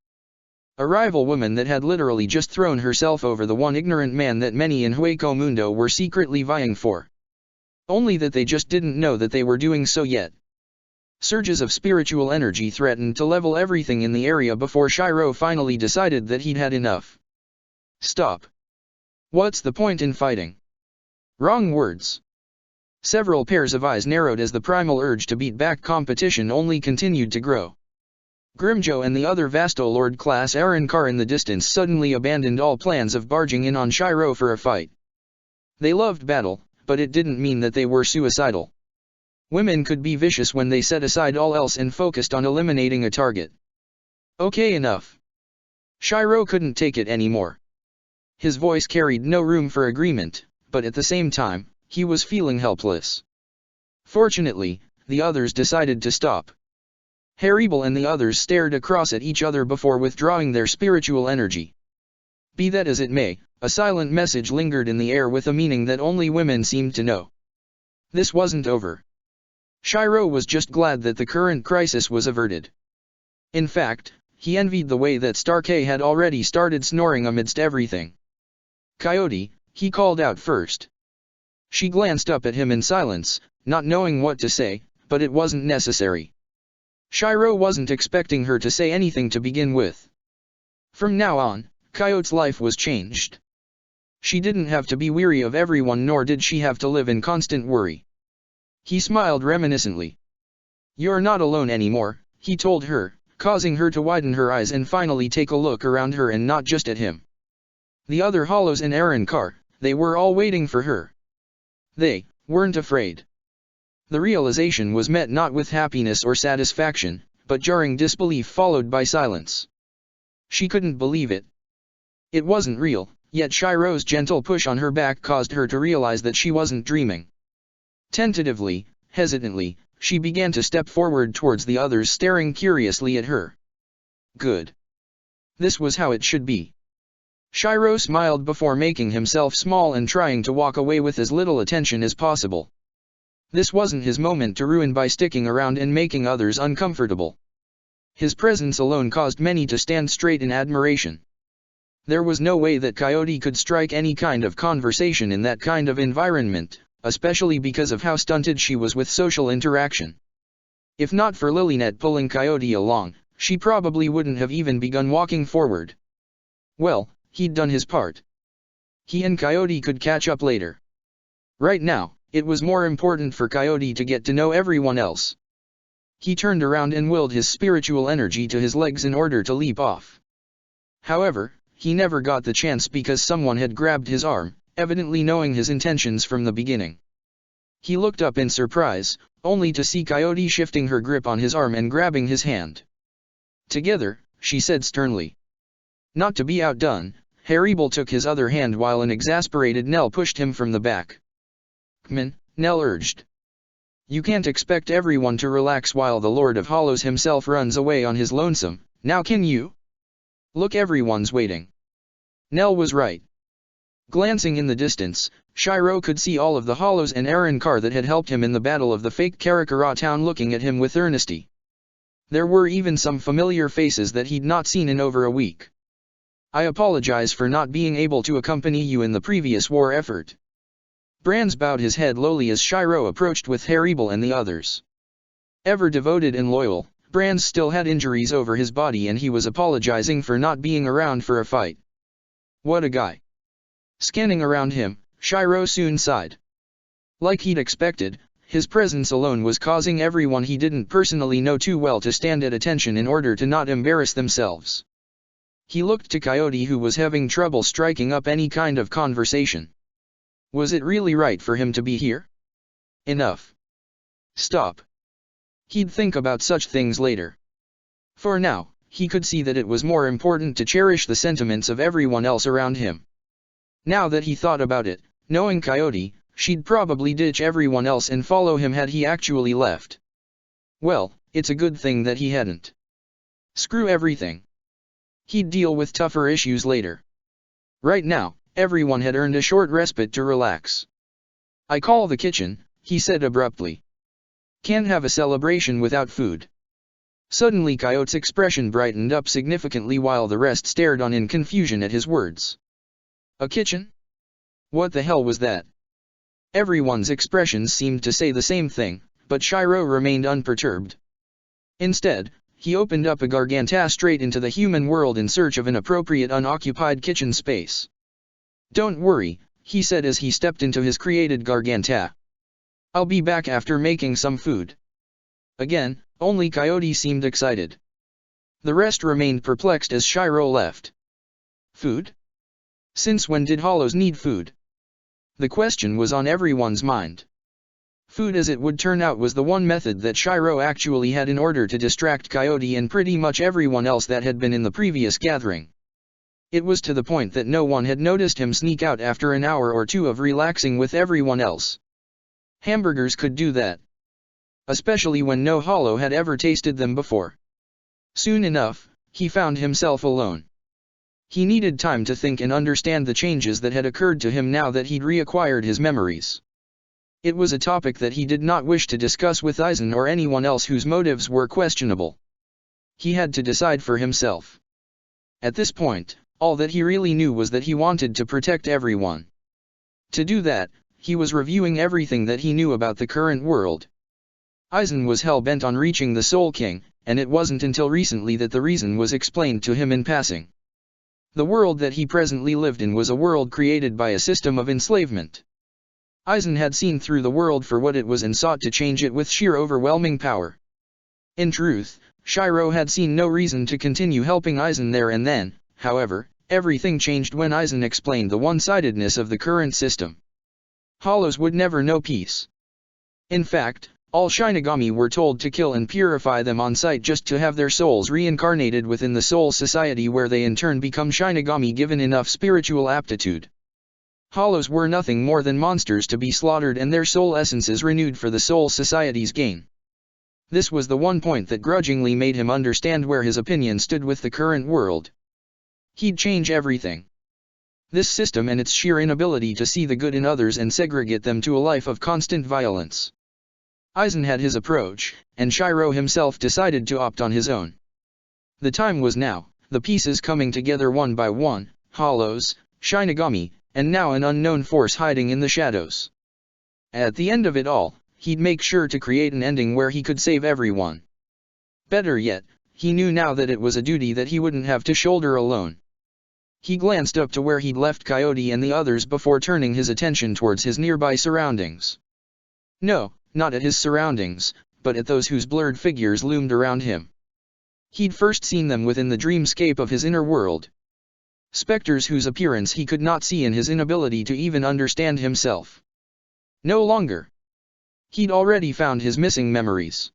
A rival woman that had literally just thrown herself over the one ignorant man that many in Hueco Mundo were secretly vying for. Only that they just didn't know that they were doing so yet. Surges of spiritual energy threatened to level everything in the area before Shiro finally decided that he'd had enough. Stop. What's the point in fighting? Wrong words. Several pairs of eyes narrowed as the primal urge to beat back competition only continued to grow. Grimjo and the other Vasto Lord-class Arrancar in the distance suddenly abandoned all plans of barging in on Shiro for a fight. They loved battle, but it didn't mean that they were suicidal. Women could be vicious when they set aside all else and focused on eliminating a target. Okay, enough. Shiro couldn't take it anymore. His voice carried no room for agreement, but at the same time, he was feeling helpless. Fortunately, the others decided to stop. Haribel and the others stared across at each other before withdrawing their spiritual energy. Be that as it may, a silent message lingered in the air with a meaning that only women seemed to know. This wasn't over. Shiro was just glad that the current crisis was averted. In fact, he envied the way that Starkey had already started snoring amidst everything. "Coyote," he called out first. She glanced up at him in silence, not knowing what to say, but it wasn't necessary. Shiro wasn't expecting her to say anything to begin with. From now on, Coyote's life was changed. She didn't have to be weary of everyone, nor did she have to live in constant worry. He smiled reminiscently. "You're not alone anymore," he told her, causing her to widen her eyes and finally take a look around her and not just at him. The other Hollows and Arrancar, they were all waiting for her. They weren't afraid. The realization was met not with happiness or satisfaction, but jarring disbelief followed by silence. She couldn't believe it. It wasn't real, yet Shiro's gentle push on her back caused her to realize that she wasn't dreaming. Tentatively, hesitantly, she began to step forward towards the others, staring curiously at her. Good. This was how it should be. Shiro smiled before making himself small and trying to walk away with as little attention as possible. This wasn't his moment to ruin by sticking around and making others uncomfortable. His presence alone caused many to stand straight in admiration. There was no way that Coyote could strike any kind of conversation in that kind of environment, especially because of how stunted she was with social interaction. If not for Lilynet pulling Coyote along, she probably wouldn't have even begun walking forward. Well, he'd done his part. He and Coyote could catch up later. Right now, it was more important for Coyote to get to know everyone else. He turned around and willed his spiritual energy to his legs in order to leap off. However, he never got the chance because someone had grabbed his arm, evidently knowing his intentions from the beginning. He looked up in surprise, only to see Coyote shifting her grip on his arm and grabbing his hand. "Together," she said sternly. Not to be outdone, Haribel took his other hand while an exasperated Nell pushed him from the back. "Come on," Nell urged. "You can't expect everyone to relax while the Lord of Hollows himself runs away on his lonesome, now can you? Look, everyone's waiting." Nell was right. Glancing in the distance, Shiro could see all of the Hollows and Arrancar that had helped him in the battle of the fake Karakara town looking at him with earnesty. There were even some familiar faces that he'd not seen in over a week. "I apologize for not being able to accompany you in the previous war effort." Brands bowed his head lowly as Shiro approached with Haribel and the others. Ever devoted and loyal, Brands still had injuries over his body and he was apologizing for not being around for a fight. What a guy. Scanning around him, Shiro soon sighed. Like he'd expected, his presence alone was causing everyone he didn't personally know too well to stand at attention in order to not embarrass themselves. He looked to Coyote, who was having trouble striking up any kind of conversation. Was it really right for him to be here? Enough. Stop. He'd think about such things later. For now, he could see that it was more important to cherish the sentiments of everyone else around him. Now that he thought about it, knowing Coyote, she'd probably ditch everyone else and follow him had he actually left. Well, it's a good thing that he hadn't. Screw everything. He'd deal with tougher issues later. Right now, everyone had earned a short respite to relax. "I call the kitchen," he said abruptly. "Can't have a celebration without food." Suddenly Coyote's expression brightened up significantly while the rest stared on in confusion at his words. A kitchen? What the hell was that? Everyone's expressions seemed to say the same thing, but Shiro remained unperturbed. Instead, he opened up a garganta straight into the human world in search of an appropriate unoccupied kitchen space. "Don't worry," he said as he stepped into his created garganta. "I'll be back after making some food." Again, only Coyote seemed excited. The rest remained perplexed as Shiro left. Food? Since when did Hollows need food? The question was on everyone's mind. Food, as it would turn out, was the one method that Shiro actually had in order to distract Coyote and pretty much everyone else that had been in the previous gathering. It was to the point that no one had noticed him sneak out after an hour or two of relaxing with everyone else. Hamburgers could do that. especially when no hollow had ever tasted them before. Soon enough, he found himself alone. He needed time to think and understand the changes that had occurred to him now that he'd reacquired his memories. It was a topic that he did not wish to discuss with Eisen or anyone else whose motives were questionable. He had to decide for himself. At this point, all that he really knew was that he wanted to protect everyone. To do that, he was reviewing everything that he knew about the current world. Eisen was hell-bent on reaching the Soul King, and it wasn't until recently that the reason was explained to him in passing. The world that he presently lived in was a world created by a system of enslavement. Eisen had seen through the world for what it was and sought to change it with sheer overwhelming power. In truth, Shiro had seen no reason to continue helping Eisen there and then. However, everything changed when Eisen explained the one-sidedness of the current system. Hollows would never know peace. In fact, all Shinigami were told to kill and purify them on sight just to have their souls reincarnated within the Soul Society, where they in turn become Shinigami given enough spiritual aptitude. Hollows were nothing more than monsters to be slaughtered and their soul essences renewed for the Soul Society's gain. This was the one point that grudgingly made him understand where his opinion stood with the current world. He'd change everything. This system and its sheer inability to see the good in others and segregate them to a life of constant violence. Eisen had his approach, and Shiro himself decided to opt on his own. The time was now, the pieces coming together one by one, hollows, Shinigami, and now an unknown force hiding in the shadows. At the end of it all, he'd make sure to create an ending where he could save everyone. Better yet, he knew now that it was a duty that he wouldn't have to shoulder alone. He glanced up to where he'd left Coyote and the others before turning his attention towards his nearby surroundings. No, not at his surroundings, but at those whose blurred figures loomed around him. He'd first seen them within the dreamscape of his inner world. Specters whose appearance he could not see in his inability to even understand himself. No longer. He'd already found his missing memories.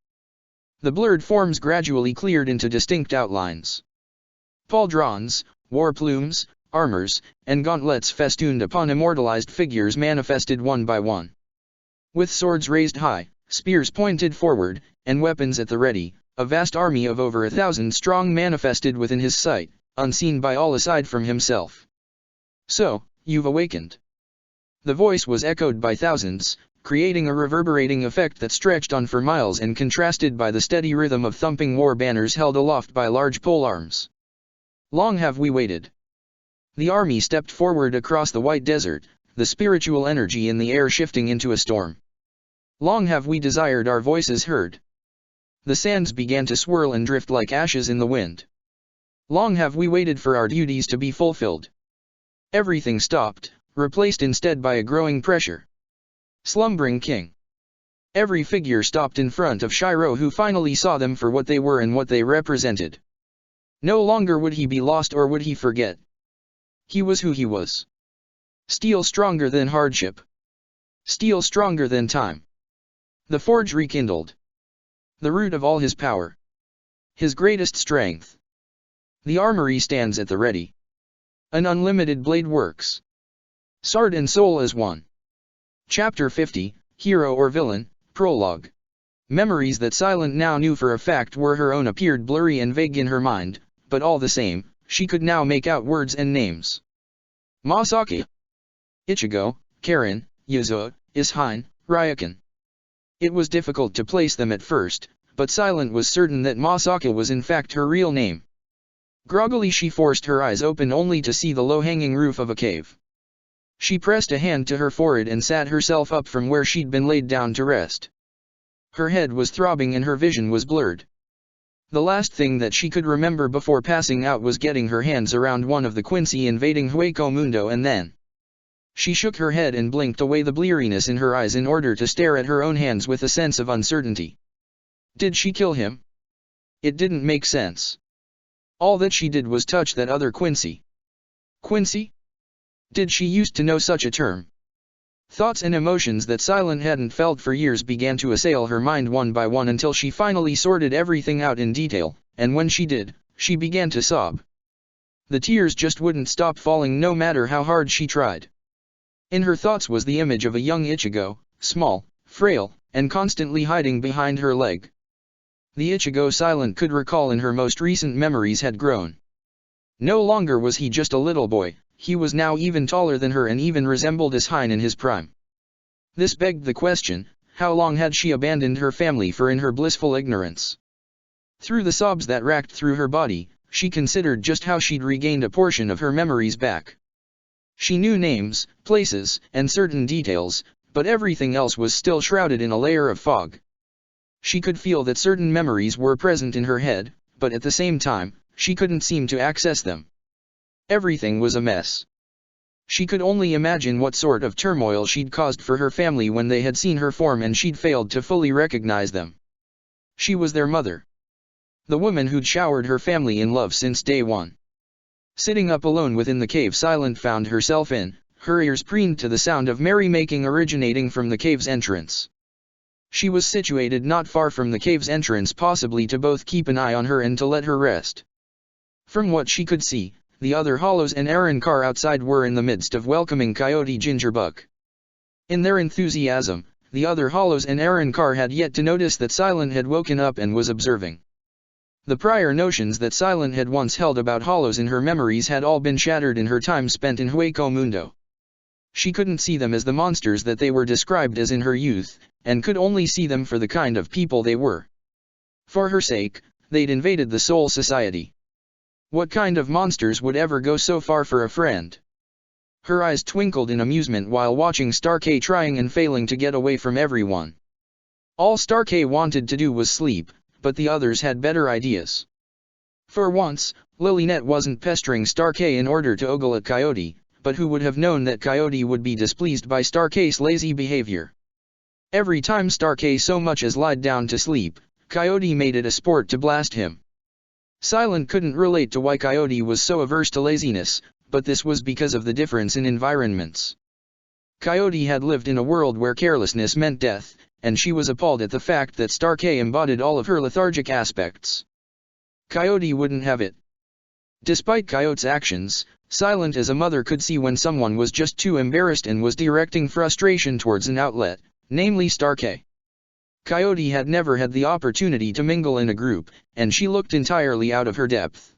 The blurred forms gradually cleared into distinct outlines. Pauldrons, war plumes, armors, and gauntlets festooned upon immortalized figures manifested one by one. With swords raised high, spears pointed forward, and weapons at the ready, a vast army of over 1,000 strong manifested within his sight, unseen by all aside from himself. "So, you've awakened." The voice was echoed by thousands, creating a reverberating effect that stretched on for miles and contrasted by the steady rhythm of thumping war banners held aloft by large polearms. "Long have we waited." The army stepped forward across the white desert, the spiritual energy in the air shifting into a storm. "Long have we desired our voices heard." The sands began to swirl and drift like ashes in the wind. "Long have we waited for our duties to be fulfilled." Everything stopped, replaced instead by a growing pressure. Slumbering king. Every figure stopped in front of Shiro, who finally saw them for what they were and what they represented. No longer would he be lost or would he forget. He was who he was. Steel stronger than hardship. Steel stronger than time. The forge rekindled. The root of all his power. His greatest strength. The armory stands at the ready. An unlimited blade works. Sword and soul as one. Chapter 50, Hero or Villain, Prologue. Memories that Silent now knew for a fact were her own appeared blurry and vague in her mind, but all the same, she could now make out words and names. Masaki. Ichigo, Karen, Yuzo, Ishine, Ryukin. It was difficult to place them at first, but Silent was certain that Masaki was in fact her real name. Groggily she forced her eyes open only to see the low-hanging roof of a cave. She pressed a hand to her forehead and sat herself up from where she'd been laid down to rest. Her head was throbbing and her vision was blurred. The last thing that she could remember before passing out was getting her hands around one of the Quincy invading Hueco Mundo, and then she shook her head and blinked away the bleariness in her eyes in order to stare at her own hands with a sense of uncertainty. Did she kill him? It didn't make sense. All that she did was touch that other Quincy. Quincy? Did she used to know such a term? Thoughts and emotions that Silent hadn't felt for years began to assail her mind one by one until she finally sorted everything out in detail, and when she did, she began to sob. The tears just wouldn't stop falling no matter how hard she tried. In her thoughts was the image of a young Ichigo, small, frail, and constantly hiding behind her leg. The Ichigo Silent could recall in her most recent memories had grown. No longer was he just a little boy, he was now even taller than her and even resembled Ishine in his prime. This begged the question, how long had she abandoned her family for in her blissful ignorance? Through the sobs that racked through her body, she considered just how she'd regained a portion of her memories back. She knew names, places, and certain details, but everything else was still shrouded in a layer of fog. She could feel that certain memories were present in her head, but at the same time, she couldn't seem to access them. Everything was a mess. She could only imagine what sort of turmoil she'd caused for her family when they had seen her form and she'd failed to fully recognize them. She was their mother. The woman who'd showered her family in love since day one. Sitting up alone within the cave Silent found herself in, her ears preened to the sound of merrymaking originating from the cave's entrance. She was situated not far from the cave's entrance, possibly to both keep an eye on her and to let her rest. From what she could see, the other hollows and Arrancar outside were in the midst of welcoming Coyote Gingerbuck. In their enthusiasm, the other hollows and Arrancar had yet to notice that Silent had woken up and was observing. The prior notions that Silent had once held about hollows in her memories had all been shattered in her time spent in Hueco Mundo. She couldn't see them as the monsters that they were described as in her youth, and could only see them for the kind of people they were. For her sake, they'd invaded the Soul Society. What kind of monsters would ever go so far for a friend? Her eyes twinkled in amusement while watching Stark trying and failing to get away from everyone. All Stark wanted to do was sleep, but the others had better ideas. For once, Lilynette wasn't pestering Stark in order to ogle at Coyote, but who would have known that Coyote would be displeased by Stark's lazy behavior? Every time Stark so much as lied down to sleep, Coyote made it a sport to blast him. Silent couldn't relate to why Coyote was so averse to laziness, but this was because of the difference in environments. Coyote had lived in a world where carelessness meant death, and she was appalled at the fact that Stark embodied all of her lethargic aspects. Coyote wouldn't have it. Despite Coyote's actions, Silent as a mother could see when someone was just too embarrassed and was directing frustration towards an outlet, namely Stark. Coyote had never had the opportunity to mingle in a group, and she looked entirely out of her depth.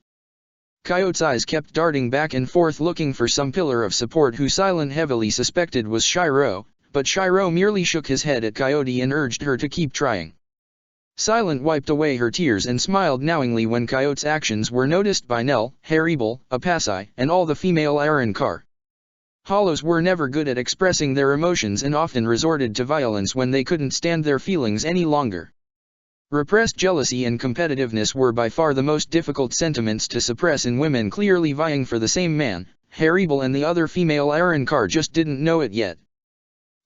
Coyote's eyes kept darting back and forth looking for some pillar of support who Silent heavily suspected was Shiro, but Shiro merely shook his head at Coyote and urged her to keep trying. Silent wiped away her tears and smiled knowingly when Coyote's actions were noticed by Nell, Haribel, Apasai, and all the female Arrancar. Hollows were never good at expressing their emotions and often resorted to violence when they couldn't stand their feelings any longer. Repressed jealousy and competitiveness were by far the most difficult sentiments to suppress in women clearly vying for the same man. Haribel and the other female Arrancar just didn't know it yet.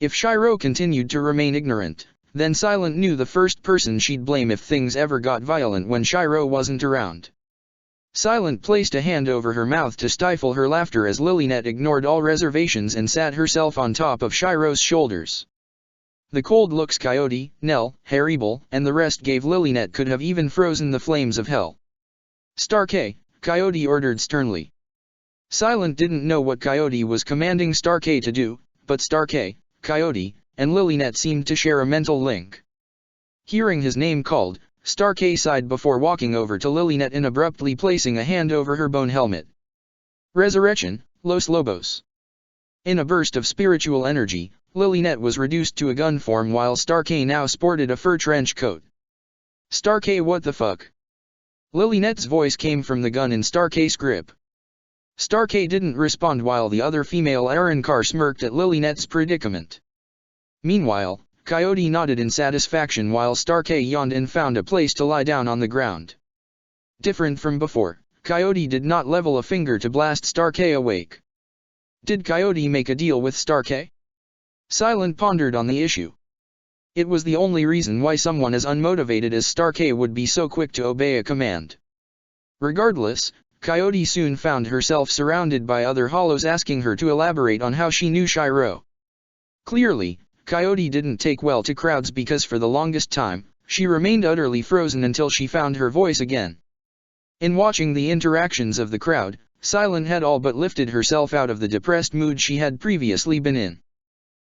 If Shiro continued to remain ignorant, then Silent knew the first person she'd blame if things ever got violent when Shiro wasn't around. Silent placed a hand over her mouth to stifle her laughter as Lilynette ignored all reservations and sat herself on top of Shiro's shoulders. The cold looks Coyote, Nell, Haribel, and the rest gave Lilynette could have even frozen the flames of hell. Stark, Coyote ordered sternly. Silent didn't know what Coyote was commanding Stark to do, but Stark, Coyote, and Lilynette seemed to share a mental link. Hearing his name called, Stark sighed before walking over to Lilynette and abruptly placing a hand over her bone helmet. Resurrection, Los Lobos. In a burst of spiritual energy, Lilynette was reduced to a gun form while Stark now sported a fur trench coat. Stark, what the fuck? Lilynette's voice came from the gun in Stark's grip. Stark didn't respond while the other female Arrancar smirked at Lilynette's predicament. Meanwhile, Coyote nodded in satisfaction while Stark yawned and found a place to lie down on the ground. Different from before, Coyote did not level a finger to blast Stark awake. Did Coyote make a deal with Stark? Silent pondered on the issue. It was the only reason why someone as unmotivated as Stark would be so quick to obey a command. Regardless, Coyote soon found herself surrounded by other hollows asking her to elaborate on how she knew Shiro. Clearly, Coyote didn't take well to crowds because for the longest time, she remained utterly frozen until she found her voice again. In watching the interactions of the crowd, Silent had all but lifted herself out of the depressed mood she had previously been in.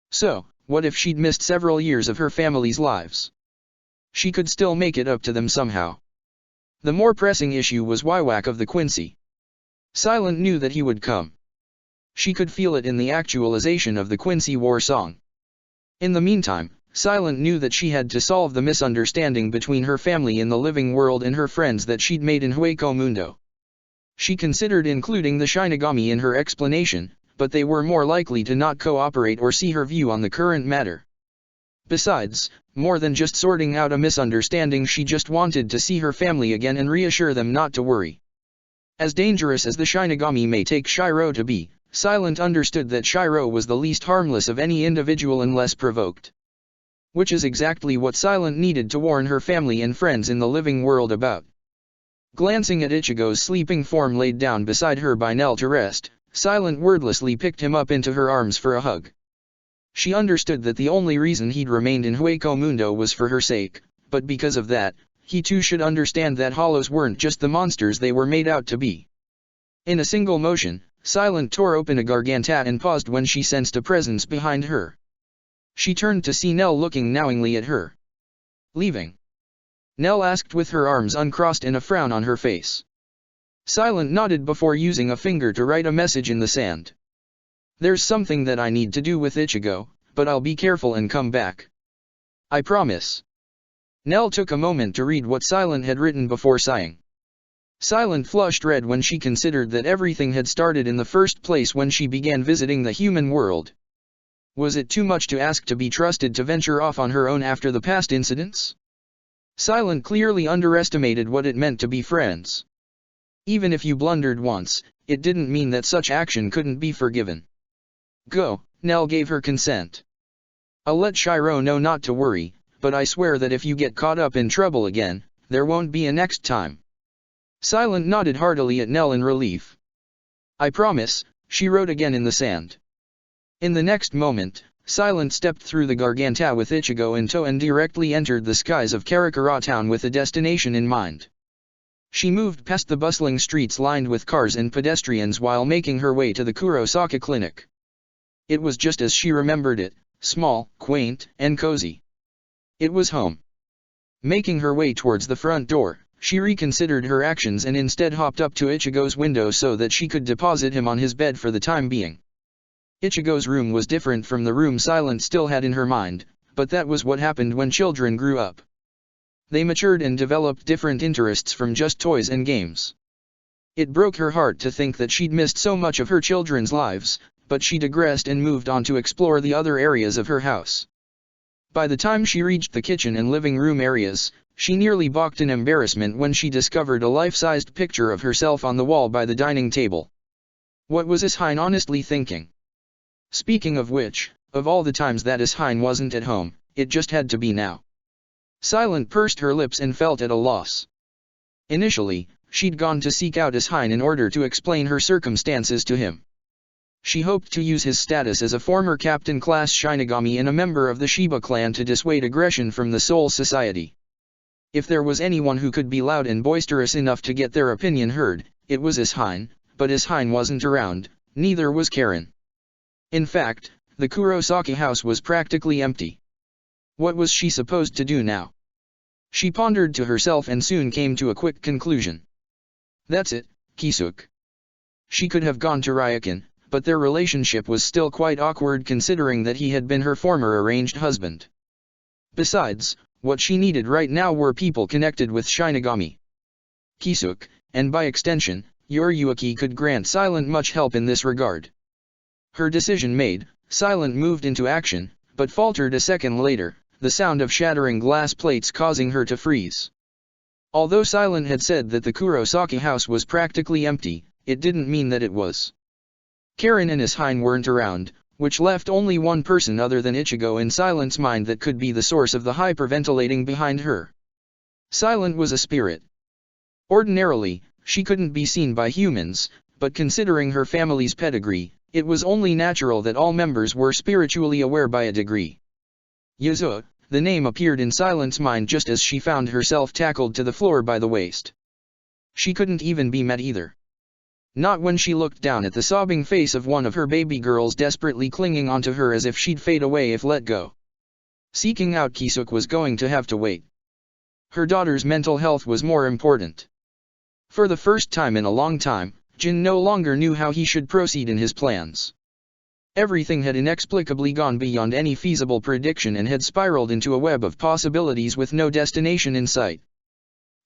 So, What if she'd missed several years of her family's lives? She could still make it up to them somehow. The more pressing issue was Wywak of the Quincy. Silent knew that he would come. She could feel it in the actualization of the Quincy war song. In the meantime, Silent knew that she had to solve the misunderstanding between her family in the living world and her friends that she'd made in Hueco Mundo. She considered including the Shinigami in her explanation, but they were more likely to not cooperate or see her view on the current matter. Besides, more than just sorting out a misunderstanding, she just wanted to see her family again and reassure them not to worry. As dangerous as the Shinigami may take Shiro to be, Silent understood that Shiro was the least harmless of any individual unless provoked. Which is exactly what Silent needed to warn her family and friends in the living world about. Glancing at Ichigo's sleeping form laid down beside her by Nell to rest, Silent wordlessly picked him up into her arms for a hug. She understood that the only reason he'd remained in Hueco Mundo was for her sake, but because of that, he too should understand that hollows weren't just the monsters they were made out to be. In a single motion, Silent tore open a garganta and paused when she sensed a presence behind her. She turned to see Nell looking knowingly at her. "Leaving?" Nell asked with her arms uncrossed and a frown on her face. Silent nodded before using a finger to write a message in the sand. "There's something that I need to do with Ichigo, but I'll be careful and come back. I promise." Nell took a moment to read what Silent had written before sighing. Silent flushed red when she considered that everything had started in the first place when she began visiting the human world. Was it too much to ask to be trusted to venture off on her own after the past incidents? Silent clearly underestimated what it meant to be friends. Even if you blundered once, it didn't mean that such action couldn't be forgiven. "Go," Nell gave her consent. "I'll let Shiro know not to worry, but I swear that if you get caught up in trouble again, there won't be a next time." Silent nodded heartily at Nell in relief. "I promise," she wrote again in the sand. In the next moment, Silent stepped through the garganta with Ichigo in tow and directly entered the skies of Karakura town with a destination in mind. She moved past the bustling streets lined with cars and pedestrians while making her way to the Kurosaka clinic. It was just as she remembered it, small, quaint, and cozy. It was home. Making her way towards the front door, she reconsidered her actions and instead hopped up to Ichigo's window so that she could deposit him on his bed for the time being. Ichigo's room was different from the room Silent still had in her mind, but that was what happened when children grew up. They matured and developed different interests from just toys and games. It broke her heart to think that she'd missed so much of her children's lives, but she digressed and moved on to explore the other areas of her house. By the time she reached the kitchen and living room areas, she nearly balked in embarrassment when she discovered a life-sized picture of herself on the wall by the dining table. What was Ishine honestly thinking? Speaking of which, of all the times that Ishine wasn't at home, it just had to be now. Silent pursed her lips and felt at a loss. Initially, she'd gone to seek out Ishine in order to explain her circumstances to him. She hoped to use his status as a former captain class Shinigami and a member of the Shiba clan to dissuade aggression from the Soul Society. If there was anyone who could be loud and boisterous enough to get their opinion heard, it was Ishine, but Ishine wasn't around, neither was Karen. In fact, the Kurosaki house was practically empty. What was she supposed to do now? She pondered to herself and soon came to a quick conclusion. That's it, Kisuke. She could have gone to Ryokan, but their relationship was still quite awkward considering that he had been her former arranged husband. Besides, what she needed right now were people connected with Shinigami. Kisuke, and by extension, Yoriyuki could grant Silent much help in this regard. Her decision made, Silent moved into action, but faltered a second later, the sound of shattering glass plates causing her to freeze. Although Silent had said that the Kurosaki house was practically empty, it didn't mean that it was. Karen and Ishine weren't around, which left only one person other than Ichigo in Silent's mind that could be the source of the hyperventilating behind her. Silent was a spirit. Ordinarily, she couldn't be seen by humans, but considering her family's pedigree, it was only natural that all members were spiritually aware by a degree. Yuzue, the name appeared in Silent's mind just as she found herself tackled to the floor by the waist. She couldn't even be met either. Not when she looked down at the sobbing face of one of her baby girls desperately clinging onto her as if she'd fade away if let go. Seeking out Kisuk was going to have to wait. Her daughter's mental health was more important. For the first time in a long time, Jin no longer knew how he should proceed in his plans. Everything had inexplicably gone beyond any feasible prediction and had spiraled into a web of possibilities with no destination in sight.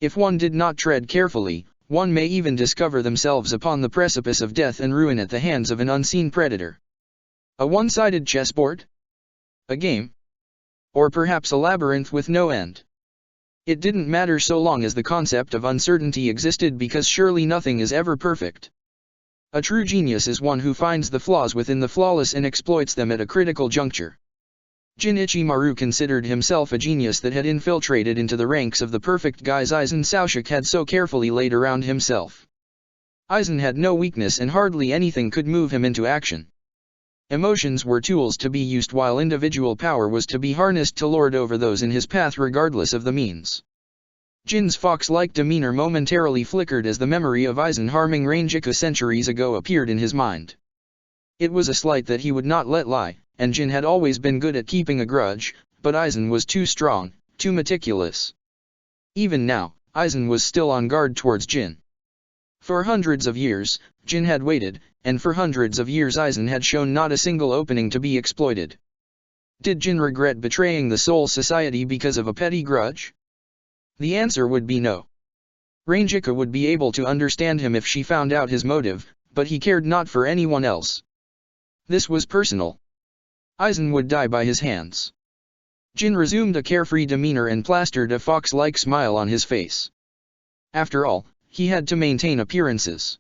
If one did not tread carefully, one may even discover themselves upon the precipice of death and ruin at the hands of an unseen predator. A one-sided chessboard? A game? Or perhaps a labyrinth with no end? It didn't matter so long as the concept of uncertainty existed, because surely nothing is ever perfect. A true genius is one who finds the flaws within the flawless and exploits them at a critical juncture. Jin Ichimaru considered himself a genius that had infiltrated into the ranks of the perfect guys Aizen Saoshik had so carefully laid around himself. Aizen had no weakness and hardly anything could move him into action. Emotions were tools to be used, while individual power was to be harnessed to lord over those in his path regardless of the means. Jin's fox-like demeanor momentarily flickered as the memory of Aizen harming Rangiku centuries ago appeared in his mind. It was a slight that he would not let lie, and Jin had always been good at keeping a grudge, but Aizen was too strong, too meticulous. Even now, Aizen was still on guard towards Jin. For hundreds of years, Jin had waited, and for hundreds of years Aizen had shown not a single opening to be exploited. Did Jin regret betraying the Soul Society because of a petty grudge? The answer would be no. Rangiku would be able to understand him if she found out his motive, but he cared not for anyone else. This was personal. Aizen would die by his hands. Jin resumed a carefree demeanor and plastered a fox-like smile on his face. After all, he had to maintain appearances.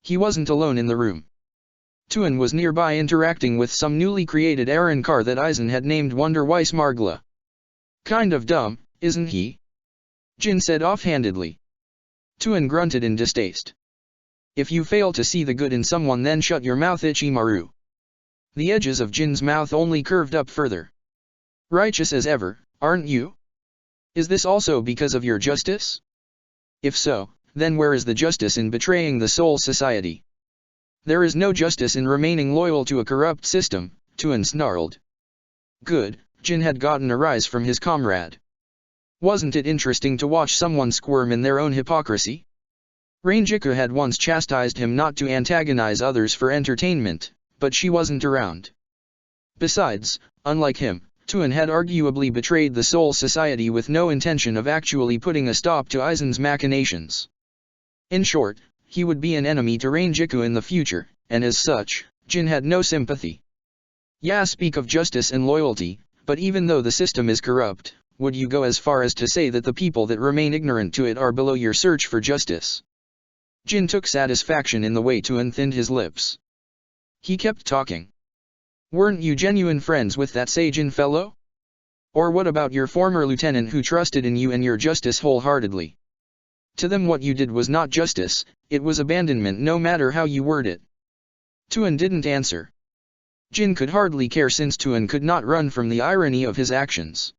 He wasn't alone in the room. Tuan was nearby interacting with some newly created errand car that Aizen had named Wonder Weiss Margla. Kind of dumb, isn't he? Jin said offhandedly. Tuan grunted in distaste. If you fail to see the good in someone, then shut your mouth, Ichimaru. The edges of Jin's mouth only curved up further. Righteous as ever, aren't you? Is this also because of your justice? If so, then where is the justice in betraying the Soul Society? There is no justice in remaining loyal to a corrupt system, Tuan snarled. Good, Jin had gotten a rise from his comrade. Wasn't it interesting to watch someone squirm in their own hypocrisy? Rangiku had once chastised him not to antagonize others for entertainment, but she wasn't around. Besides, unlike him, Tuan had arguably betrayed the Soul Society with no intention of actually putting a stop to Aizen's machinations. In short, he would be an enemy to Rangiku in the future, and as such, Jin had no sympathy. Yeah, speak of justice and loyalty, but even though the system is corrupt, would you go as far as to say that the people that remain ignorant to it are below your search for justice? Jin took satisfaction in the way Tuan thinned his lips. He kept talking. Weren't you genuine friends with that Seijin fellow? Or what about your former lieutenant who trusted in you and your justice wholeheartedly? To them what you did was not justice, it was abandonment, no matter how you word it. Tuan didn't answer. Jin could hardly care, since Tuan could not run from the irony of his actions.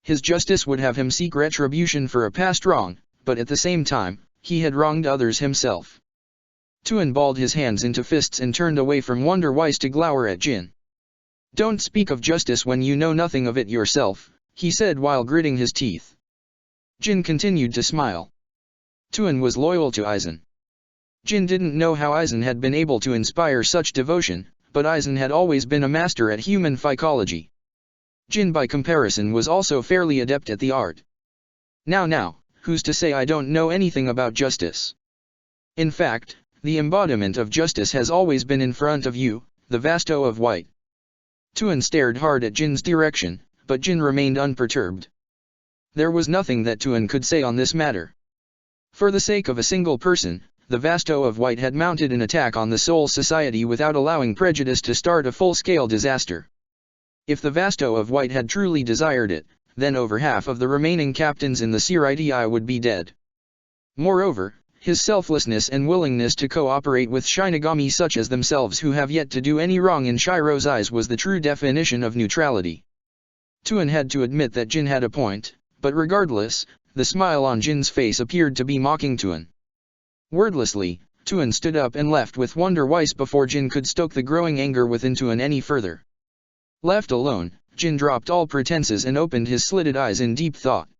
His justice would have him seek retribution for a past wrong, but at the same time, he had wronged others himself. Tuan balled his hands into fists and turned away from Wonder Weiss to glower at Jin. Don't speak of justice when you know nothing of it yourself, he said while gritting his teeth. Jin continued to smile. Tuan was loyal to Aizen. Jin didn't know how Aizen had been able to inspire such devotion, but Aizen had always been a master at human psychology. Jin by comparison was also fairly adept at the art. Now, who's to say I don't know anything about justice? In fact, the embodiment of justice has always been in front of you, the Vasto of White. Tuan stared hard at Jin's direction, but Jin remained unperturbed. There was nothing that Tuan could say on this matter. For the sake of a single person, the Vasto of White had mounted an attack on the Soul Society without allowing prejudice to start a full-scale disaster. If the Vasto of White had truly desired it, then over half of the remaining captains in the Siriti would be dead. Moreover, his selflessness and willingness to cooperate with Shinigami such as themselves who have yet to do any wrong in Shiro's eyes was the true definition of neutrality. Tuan had to admit that Jin had a point, but regardless, the smile on Jin's face appeared to be mocking Tuan. Wordlessly, Tuan stood up and left with Wonder Weiss before Jin could stoke the growing anger within Tuan any further. Left alone, Jin dropped all pretenses and opened his slitted eyes in deep thought.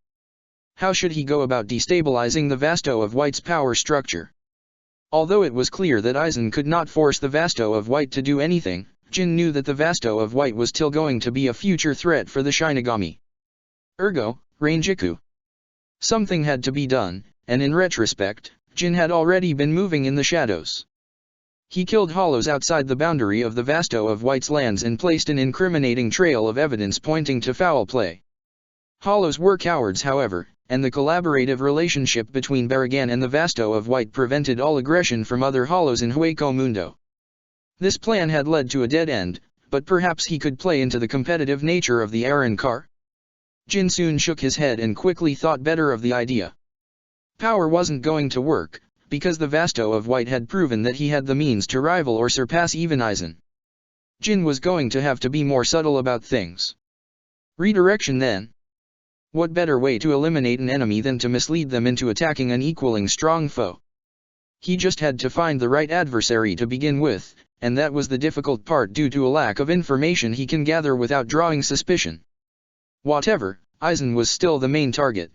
How should he go about destabilizing the Vasto of White's power structure? Although it was clear that Aizen could not force the Vasto of White to do anything, Jin knew that the Vasto of White was still going to be a future threat for the Shinigami. Ergo, Rangiku. Something had to be done, and in retrospect, Jin had already been moving in the shadows. He killed Hollows outside the boundary of the Vasto of White's lands and placed an incriminating trail of evidence pointing to foul play. Hollows were cowards, however, and the collaborative relationship between Baragan and the Vasto of White prevented all aggression from other Hollows in Hueco Mundo. This plan had led to a dead end, but perhaps he could play into the competitive nature of the Arrancar? Jin soon shook his head and quickly thought better of the idea. Power wasn't going to work, because the Vasto of White had proven that he had the means to rival or surpass even Aizen. Jin was going to have to be more subtle about things. Redirection then. What better way to eliminate an enemy than to mislead them into attacking an equaling strong foe? He just had to find the right adversary to begin with, and that was the difficult part due to a lack of information he can gather without drawing suspicion. Whatever, Aizen was still the main target.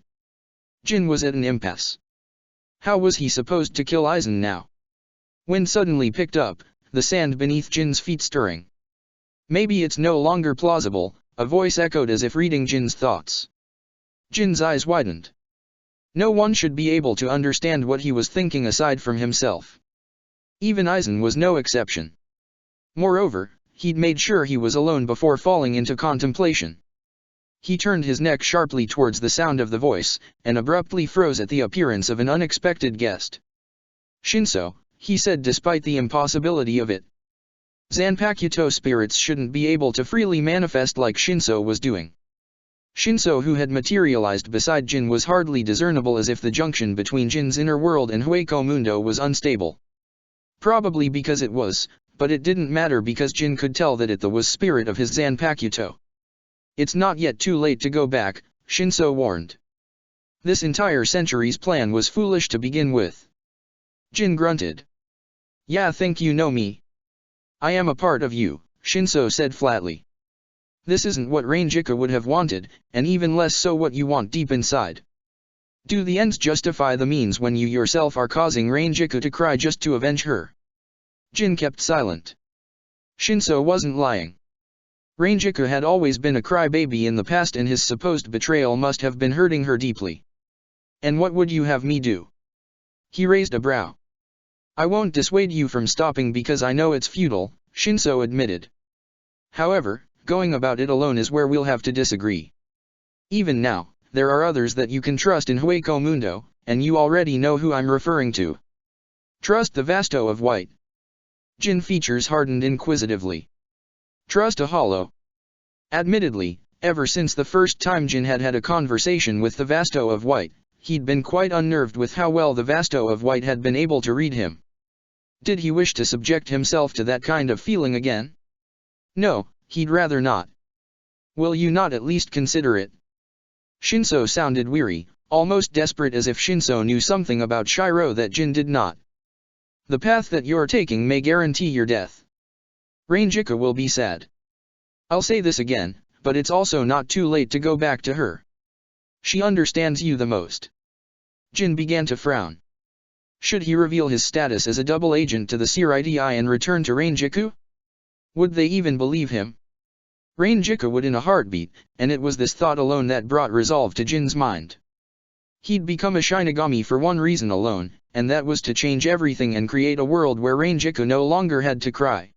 Jin was at an impasse. How was he supposed to kill Aizen now? Wind suddenly picked up, the sand beneath Jin's feet stirring. Maybe it's no longer plausible, a voice echoed as if reading Jin's thoughts. Jin's eyes widened. No one should be able to understand what he was thinking aside from himself. Even Aizen was no exception. Moreover, he'd made sure he was alone before falling into contemplation. He turned his neck sharply towards the sound of the voice, and abruptly froze at the appearance of an unexpected guest. Shinso, he said despite the impossibility of it. Zanpakuto spirits shouldn't be able to freely manifest like Shinso was doing. Shinso, who had materialized beside Jin, was hardly discernible, as if the junction between Jin's inner world and Hueco Mundo was unstable. Probably because it was, but it didn't matter because Jin could tell that it was spirit of his Zanpakuto. It's not yet too late to go back, Shinso warned. This entire century's plan was foolish to begin with. Jin grunted. Yeah, think you know me? I am a part of you, Shinso said flatly. This isn't what Rangiku would have wanted, and even less so what you want deep inside. Do the ends justify the means when you yourself are causing Rangiku to cry just to avenge her? Jin kept silent. Shinso wasn't lying. Rangiku had always been a crybaby in the past, and his supposed betrayal must have been hurting her deeply. And what would you have me do? He raised a brow. I won't dissuade you from stopping because I know it's futile, Shinso admitted. However, going about it alone is where we'll have to disagree. Even now, there are others that you can trust in Hueco Mundo, and you already know who I'm referring to. Trust the Vasto of White. Jin features hardened inquisitively. Trust a hollow. Admittedly, ever since the first time Jin had had a conversation with the Vasto of White, he'd been quite unnerved with how well the Vasto of White had been able to read him. Did he wish to subject himself to that kind of feeling again? No, he'd rather not. Will you not at least consider it? Shinso sounded weary, almost desperate, as if Shinso knew something about Shiro that Jin did not. The path that you're taking may guarantee your death. Rangiku will be sad. I'll say this again, but it's also not too late to go back to her. She understands you the most. Jin began to frown. Should he reveal his status as a double agent to the Siriti and return to Rangiku? Would they even believe him? Rangiku would in a heartbeat, and it was this thought alone that brought resolve to Jin's mind. He'd become a Shinigami for one reason alone, and that was to change everything and create a world where Rangiku no longer had to cry.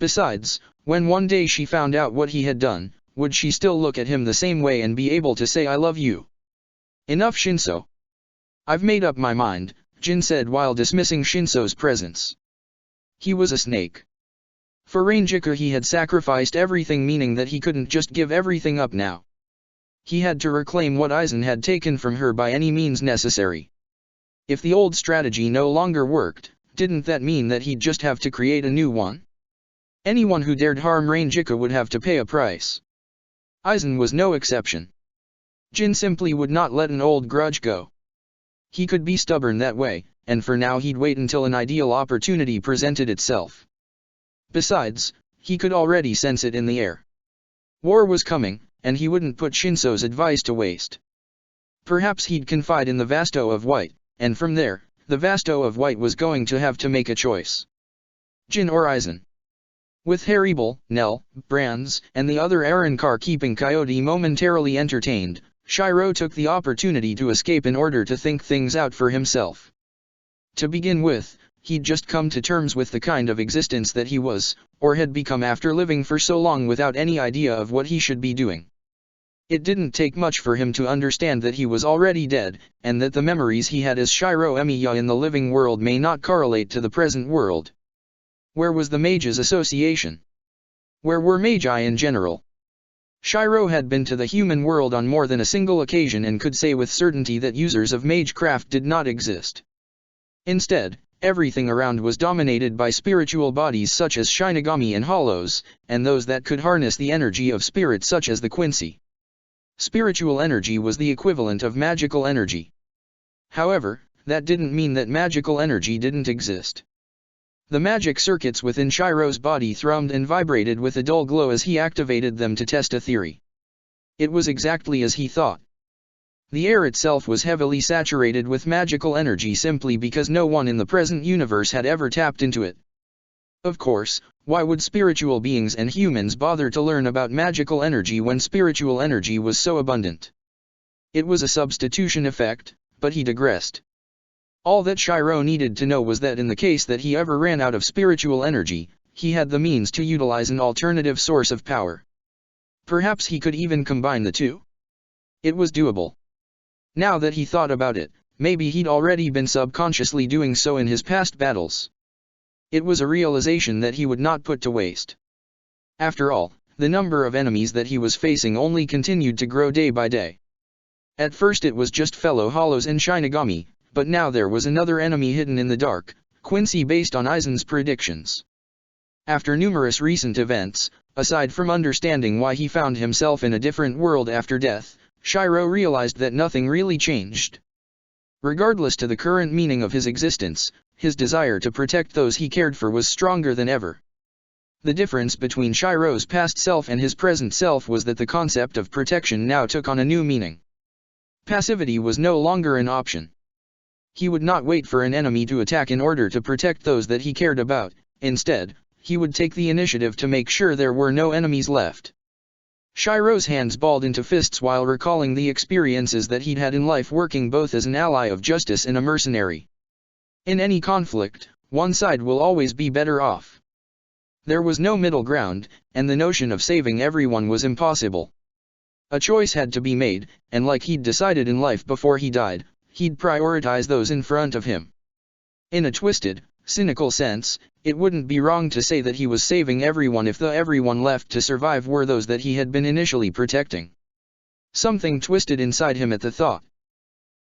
Besides, when one day she found out what he had done, would she still look at him the same way and be able to say I love you? Enough, Shinso. I've made up my mind, Jin said while dismissing Shinso's presence. He was a snake. For Rangiku he had sacrificed everything, meaning that he couldn't just give everything up now. He had to reclaim what Aizen had taken from her by any means necessary. If the old strategy no longer worked, didn't that mean that he'd just have to create a new one? Anyone who dared harm Rangiku would have to pay a price. Aizen was no exception. Jin simply would not let an old grudge go. He could be stubborn that way, and for now he'd wait until an ideal opportunity presented itself. Besides, he could already sense it in the air. War was coming, and he wouldn't put Shinso's advice to waste. Perhaps he'd confide in the Vasto of White, and from there, the Vasto of White was going to have to make a choice. Jin or Aizen. With Haribel, Nell, Brands, and the other Arrancar keeping Coyote momentarily entertained, Shiro took the opportunity to escape in order to think things out for himself. To begin with, he'd just come to terms with the kind of existence that he was, or had become after living for so long without any idea of what he should be doing. It didn't take much for him to understand that he was already dead, and that the memories he had as Shiro Emiya in the living world may not correlate to the present world. Where was the Mages Association? Where were Magi in general? Shiro had been to the human world on more than a single occasion and could say with certainty that users of magecraft did not exist. Instead, everything around was dominated by spiritual bodies such as Shinigami and Hollows, and those that could harness the energy of spirit such as the Quincy. Spiritual energy was the equivalent of magical energy. However, that didn't mean that magical energy didn't exist. The magic circuits within Shiro's body thrummed and vibrated with a dull glow as he activated them to test a theory. It was exactly as he thought. The air itself was heavily saturated with magical energy simply because no one in the present universe had ever tapped into it. Of course, why would spiritual beings and humans bother to learn about magical energy when spiritual energy was so abundant? It was a substitution effect, but he digressed. All that Shiro needed to know was that in the case that he ever ran out of spiritual energy, he had the means to utilize an alternative source of power. Perhaps he could even combine the two. It was doable. Now that he thought about it, maybe he'd already been subconsciously doing so in his past battles. It was a realization that he would not put to waste. After all, the number of enemies that he was facing only continued to grow day by day. At first it was just fellow Hollows and Shinigami, but now there was another enemy hidden in the dark, Quincy based on Aizen's predictions. After numerous recent events, aside from understanding why he found himself in a different world after death, Shiro realized that nothing really changed. Regardless to the current meaning of his existence, his desire to protect those he cared for was stronger than ever. The difference between Shiro's past self and his present self was that the concept of protection now took on a new meaning. Passivity was no longer an option. He would not wait for an enemy to attack in order to protect those that he cared about. Instead, he would take the initiative to make sure there were no enemies left. Shiro's hands balled into fists while recalling the experiences that he'd had in life working both as an ally of justice and a mercenary. In any conflict, one side will always be better off. There was no middle ground, and the notion of saving everyone was impossible. A choice had to be made, and like he'd decided in life before he died, he'd prioritize those in front of him. In a twisted, cynical sense, it wouldn't be wrong to say that he was saving everyone if the everyone left to survive were those that he had been initially protecting. Something twisted inside him at the thought.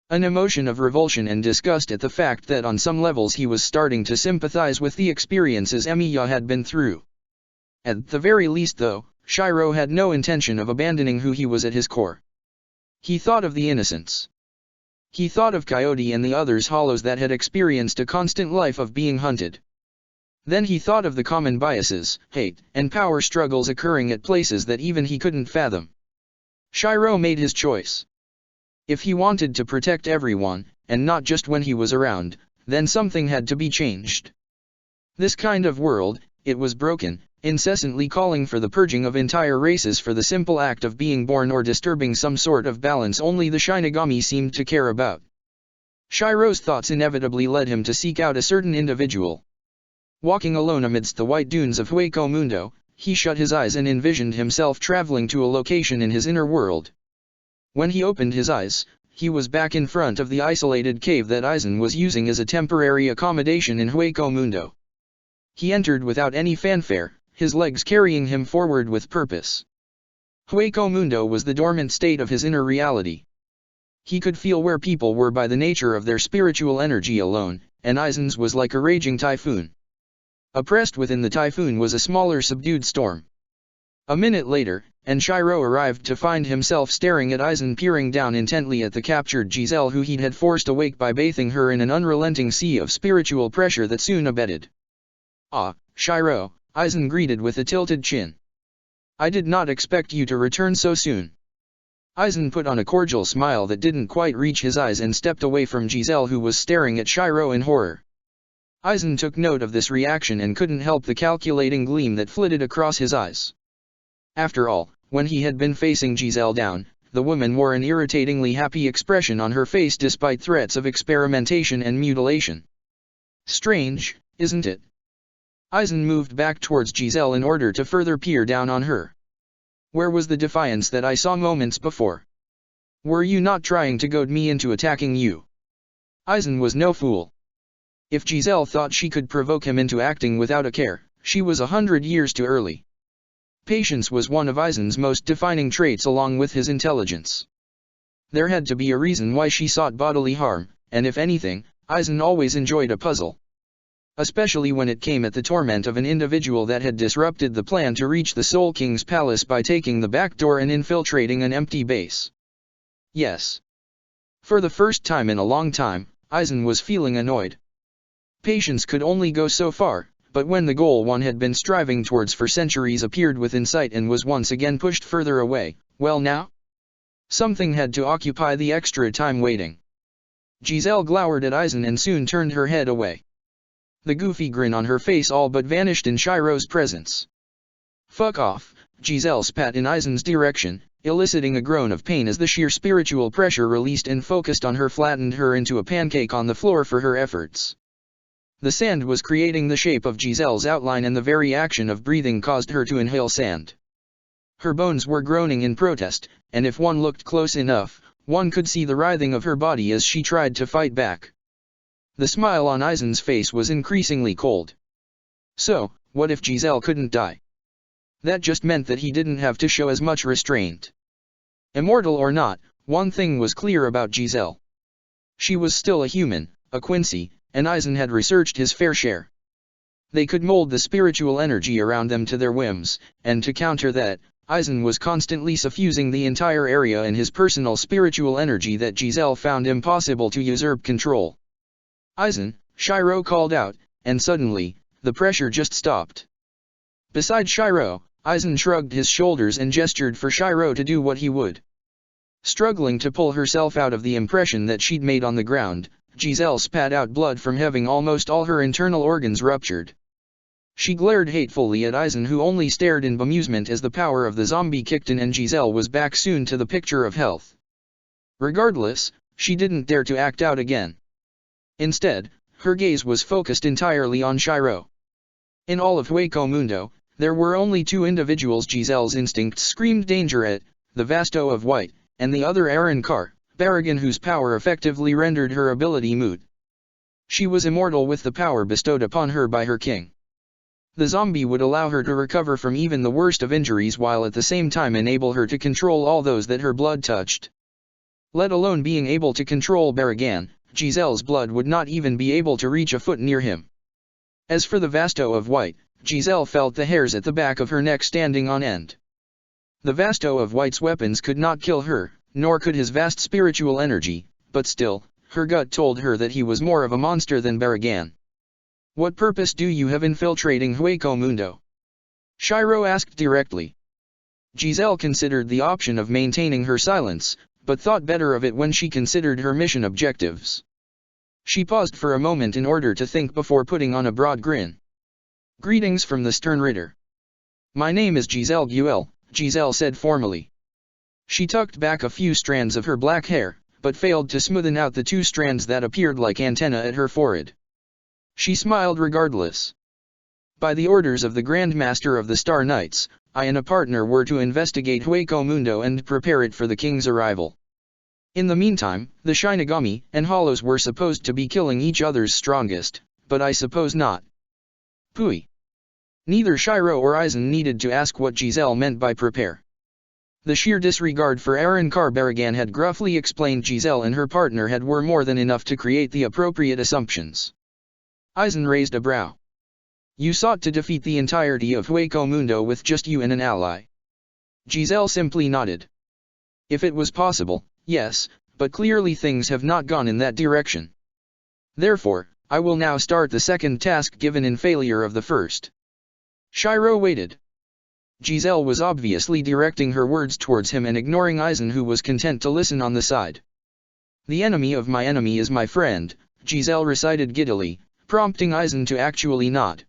An emotion of revulsion and disgust at the fact that on some levels he was starting to sympathize with the experiences Emiya had been through. At the very least though, Shiro had no intention of abandoning who he was at his core. He thought of the innocents. He thought of Coyote and the others Hollows that had experienced a constant life of being hunted. Then he thought of the common biases, hate, and power struggles occurring at places that even he couldn't fathom. Shiro made his choice. If he wanted to protect everyone, and not just when he was around, then something had to be changed. This kind of world, it was broken, incessantly calling for the purging of entire races for the simple act of being born or disturbing some sort of balance only the Shinigami seemed to care about. Shiro's thoughts inevitably led him to seek out a certain individual. Walking alone amidst the white dunes of Hueco Mundo, he shut his eyes and envisioned himself traveling to a location in his inner world. When he opened his eyes, he was back in front of the isolated cave that Aizen was using as a temporary accommodation in Hueco Mundo. He entered without any fanfare, his legs carrying him forward with purpose. Hueco Mundo was the dormant state of his inner reality. He could feel where people were by the nature of their spiritual energy alone, and Aizen's was like a raging typhoon. Oppressed within the typhoon was a smaller subdued storm. A minute later, and Shiro arrived to find himself staring at Aizen, peering down intently at the captured Giselle, who he had forced awake by bathing her in an unrelenting sea of spiritual pressure that soon abated. "Ah, Shiro," Aizen greeted with a tilted chin. "I did not expect you to return so soon." Aizen put on a cordial smile that didn't quite reach his eyes and stepped away from Giselle, who was staring at Shiro in horror. Aizen took note of this reaction and couldn't help the calculating gleam that flitted across his eyes. After all, when he had been facing Giselle down, the woman wore an irritatingly happy expression on her face despite threats of experimentation and mutilation. Strange, isn't it? Aizen moved back towards Giselle in order to further peer down on her. Where was the defiance that I saw moments before? Were you not trying to goad me into attacking you? Aizen was no fool. If Giselle thought she could provoke him into acting without a care, she was 100 years too early. Patience was one of Aizen's most defining traits along with his intelligence. There had to be a reason why she sought bodily harm, and if anything, Aizen always enjoyed a puzzle. Especially when it came at the torment of an individual that had disrupted the plan to reach the Soul King's palace by taking the back door and infiltrating an empty base. Yes. For the first time in a long time, Aizen was feeling annoyed. Patience could only go so far, but when the goal one had been striving towards for centuries appeared within sight and was once again pushed further away, well now? Something had to occupy the extra time waiting. Giselle glowered at Aizen and soon turned her head away. The goofy grin on her face all but vanished in Shiro's presence. "Fuck off," Giselle spat in Aizen's direction, eliciting a groan of pain as the sheer spiritual pressure released and focused on her flattened her into a pancake on the floor for her efforts. The sand was creating the shape of Giselle's outline, and the very action of breathing caused her to inhale sand. Her bones were groaning in protest, and if one looked close enough, one could see the writhing of her body as she tried to fight back. The smile on Aizen's face was increasingly cold. So, what if Giselle couldn't die? That just meant that he didn't have to show as much restraint. Immortal or not, one thing was clear about Giselle. She was still a human, a Quincy, and Aizen had researched his fair share. They could mold the spiritual energy around them to their whims, and to counter that, Aizen was constantly suffusing the entire area in his personal spiritual energy that Giselle found impossible to usurp control. "Aizen," Shiro called out, and suddenly, the pressure just stopped. Beside Shiro, Aizen shrugged his shoulders and gestured for Shiro to do what he would. Struggling to pull herself out of the impression that she'd made on the ground, Giselle spat out blood from having almost all her internal organs ruptured. She glared hatefully at Aizen, who only stared in bemusement as the power of the zombie kicked in and Giselle was back soon to the picture of health. Regardless, she didn't dare to act out again. Instead, her gaze was focused entirely on Shiro. In all of Hueco Mundo, there were only two individuals Giselle's instincts screamed danger at, the Vasto of White, and the other Arrancar, Barragan, whose power effectively rendered her ability moot. She was immortal with the power bestowed upon her by her king. The zombie would allow her to recover from even the worst of injuries while at the same time enable her to control all those that her blood touched. Let alone being able to control Barragan, Giselle's blood would not even be able to reach a foot near him. As for the Vasto of White, Giselle felt the hairs at the back of her neck standing on end. The Vasto of White's weapons could not kill her, nor could his vast spiritual energy, but still, her gut told her that he was more of a monster than Barragan. "What purpose do you have infiltrating Hueco Mundo?" Shiro asked directly. Giselle considered the option of maintaining her silence, but thought better of it when she considered her mission objectives. She paused for a moment in order to think before putting on a broad grin. "Greetings from the Stern Ritter. My name is Giselle Guel," Giselle said formally. She tucked back a few strands of her black hair, but failed to smoothen out the two strands that appeared like antennae at her forehead. She smiled regardless. "By the orders of the Grand Master of the Star Knights, I and a partner were to investigate Hueco Mundo and prepare it for the king's arrival. In the meantime, the Shinigami and Hollows were supposed to be killing each other's strongest, but I suppose not." Pooey. Neither Shiro or Aizen needed to ask what Giselle meant by prepare. The sheer disregard for Arrancar Barragan had gruffly explained Giselle and her partner were more than enough to create the appropriate assumptions. Aizen raised a brow. "You sought to defeat the entirety of Hueco Mundo with just you and an ally." Giselle simply nodded. If it was possible, yes, but clearly things have not gone in that direction. Therefore, I will now start the second task given in failure of the first. Shiro waited. Giselle was obviously directing her words towards him and ignoring Eisen, who was content to listen on the side. The enemy of my enemy is my friend, Giselle recited giddily, prompting Eisen to actually nod.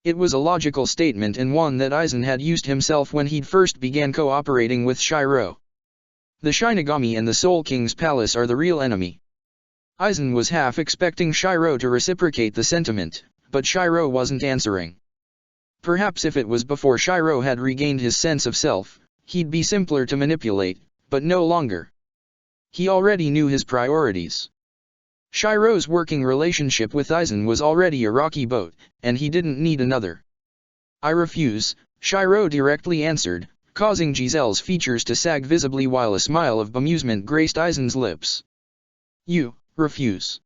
It was a logical statement and one that Eisen had used himself when he'd first began cooperating with Shiro. The Shinigami and the Soul King's palace are the real enemy. Eisen was half expecting Shiro to reciprocate the sentiment, but Shiro wasn't answering. Perhaps if it was before Shiro had regained his sense of self, he'd be simpler to manipulate, but no longer. He already knew his priorities. Shiro's working relationship with Eisen was already a rocky boat, and he didn't need another. I refuse, Shiro directly answered, causing Giselle's features to sag visibly while a smile of bemusement graced Eisen's lips. You refuse?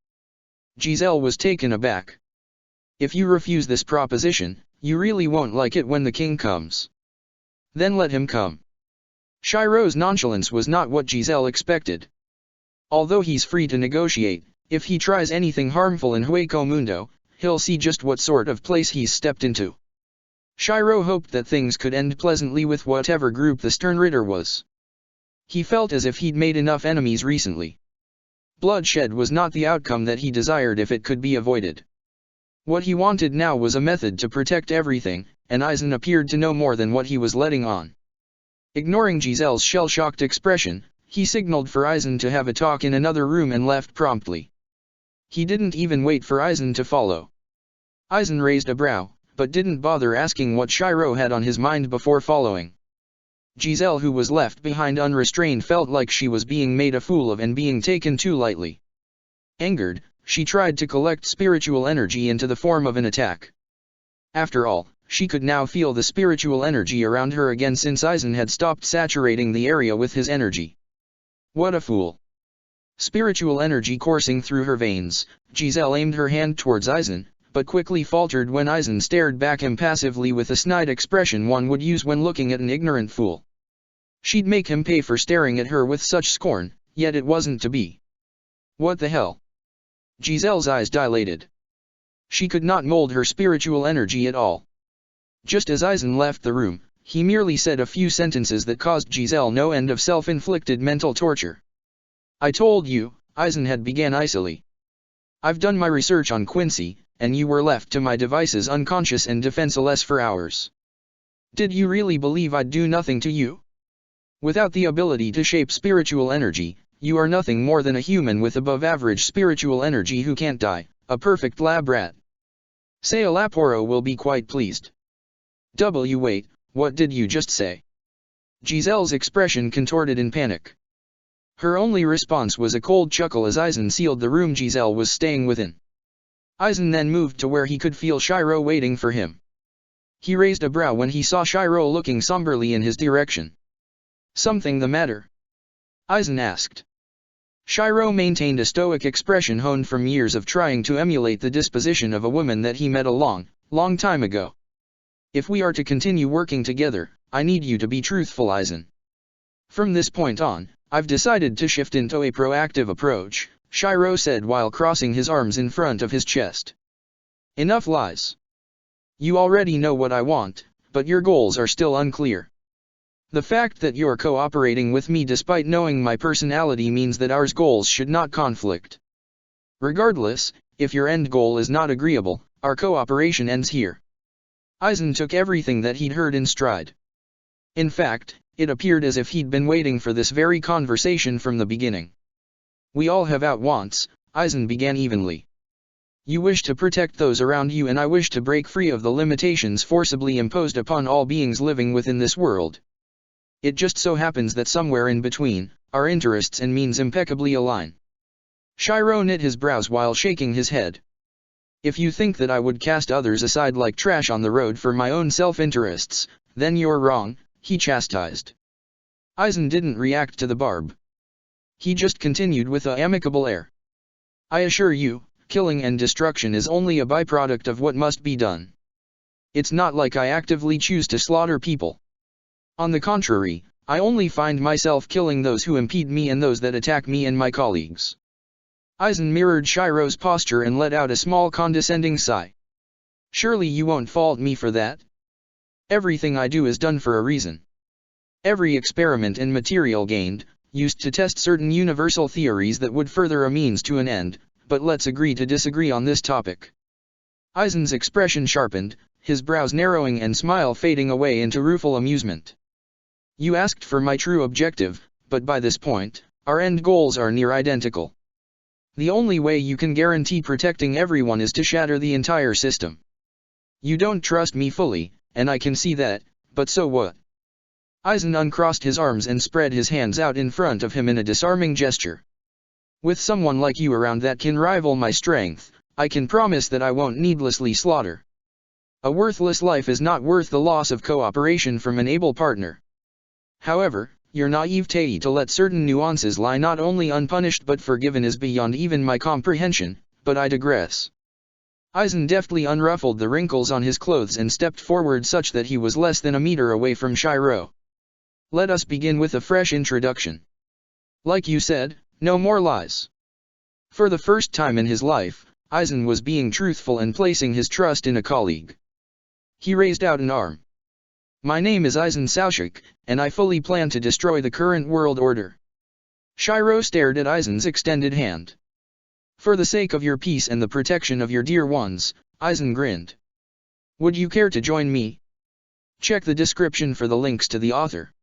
Giselle was taken aback. If you refuse this proposition, you really won't like it when the king comes. Then let him come. Shiro's nonchalance was not what Giselle expected. Although he's free to negotiate, if he tries anything harmful in Hueco Mundo, he'll see just what sort of place he's stepped into. Shiro hoped that things could end pleasantly with whatever group the Stern Ritter was. He felt as if he'd made enough enemies recently. Bloodshed was not the outcome that he desired if it could be avoided. What he wanted now was a method to protect everything, and Eisen appeared to know more than what he was letting on. Ignoring Giselle's shell-shocked expression, he signaled for Eisen to have a talk in another room and left promptly. He didn't even wait for Eisen to follow. Eisen raised a brow, but didn't bother asking what Shiro had on his mind before following. Giselle, who was left behind unrestrained, felt like she was being made a fool of and being taken too lightly. Angered, she tried to collect spiritual energy into the form of an attack. After all, she could now feel the spiritual energy around her again since Eisen had stopped saturating the area with his energy. What a fool! Spiritual energy coursing through her veins, Giselle aimed her hand towards Eisen, but quickly faltered when Eisen stared back impassively with a snide expression one would use when looking at an ignorant fool. She'd make him pay for staring at her with such scorn, yet it wasn't to be. What the hell? Giselle's eyes dilated. She could not mold her spiritual energy at all. Just as Eisen left the room, he merely said a few sentences that caused Giselle no end of self-inflicted mental torture. I told you, Eisen had began icily. I've done my research on Quincy, and you were left to my devices unconscious and defenseless for hours. Did you really believe I'd do nothing to you? Without the ability to shape spiritual energy, you are nothing more than a human with above-average spiritual energy who can't die, a perfect lab rat. Say Laporo will be quite pleased. Wait, what did you just say? Giselle's expression contorted in panic. Her only response was a cold chuckle as Eisen sealed the room Giselle was staying within. Eisen then moved to where he could feel Shiro waiting for him. He raised a brow when he saw Shiro looking somberly in his direction. Something the matter? Eisen asked. Shiro maintained a stoic expression honed from years of trying to emulate the disposition of a woman that he met a long time ago. If we are to continue working together, I need you to be truthful, Eisen. From this point on, I've decided to shift into a proactive approach, Shiro said while crossing his arms in front of his chest. Enough lies. You already know what I want, but your goals are still unclear. The fact that you're cooperating with me despite knowing my personality means that our goals should not conflict. Regardless, if your end goal is not agreeable, our cooperation ends here. Eisen took everything that he'd heard in stride. In fact, it appeared as if he'd been waiting for this very conversation from the beginning. We all have out wants, Eisen began evenly. You wish to protect those around you and I wish to break free of the limitations forcibly imposed upon all beings living within this world. It just so happens that somewhere in between, our interests and means impeccably align. Shiro knit his brows while shaking his head. If you think that I would cast others aside like trash on the road for my own self-interests, then you're wrong, he chastised. Eisen didn't react to the barb. He just continued with an amicable air. I assure you, killing and destruction is only a byproduct of what must be done. It's not like I actively choose to slaughter people. On the contrary, I only find myself killing those who impede me and those that attack me and my colleagues. Aizen mirrored Shiro's posture and let out a small condescending sigh. Surely you won't fault me for that? Everything I do is done for a reason. Every experiment and material gained, used to test certain universal theories that would further a means to an end, but let's agree to disagree on this topic. Aizen's expression sharpened, his brows narrowing and smile fading away into rueful amusement. You asked for my true objective, but by this point, our end goals are near identical. The only way you can guarantee protecting everyone is to shatter the entire system. You don't trust me fully, and I can see that, but so what? Aizen uncrossed his arms and spread his hands out in front of him in a disarming gesture. With someone like you around that can rival my strength, I can promise that I won't needlessly slaughter. A worthless life is not worth the loss of cooperation from an able partner. However, your naivete to let certain nuances lie not only unpunished but forgiven is beyond even my comprehension, but I digress. Aizen deftly unruffled the wrinkles on his clothes and stepped forward such that he was less than a meter away from Shiro. Let us begin with a fresh introduction. Like you said, no more lies. For the first time in his life, Aizen was being truthful and placing his trust in a colleague. He raised out an arm. My name is Aizen Saoshik, and I fully plan to destroy the current world order. Shiro stared at Aizen's extended hand. For the sake of your peace and the protection of your dear ones, Aizen grinned. Would you care to join me? Check the description for the links to the author.